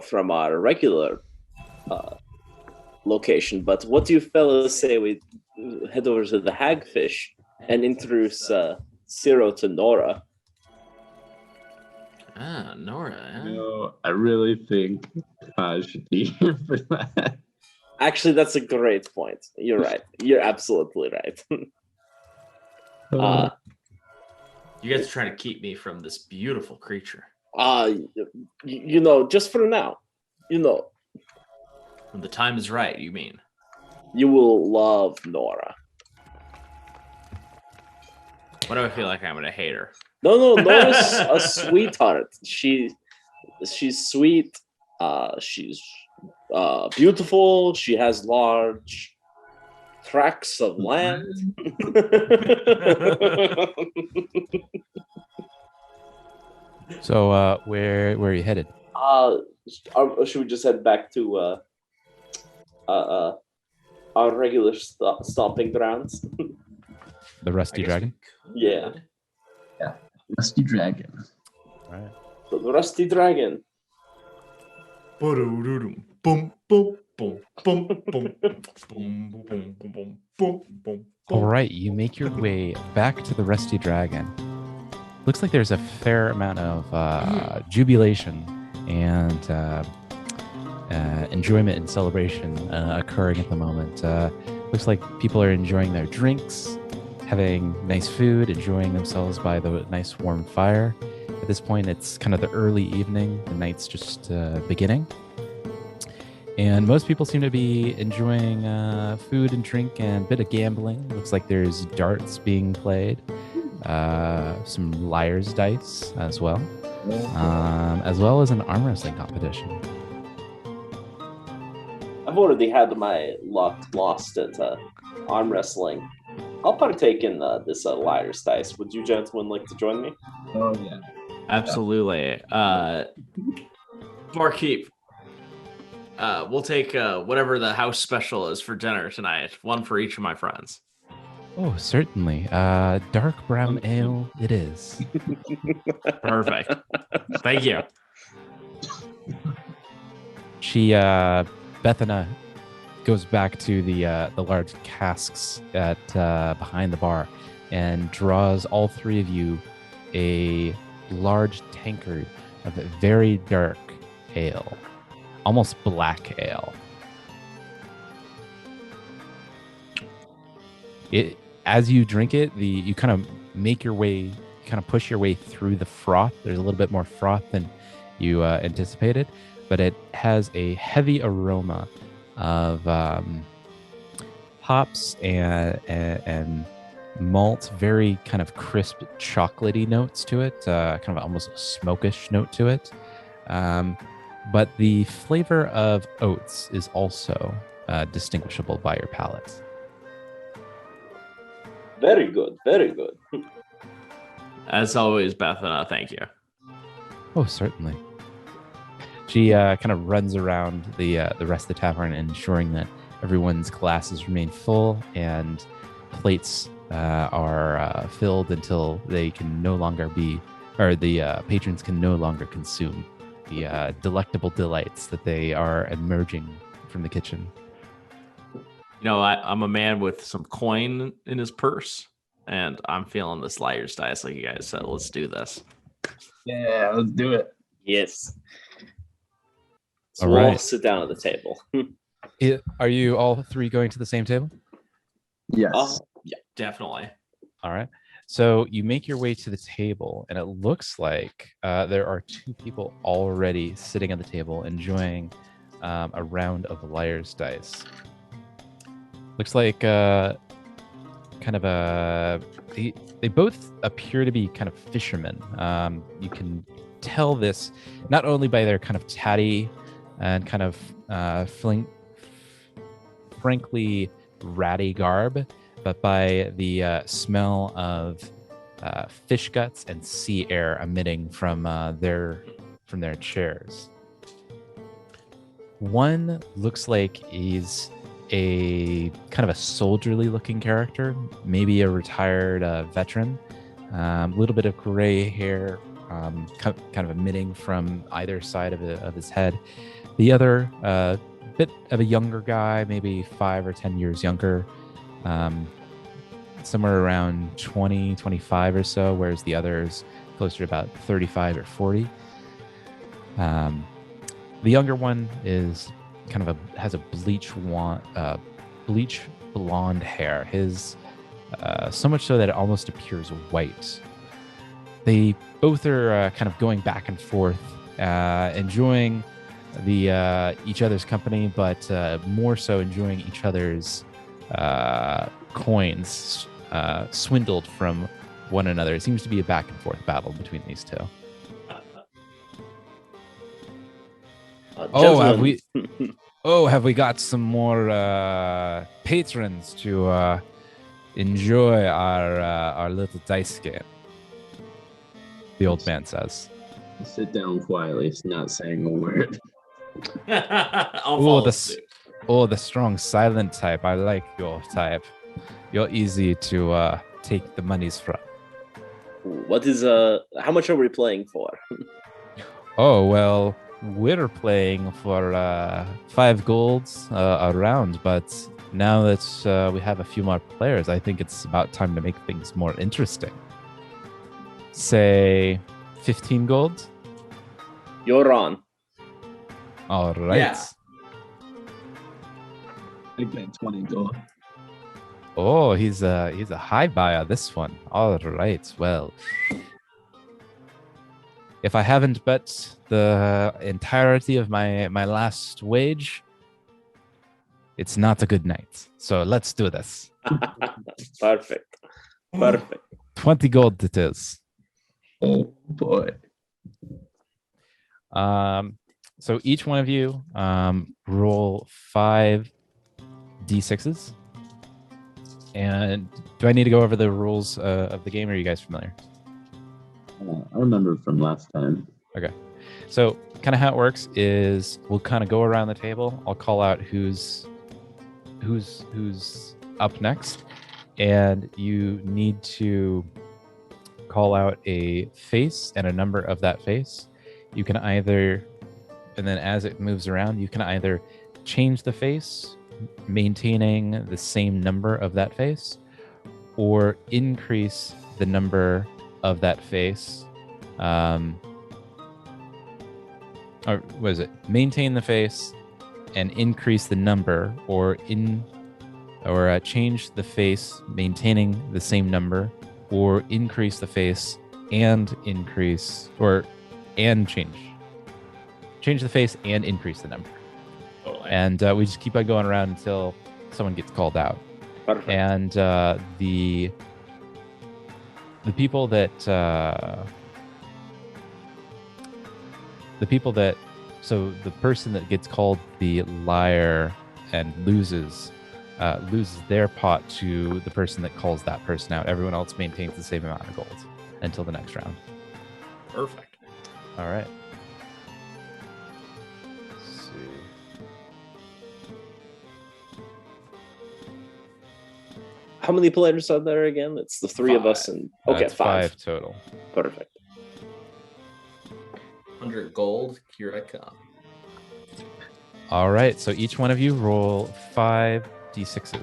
from our regular location. But what do you fellas say we head over to the Hagfish and introduce Ciro to Nora? Ah, Nora. Huh? No, I really think Taj should be here for that. Actually, that's a great point. You're right. You're absolutely right. You guys are trying to keep me from this beautiful creature. Just for now, When the time is right, you mean? you will love Nora. Why do I feel like I'm gonna hate her? No, Nora's a sweetheart. She's sweet. She's beautiful. She has large tracts of land. So where are you headed? Should we just head back to our regular stomping grounds? The Rusty Dragon? Yeah, Rusty Dragon. All right. the Rusty Dragon. Boom, boom, boom, boom, boom, boom, boom, boom, boom, boom, boom. All right, you make your way back to the Rusty Dragon. Looks like there's a fair amount of jubilation and enjoyment and celebration occurring at the moment. Looks like people are enjoying their drinks, having nice food, enjoying themselves by the nice warm fire. At this point, it's kind of the early evening. The night's just beginning. And most people seem to be enjoying food and drink and a bit of gambling. Looks like there's darts being played, some liar's dice as well as an arm wrestling competition. I've already had my luck lost at arm wrestling. I'll partake in this liar's dice. Would you gentlemen like to join me? Oh yeah. Absolutely. Barkeep. We'll take whatever the house special is for dinner tonight. One for each of my friends. Oh, certainly. Dark brown ale it is. Perfect. Thank you. She, Bethana, goes back to the large casks at behind the bar and draws all three of you a large tankard of very dark ale, almost black ale. It as you drink it, you kind of make your way, kind of push your way through the froth. There's a little bit more froth than you anticipated, but it has a heavy aroma of hops and malt, very kind of crisp, chocolatey notes to it, kind of almost a smokish note to it. But the flavor of oats is also distinguishable by your palate. Very good, very good. As always, Bethana, thank you. Oh, certainly. She kind of runs around the rest of the tavern, ensuring that everyone's glasses remain full and plates are filled until they can no longer be, or the patrons can no longer consume the delectable delights that they are emerging from the kitchen. You know, I'm a man with some coin in his purse, and I'm feeling this liar's dice, like you guys said. Let's do this. Yeah, let's do it. Yes. So All we'll all right. sit down at the table. Are you all three going to the same table? Yes. Yeah. Definitely. All right. So you make your way to the table, and it looks like there are two people already sitting at the table enjoying a round of liar's dice. Looks like kind of they both appear to be kind of fishermen. You can tell this not only by their kind of tatty and kind of frankly ratty garb, but by the smell of fish guts and sea air emitting from their chairs. One looks like he's a kind of a soldierly looking character, maybe a retired veteran, a little bit of gray hair, kind of emitting from either side of his head. The other, bit of a younger guy, maybe 5 or 10 years younger, somewhere around 20, 25 or so, whereas the other's closer to about 35 or 40. The younger one is kind of has a bleach blonde hair. His so much so that it almost appears white. They both are kind of going back and forth, enjoying each other's company, but more so enjoying each other's coins swindled from one another. It seems to be a back and forth battle between these two. Have we got some more patrons to enjoy our little dice game? The old man says. Sit down quietly, not saying a word. I'll follow suit. The strong silent type. I like your type. You're easy to take the monies from. What is how much are we playing for? Oh, well, we're playing for 5 golds a round, but now that we have a few more players, I think it's about time to make things more interesting. Say 15 gold? You're on. All right. Yeah. I bet 20 gold. Oh, he's a high buy on this one. All right. Well, if I haven't bet the entirety of my last wage, it's not a good night. So let's do this. Perfect. Perfect. 20 gold it is. Oh boy. So each one of you roll 5 d6s. And do I need to go over the rules of the game? Or are you guys familiar? I remember from last time. Okay. So kind of how it works is we'll kind of go around the table. I'll call out who's up next, and you need to call out a face and a number of that face. You can either, and then as it moves around, you can either change the face, maintaining the same number of that face, or increase the number of that face. Or what is it? Maintain the face and increase the number, or change the face, maintaining the same number, or increase the face and increase and change the face and increase the number. Totally. And we just keep on going around until someone gets called out. Perfect. And the people that so the person that gets called the liar and loses their pot to the person that calls that person out. Everyone else maintains the same amount of gold until the next round. Perfect. All right. Let's see. How many players are there again? It's the three of us, and okay, That's 5 total. Perfect. 100 gold. Here I come. All right. So each one of you roll 5 d6s.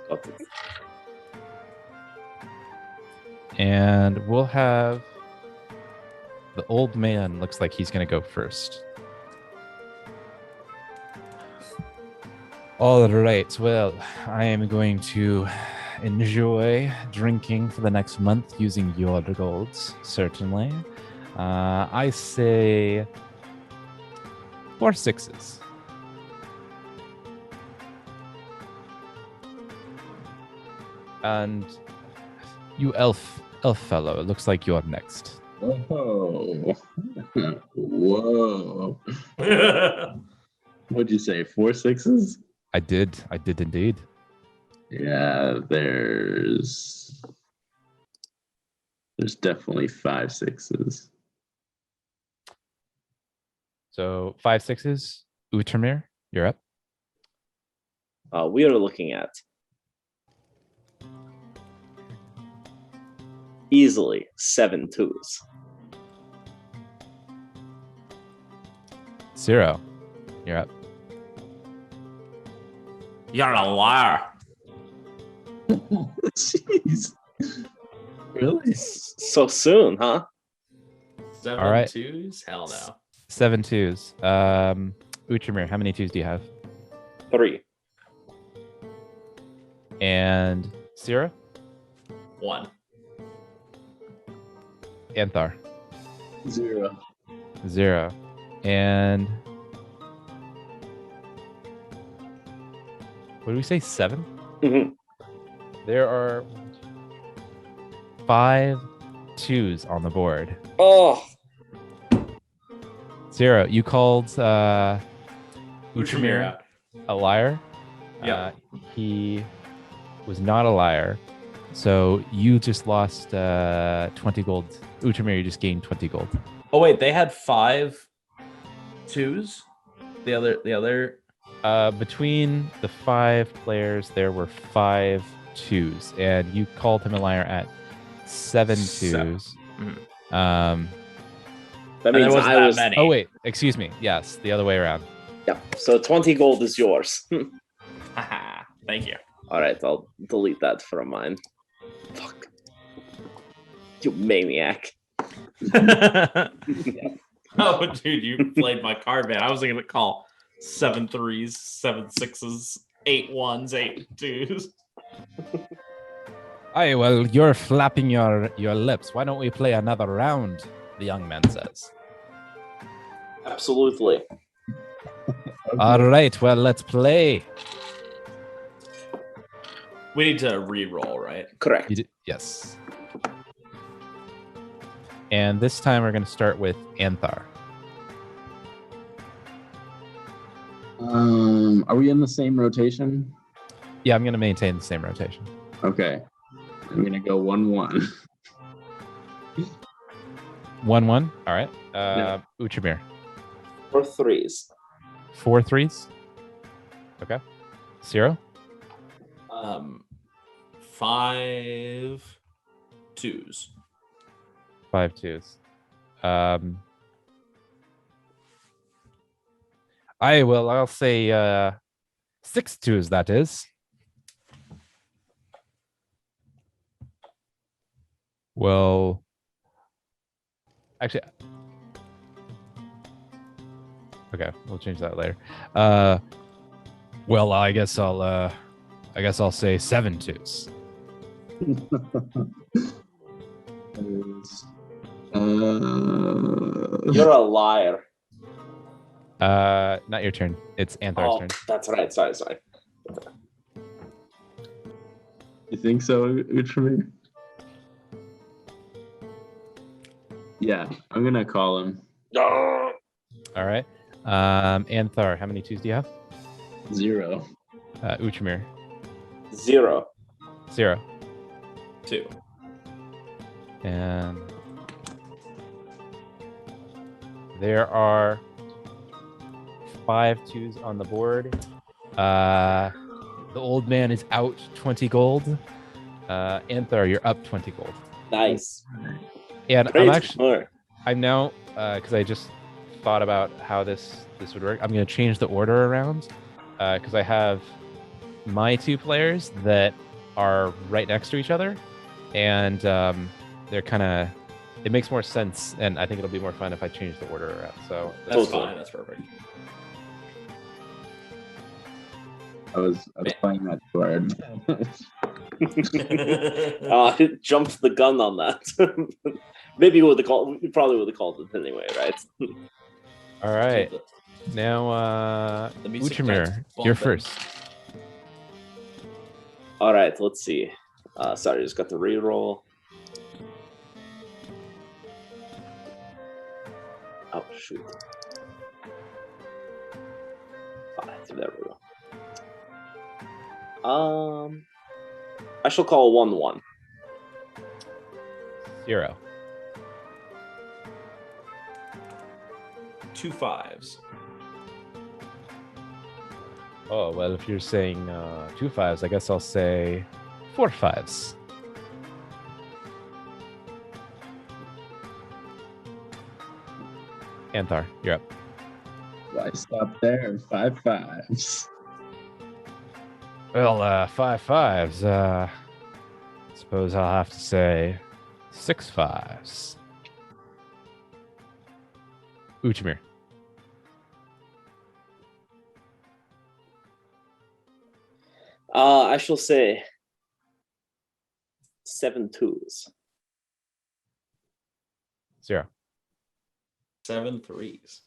Got it. And we'll have the old man looks like he's going to go first. All right. Well, I am going to enjoy drinking for the next month using your golds, certainly. I say 4 6s. And you elf fellow, it looks like you're next. Whoa. Whoa. What'd you say? 4 6s? I did indeed. Yeah, there's definitely 5 6s. So 5 6s. Utermir, you're up. We are looking at easily 7 2s. 0, you're up. You're a liar. Jeez. Really? So soon, huh? 7 All right. 2s? Hell no. 7 2s. Utermir, how many 2s do you have? 3. And Sierra? 1. Anthar? 0. 0. And what did we say? 7? Mhm. There are 5 2s on the board. Oh, 0, you called Utremir Utremir out. a liar. Yeah. He was not a liar. So you just lost 20 gold. Utremir, you just gained 20 gold. Oh wait, they had 5 2s. The other. Between the 5 players, there were 5 2s, and you called him a liar at 7 2s. Mhm. that And there means wasn't I that was. many. Oh wait, excuse me. Yes, the other way around. Yeah. So 20 gold is yours. Haha. Thank you. All right, I'll delete that from mine. Fuck. You maniac. Oh, dude, you played my card, man. I was going to call 7 3s, 7 6s, 8 1s, 8 2s. Aye, well, you're flapping your lips. Why don't we play another round? The young man says. Absolutely. All right, well, let's play. We need to re-roll, right? Correct. Yes. And this time we're going to start with Anthar. Are we in the same rotation? Yeah, I'm going to maintain the same rotation. Okay. I'm gonna go 1-1. 1-1. All right. Yeah. Uchimir. 4 threes. 4 threes. Okay. 0. 5 twos. 5 twos. I'll say 6 twos, that is. Well, actually, okay, we'll change that later. Well, I guess I'll say 7 twos. You're a liar. Not your turn. It's Anthar's Oh, turn. that's right. Sorry. You think so, Uchimir? Yeah, I'm gonna call him. Oh, All right. Anthar, how many twos do you have? 0. Uchimir, 0. 0. 2. And there are 5 twos on the board. The old man is out 20 gold. Anthar, you're up 20 gold. Nice. And Great. I'm now because I just thought about how this would work. I'm going to change the order around because I have my 2 players that are right next to each other, and they're kind of. It makes more sense, and I think it'll be more fun if I change the order around. So That's Totally. fine. That's perfect. I was playing that too hard. I jumped the gun on that. Maybe you probably would have called it anyway, right? all right, now The music Uchimir, starts you're bumping. first. All right, let's see. Sorry, just got the reroll. Oh shoot! 5. There we go. I shall call 1-1. 0. 2 5s. Oh well, if you're saying 2 5s, I guess I'll say 4 5s. Anthar, you're up. Why stop there? 5 5s. Well, 5 5s. Suppose I'll have to say 6 5s. Uchimir. I shall say 7 twos. 0. 7 3s.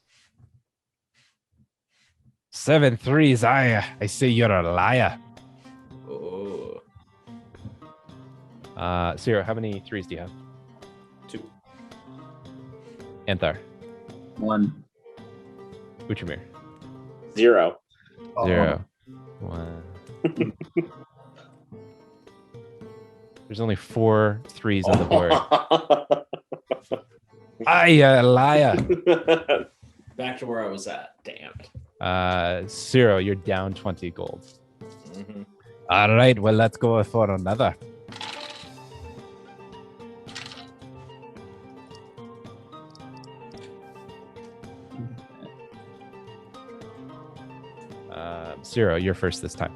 7 3s. I say you're a liar. Oh. 0. How many 3s do you have? 2. Anthar. 1. Uchimir. 0. 0. 1. There's only 4 3s on the board. Liar. Back to where I was at. Damned. 0. You're down 20 gold. Mm-hmm. All right, well, let's go for another. Zero, you're first this time.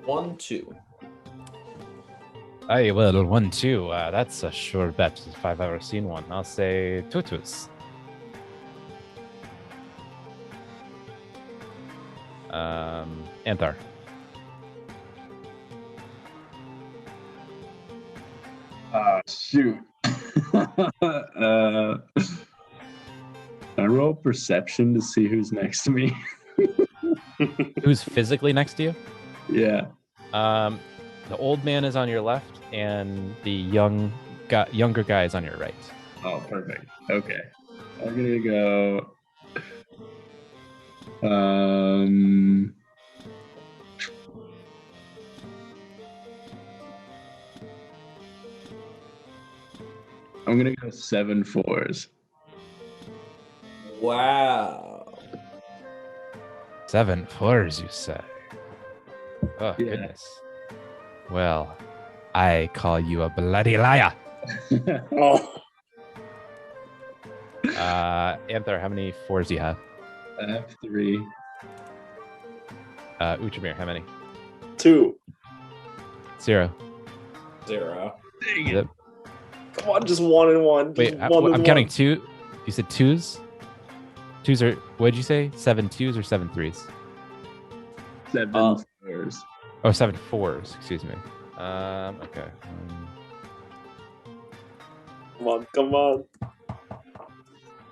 1 2. Aye, well, 1 2. That's a sure bet if I've ever seen one. I'll say 2 2s. Anthar. Shoot. I roll perception to see who's next to me. Who's physically next to you? Yeah. The old man is on your left, and the young younger guy is on your right. Oh, perfect. Okay. I'm gonna go. Um. I'm gonna go 7 4s. Wow. 7 4s, you say? Oh, Yeah. goodness. Well, I call you a bloody liar. Oh, Anthar, how many 4s do you have? I have 3. Uchamir, how many? 2. 0. 0. Dang Is it. it- Come on, just 1 and 1. Just Wait, one and I'm one. counting 2. You said 2s? 2s are, what did you say? 7 2s or 7 3s? 7 Uh, 4s. Oh, 7 4s, excuse me. Okay. Come on, come on.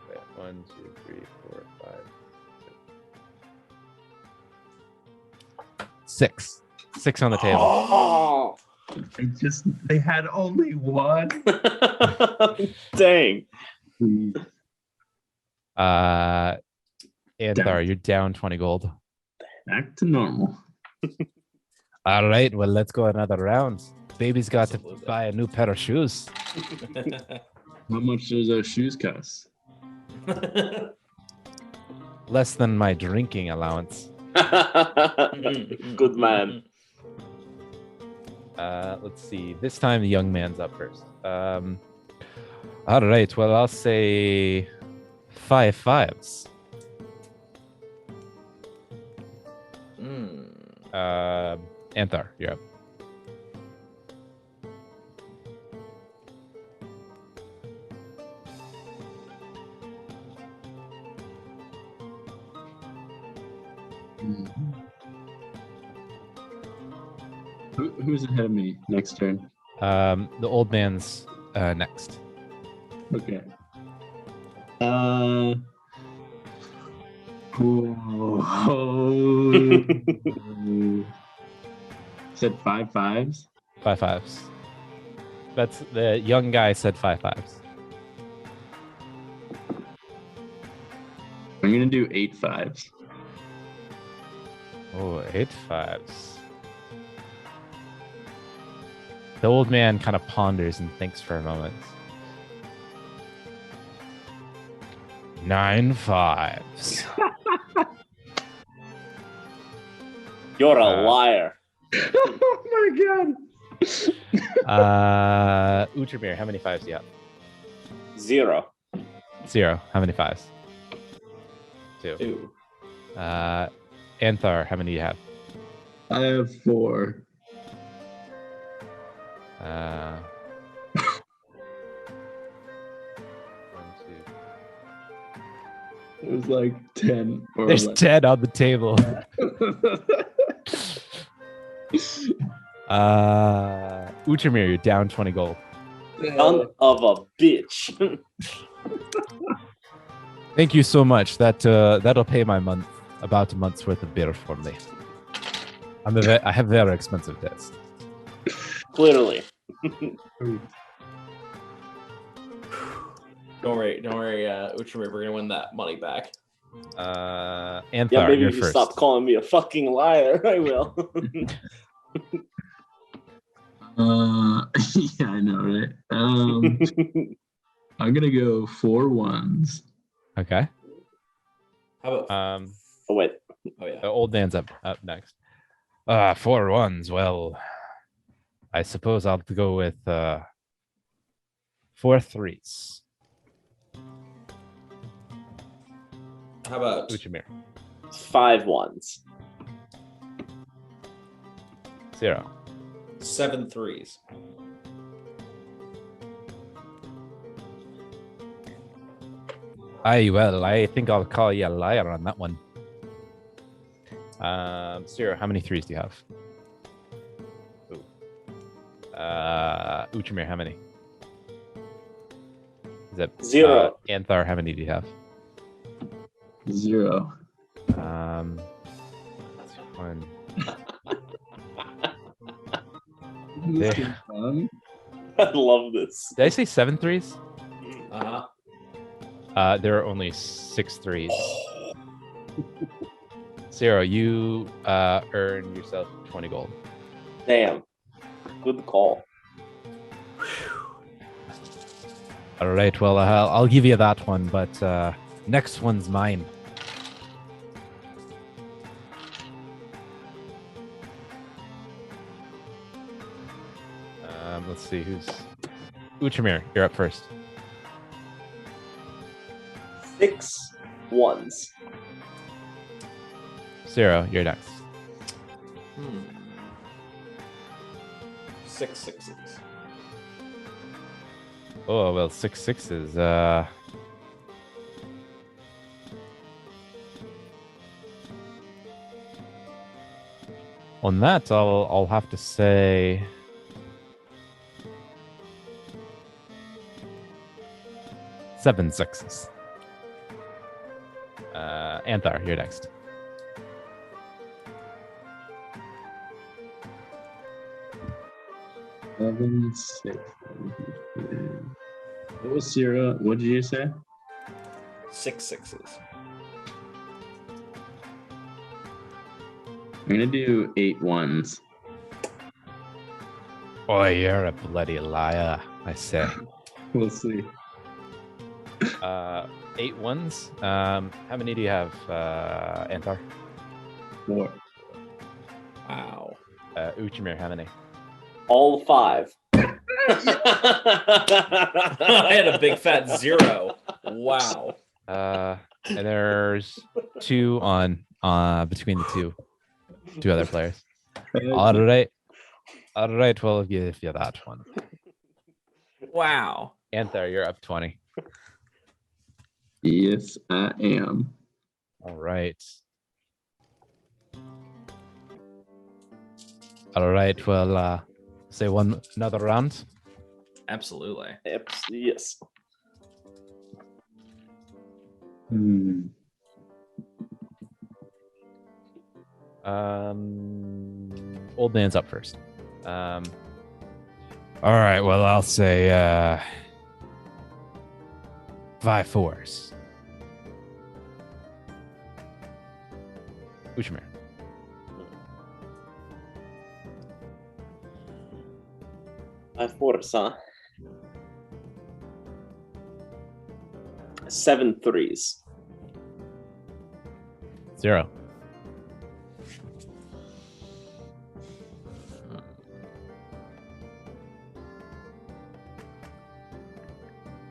Wait, 1, 2, 3, 4, 5, 6. 6 on the table. Oh. They had only 1. Dang. Anthar, you're down 20 gold. Back to normal. All right, well, let's go another round. Baby's got to Absolutely. buy a new pair of shoes. How much does those shoes cost? Less than my drinking allowance. Good man. Let's see. This time the young man's up first. All right, well, I'll say 5 5s. Anthar, you're up. Who's ahead of me next turn? The old man's next. Okay. Said 5 5s. 5 5s. That's the young guy said 5 5s. I'm gonna do 8 5s. Oh, 8 5s. The old man kind of ponders and thinks for a moment. 9 5s. You're a liar. Oh my god. Uchamir, how many 5s do you have? 0. 0. How many 5s? 2. 2. Anthar, how many do you have? I have 4. Uh, 1, It was like 10 or 2. There's 11. 10 on the table. Uchamir, you're down 20 gold. Son of a bitch. Thank you so much. That'll pay my month, about a month's worth of beer for me. I have very expensive taste. Clearly. Don't worry, Uchimir, we're gonna win that money back. Anthar, Yeah, maybe you're if you first. stop calling me a fucking liar, I will. Yeah, I know, right? I'm gonna go 4 1s. Okay. How about? Oh, wait. Oh yeah. The old man's up next. 4 1s. Well, I suppose I'll go with 4 3s. How about? Uchamir, 5 1s. 0. 7 3s. Well, I think I'll call you a liar on that one. 0, how many 3s do you have? Ooh. Uchamir, how many? Is that 0. Anthar, how many do you have? 0. One. This There. is fun. I love this. Did I say 7 threes? There are only 6 threes. Zero, you earn yourself 20 gold. Damn. Good call. All right, well, I'll give you that one, but next one's mine. Let's see who's Uchimir. You're up first. 6 ones. Zero, you're next. 6 sixes. Oh well, 6 sixes. On that, I'll have to say. Seven sixes. Anthar, you're next. Seven, six. What was zero? What did you say? 6 sixes. I'm gonna do 8 ones. Oh, you're a bloody liar, I say. We'll see. 8 ones. How many do you have, Anthar? 4. Wow. Uchimir, how many? All 5. I had a big fat 0. Wow. And there's 2 on between the two other players. All right. Well, I'll give you that one. Wow. Anthar, you're up 20. Yes, I am. All right. Well, say another round. Absolutely. Yes. Old man's up first. All right. Well, I'll say 5 fours. Uchimir. I force, huh? 7 threes. 0.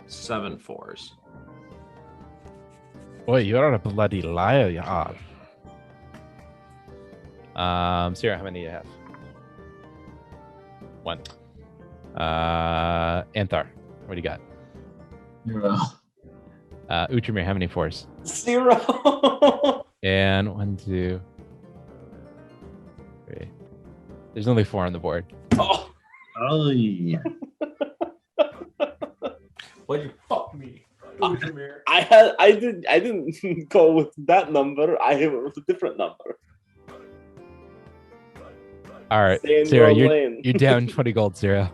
Seven fours. Boy, you're a bloody liar, you are. Sarah, how many do you have? 1. Anthar, what do you got? 0. Uchimir, how many fours? 0. And 1, 2, 3. There's only 4 on the board. Oh, Oh, yeah. Why'd you fuck me? I didn't go with that number. I went with a different number. All right, Stay in Sarah, your lane. you're down 20 gold, Sarah.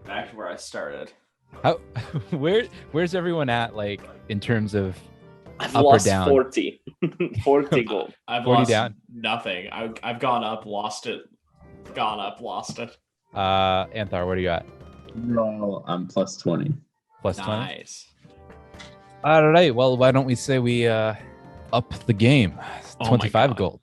Back to where I started. How where's everyone at, like, in terms of I've up or lost down? 40. 40 gold. I've 40 lost down. nothing. I've gone up, lost it. Gone up, lost it. Anthar, what do you got? No, I'm plus 20. Plus 20. Nice. All right. Well, why don't we say we up the game? Oh my 25 God. gold.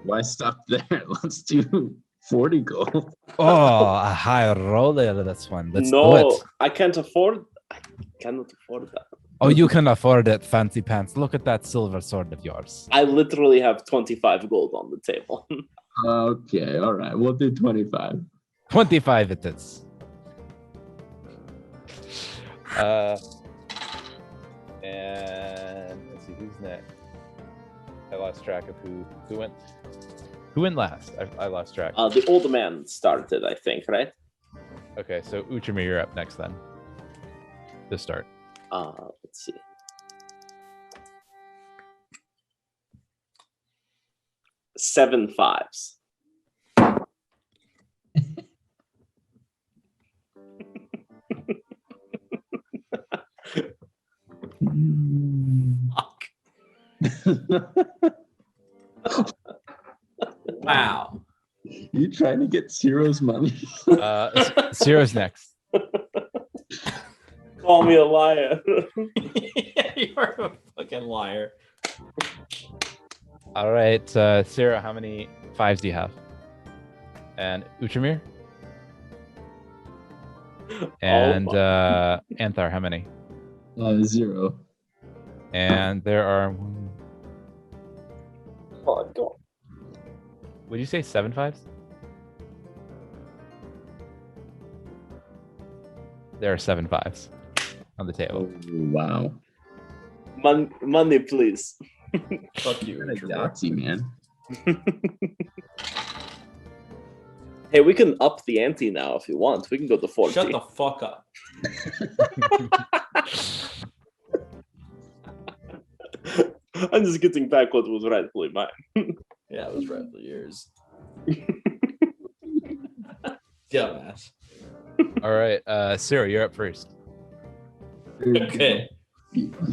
Why stop there? Let's do 40 gold. Oh, a high roller, this one. Let's do No, it. I cannot afford that. Oh, you can afford it, fancy pants. Look at that silver sword of yours. I literally have 25 gold on the table. Okay, all right. We'll do 25. 25 it is. And let's see who's next. I lost track of who went last. I lost track. The old man started, I think, right? Okay, so Uchimir, you're up next then. To start. Let's see. Seven fives. Wow. You trying to get Ciro's money? Ciro's next. Call me a liar. You're a fucking liar. All right, Ciro, how many fives do you have? And Uchamir? And Anthar, how many? 0. And there are, Come on, go on. would you say 7 fives? There are 7 fives on the table. Oh, wow. Money, please. Fuck you, You're a introvert. Yahtzee, man. Hey, we can up the ante now if you want. We can go to 40. Shut the fuck up. I'm just getting back what was rightfully mine. Yeah, it was rightfully yours. Dumbass. All right, Ciro, you're up first. Okay.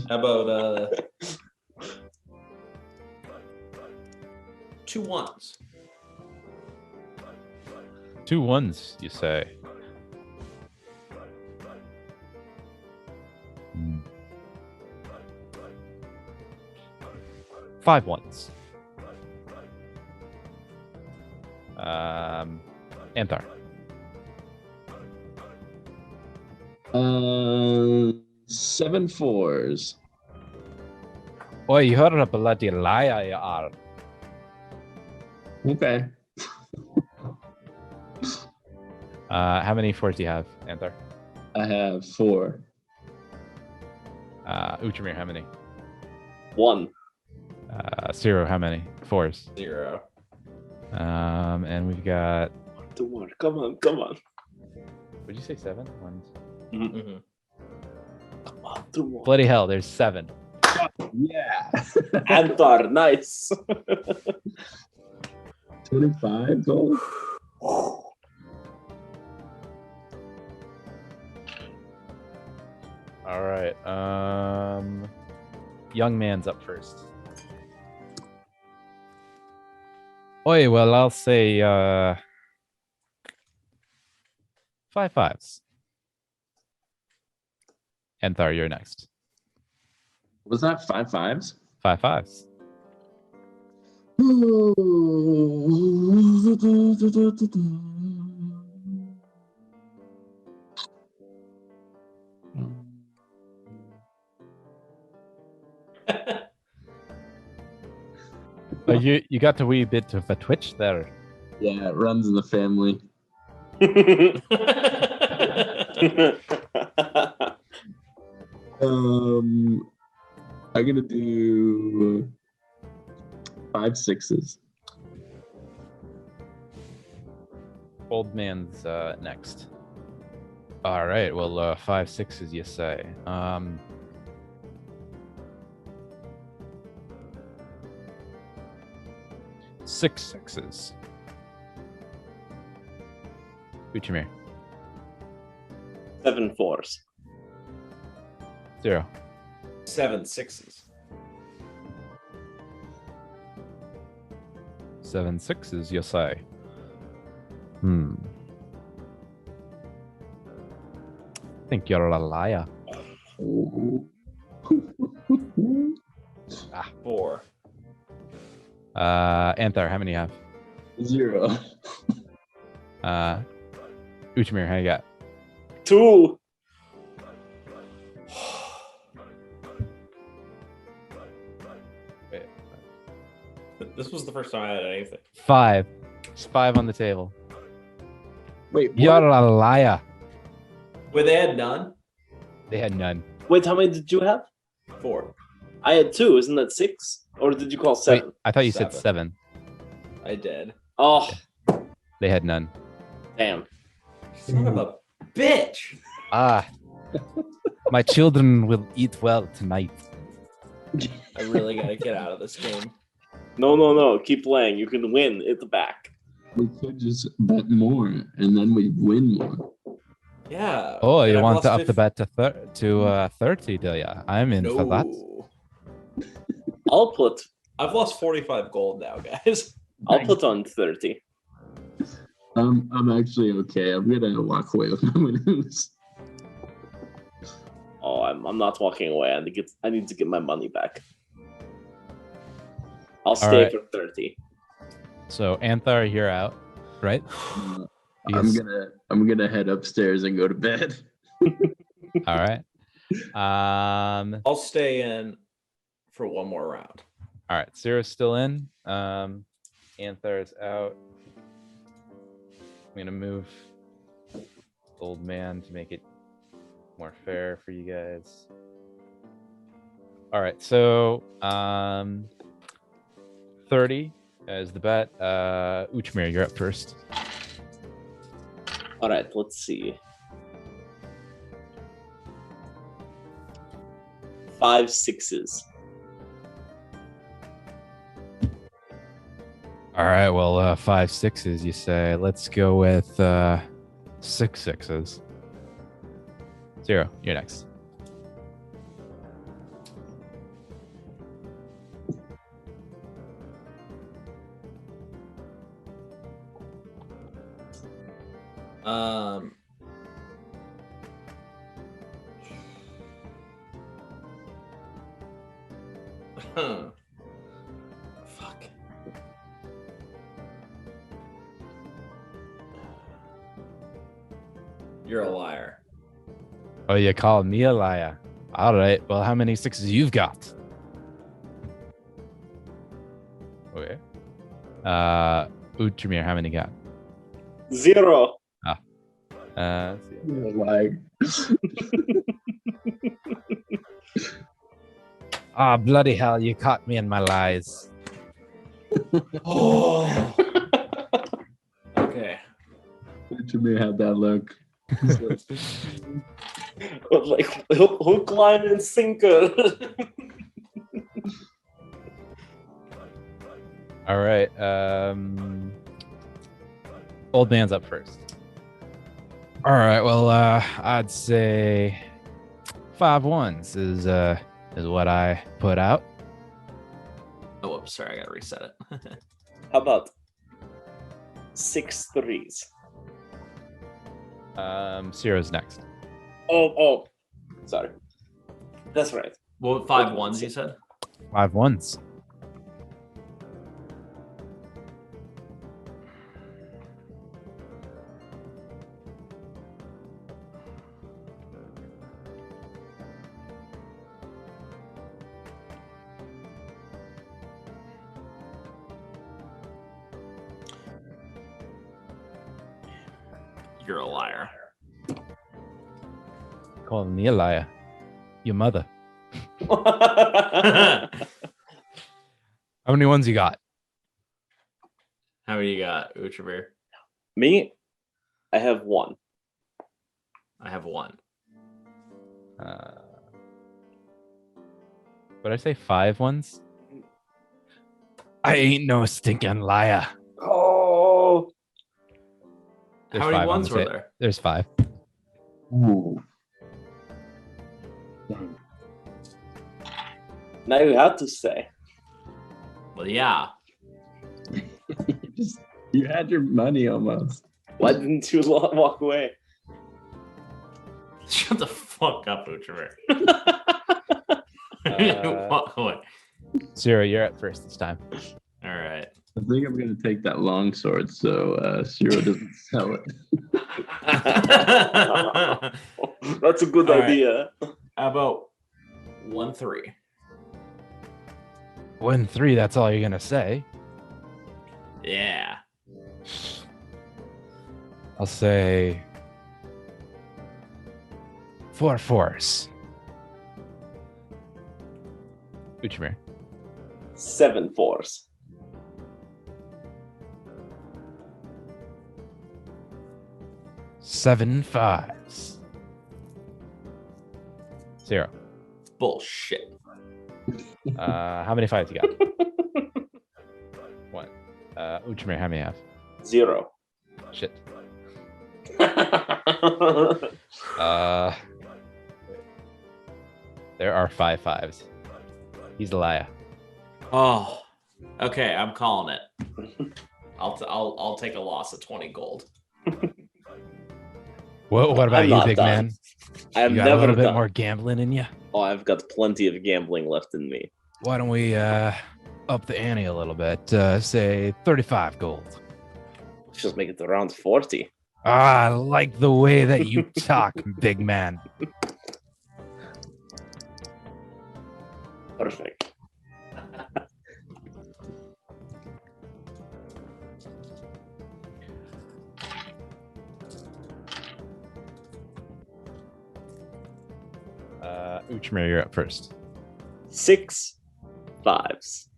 How about 2 1s? 2 1s, you say? 5 1s. Anthar. 7 4s. Oi, you're a bloody liar, you are. Okay. How many 4s do you have, Anthar? I have 4. Uchamir, how many? 1. Ciro, how many? 4s. 0. And we've got, Don't worry. Come on, come on. would you say 7 1s? Mm-hmm. Come on, 2 more. Bloody hell, there's 7. Yeah. Antar, nice. 25 gold. All right. Young man's up first. Oi, well, I'll say 5 5s. Anthar, you're next. Was that 5 5s? 5 5s. Oh, you got a wee bit of a twitch there. Yeah, it runs in the family. I'm gonna do 5 6s. Old man's next. All right. Well, 5 6s, you say. 6 6s. Uchamir. 7 4s. 0. 7 6s. 7 6s, you say. I think you're a liar. Oh. 4. Anthar, how many you have? 0. Uchamir, how you got? 2. Wait, This was the first time I had anything. 5. There's 5 on the table. Wait, what? You're a liar. Wait, they had none? They had none. Wait, how many did you have? 4. I had 2. Isn't that 6? Or did you call 7? Wait, I thought you said 7. 7. I did. Oh, They had none. damn. Son of a bitch. Ah. My children will eat well tonight. I really gotta get out of this game. No. Keep playing. You can win. It's back. We could just bet more and then we win more. Yeah. Oh, and you I've want to lost up the 50 bet to 30, do ya? I'm in for that. No. I'll put I've lost 45 gold now, guys. I'll put on 30. I'm actually okay. I'm gonna walk away with my winnings. Oh, I'm not walking away. I need to get my money back. I'll stay right. for 30. So Anthar, you're out, right? I'm Because- gonna head upstairs and go to bed. All right. I'll stay in for one more round. All right. Sarah's still in. Anthar's out. I'm gonna move old man to make it more fair for you guys. All right. So 30 is the bet. Uchmir, you're up first. All right, let's see. 5 6s. All right. Well, 5 6s, you say. Let's go with 6 6s. 0, you're next. Um. Fuck. You're a liar. Oh, you call me a liar. All right. Well, how many 6s you've got? Okay. Uchmir, how many you got? 0. Let's see. Like, Ah, bloody hell, you caught me in my lies. Oh. Okay. you may have that look. Like hook, line, and sinker. All right. Old man's up first. All right. Well, I'd say 5 1s is what I put out. Oh, whoops, sorry, I gotta reset it. How about 6 3s? Ciro's next. Oh, sorry. That's right. Well, 5 1s, you said? 5 1s. You're a liar. Calling me a liar. Your mother. How How many ones you got? many you got, Uchavir? Me, I have 1. I have 1. Would I say 5 1s? I ain't no stinking liar. Oh, There's How many 5 on ones the were ta- there? There's 5. Ooh. now you have to say. Well, yeah. You had your money almost. Why didn't you walk away? Shut the fuck up, Uchavir. Uh, Walk away. Ciro, you're at first this time. All right. I think I'm gonna take that long sword so Ciro doesn't sell it. That's a good All right. idea. How about 1 3? 1 3, that's all you're gonna say. Yeah. I'll say 4 4s. Uchimir. 7 4s. 7 5s. 0. Bullshit. How many 5s you got? 1. Uchimir, how many you have? 0. Shit. There are 5 5s. He's a liar. Oh, okay. I'm calling it. I'll take a loss of 20 gold. What about I'm you, not big done. man? I'm You got a never little bit done. more gambling in you. Oh, I've got plenty of gambling left in me. Why don't we up the ante a little bit? Say 35 gold. Let's just make it around 40. Ah, I like the way that you talk, big man. Perfect. Uchimir, you're up first. 6 5s.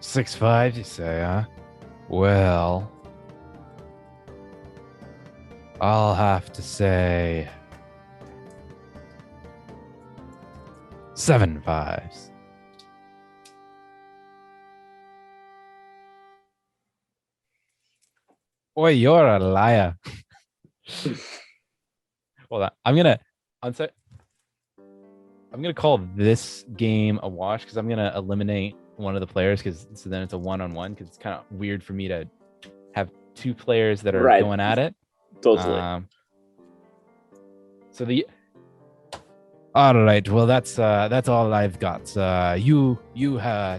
6 5, you say, huh? Well, I'll have to say 7 5s. Boy, you're a liar. Hold on. I'm gonna call this game a wash because I'm gonna eliminate one of the players because so then it's a 1-on-1 because it's kind of weird for me to have 2 players that are Right. going at it. Totally. So the all right, well that's all I've got. You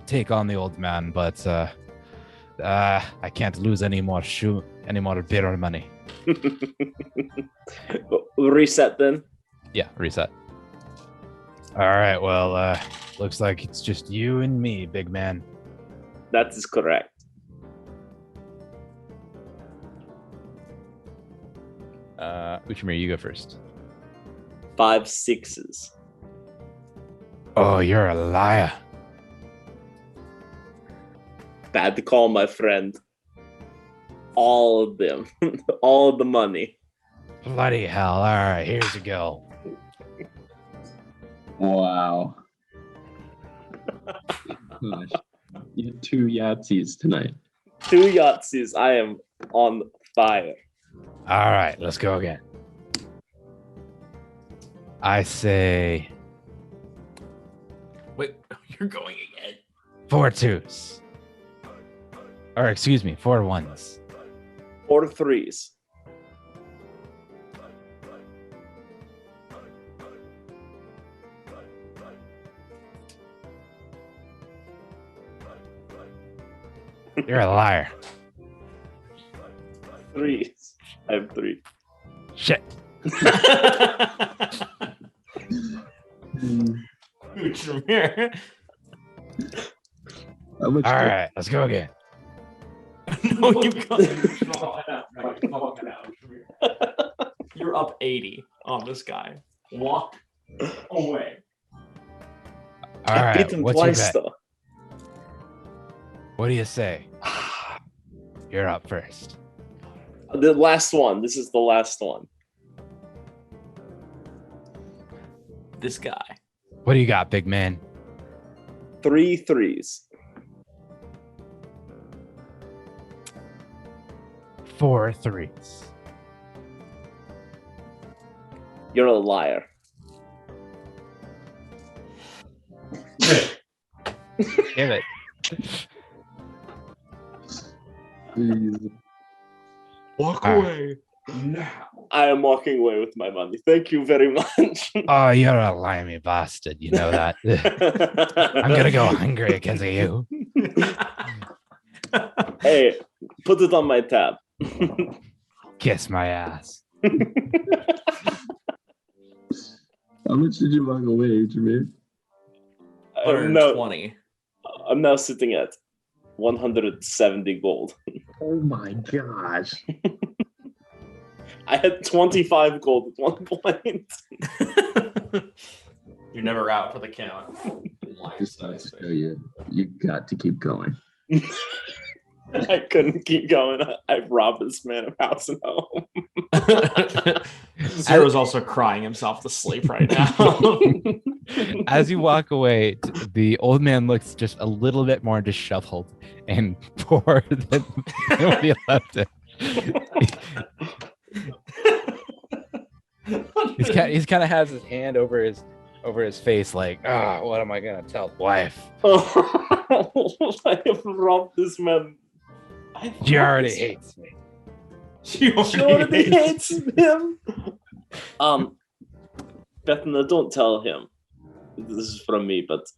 take on the old man, but I can't lose any more beer money. Reset then. Yeah, reset. All right, well, looks like it's just you and me, big man. That is correct. Uchimir, you go first. 5 6s. Oh, you're a liar. Bad call, my friend. All of them. All of the money. Bloody hell. All right, here's a go. Wow. Gosh. You had 2 Yahtzees tonight. 2 Yahtzees. I am on fire. All right, let's go again. I say Wait, you're going again. 4 2s. Or excuse me, 4 1s. 4 3s. You're a liar. 3s. I have 3. Shit. Uchimir. How much All right, let's go again. No, you You're up 80 on this guy. Walk away. All I right, beat him what's your twice bet? though. What do you say? You're up first. The last one. This is the last one. This guy. What do you got, big man? 3 3s. 4 3s. You're a liar. Give it. Jeez. Walk All away now. I am walking away with my money. Thank you very much. Oh, you're a limey bastard. You know that. I'm gonna go hungry because of you. Hey, put it on my tab. Kiss my ass. How much did you walk away, Jameer? I'm now sitting at 170 gold. Oh my gosh. I had 25 gold at one point. You're never out for the count. Just to show you, you got to keep going. I couldn't keep going. I robbed this man of house and home. Zero's also crying himself to sleep right now. As you walk away, the old man looks just a little bit more disheveled and poor than when he left it. He's kind of has his hand over his face, like, what am I gonna tell the wife? I have robbed this man. She already hates me. She already hates him. Bethna, don't tell him. This is from me, but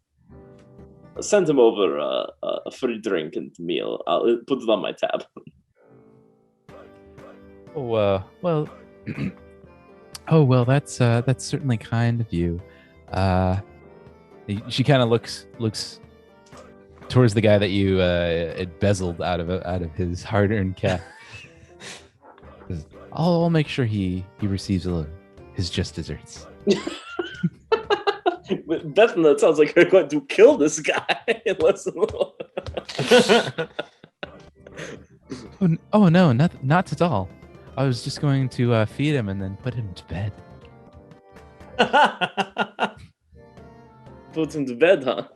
send him over a free drink and meal. I'll put it on my tab. Oh, well. Oh well, that's certainly kind of you. She kind of looks towards the guy that you embezzled out of his hard-earned cash. I'll make sure he receives his just desserts. Bethna, it sounds like you're going to kill this guy. Oh no, not at all. I was just going to feed him and then put him to bed. Put him to bed, huh?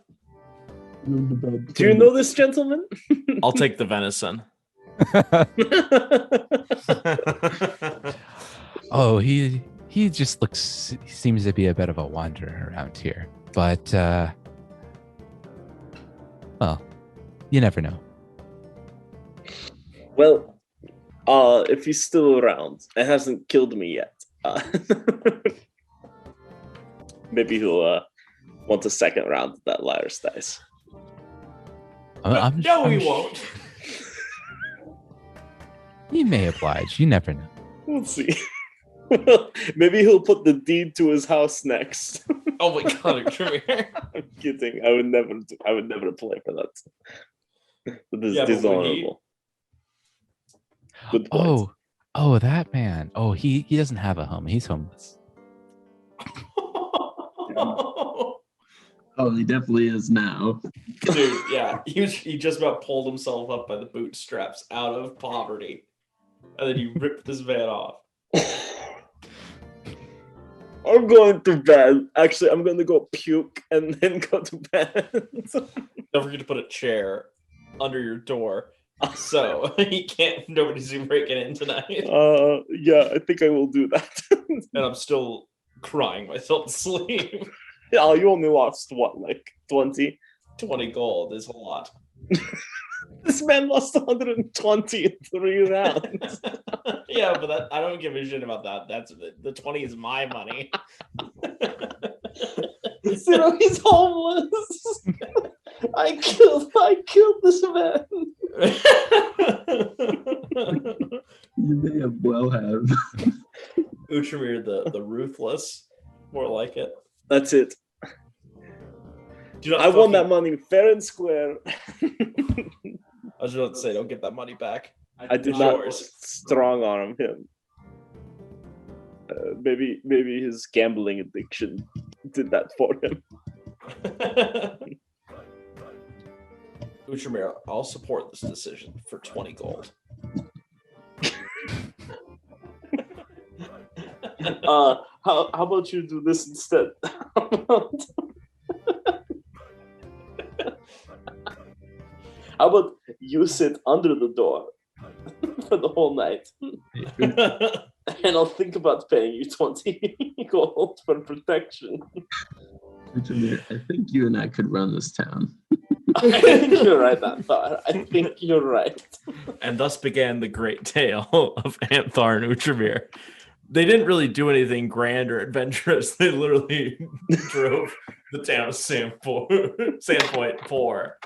Do you know this gentleman? I'll take the venison. Oh, he just seems to be a bit of a wanderer around here. But well, you never know. Well, if he's still around and hasn't killed me yet, maybe he'll want a second round at that liar's dice. No, he won't. He may oblige. You never know. We'll see. Maybe he'll put the deed to his house next. Oh my god, true. I'm kidding. I would never play for that. This is dishonorable. Good point. Oh, that man. Oh, he doesn't have a home. He's homeless. Oh, he definitely is now. Dude, yeah. He just about pulled himself up by the bootstraps out of poverty. And then he ripped this van off. I'm going to bed. Actually, I'm going to go puke and then go to bed. Don't forget to put a chair under your door. So nobody's breaking in tonight. Yeah, I think I will do that. And I'm still crying myself to sleep. Yeah, you only lost what, like 20? 20 gold is a lot. This man lost 120 in 3 rounds. Yeah, but I don't give a shit about that. That's the 20 is my money. So he's homeless. I killed this man. You may have well have. Utramir the ruthless. More like it. That's it. I won that money fair and square. I was about to say, don't get that money back. I did not strong arm him. Maybe his gambling addiction did that for him. Utramir, I'll support this decision for 20 gold. How about you do this instead? How about you sit under the door for the whole night? And I'll think about paying you 20 gold for protection. I think you and I could run this town. I think you're right, Anthar. I think you're right. And thus began the great tale of Anthar and Utramir. They didn't really do anything grand or adventurous. They literally drove the town of Sandpoint poor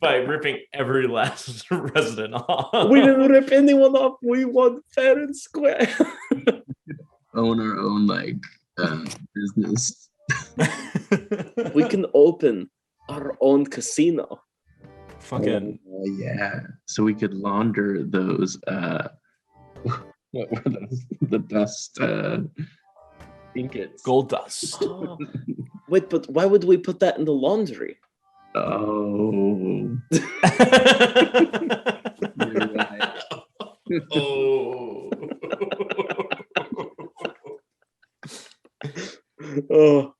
by ripping every last resident off. We didn't rip anyone off. We won fair and square. Own our own business. We can open our own casino. Fucking yeah. So we could launder those what were those? The dust ingots. gold dust. Oh. Wait, but why would we put that in the laundry? Oh. You're right. Oh. Oh,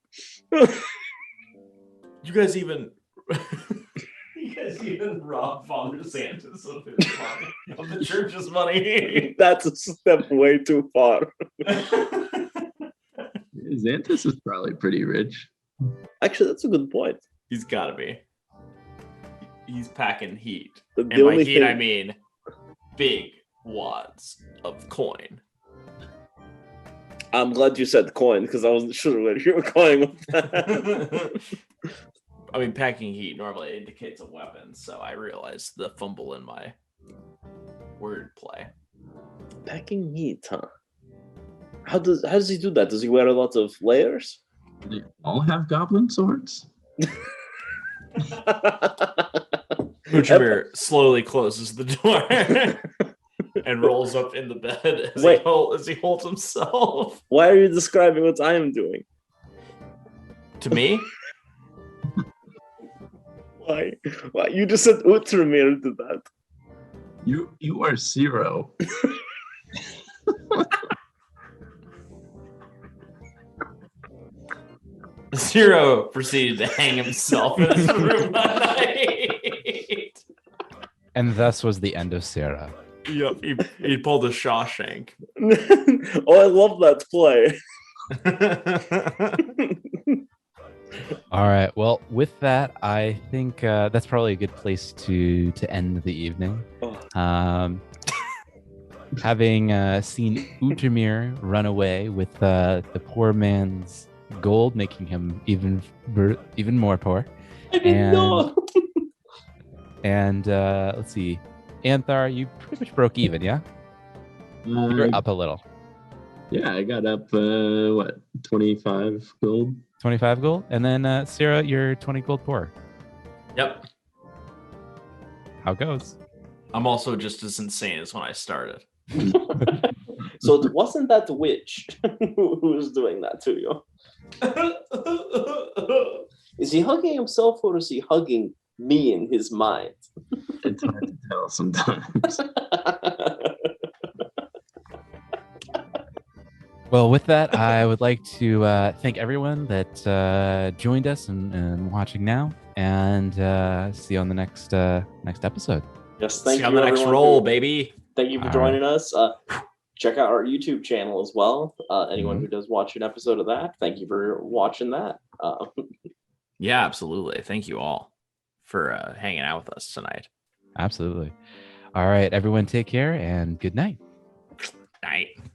Xantus of his money, of the church's money. That's a step way too far. Xanthus is probably pretty rich. Actually, that's a good point. He's got to be. He's packing heat. The And by only heat, thing- I mean big wads of coin. I'm glad you said coin because I wasn't sure where you were going with that. I mean, packing heat normally indicates a weapon, so I realized the fumble in my word play. Packing heat, huh? How does he do that? Does he wear a lot of layers? They all have goblin swords. Uchimir slowly closes the door and rolls up in the bed as, Wait. as he holds himself. Why are you describing what I am doing? To me? Why? Why? You just said Utramir did that. You are Zero. Zero proceeded to hang himself in his room that night. And thus was the end of Sarah. Yep, he pulled a Shawshank. Oh, I love that play. All right. Well, with that, I think that's probably a good place to end the evening. Oh. Having seen Utramir run away with the poor man's gold, making him even more poor. I didn't know. And let's see, Anthar, you pretty much broke even, yeah? You're up a little. Yeah, I got up, 25 gold? 25 gold. And then Sarah, you're 20 gold poor. Yep. How goes? I'm also just as insane as when I started. So it wasn't that witch who was doing that to you? Is he hugging himself or is he hugging me in his mind? It's hard to tell sometimes. Well, with that, I would like to thank everyone that joined us and watching now, and see you on the next episode. Yes, thank See you you on the next everyone, roll, for- baby. Thank you for All joining us. Check out our YouTube channel as well. Anyone Mhm. who does watch an episode of that, thank you for watching that. Yeah, absolutely. Thank you all for hanging out with us tonight. Absolutely. All right, everyone, take care and good night. Night.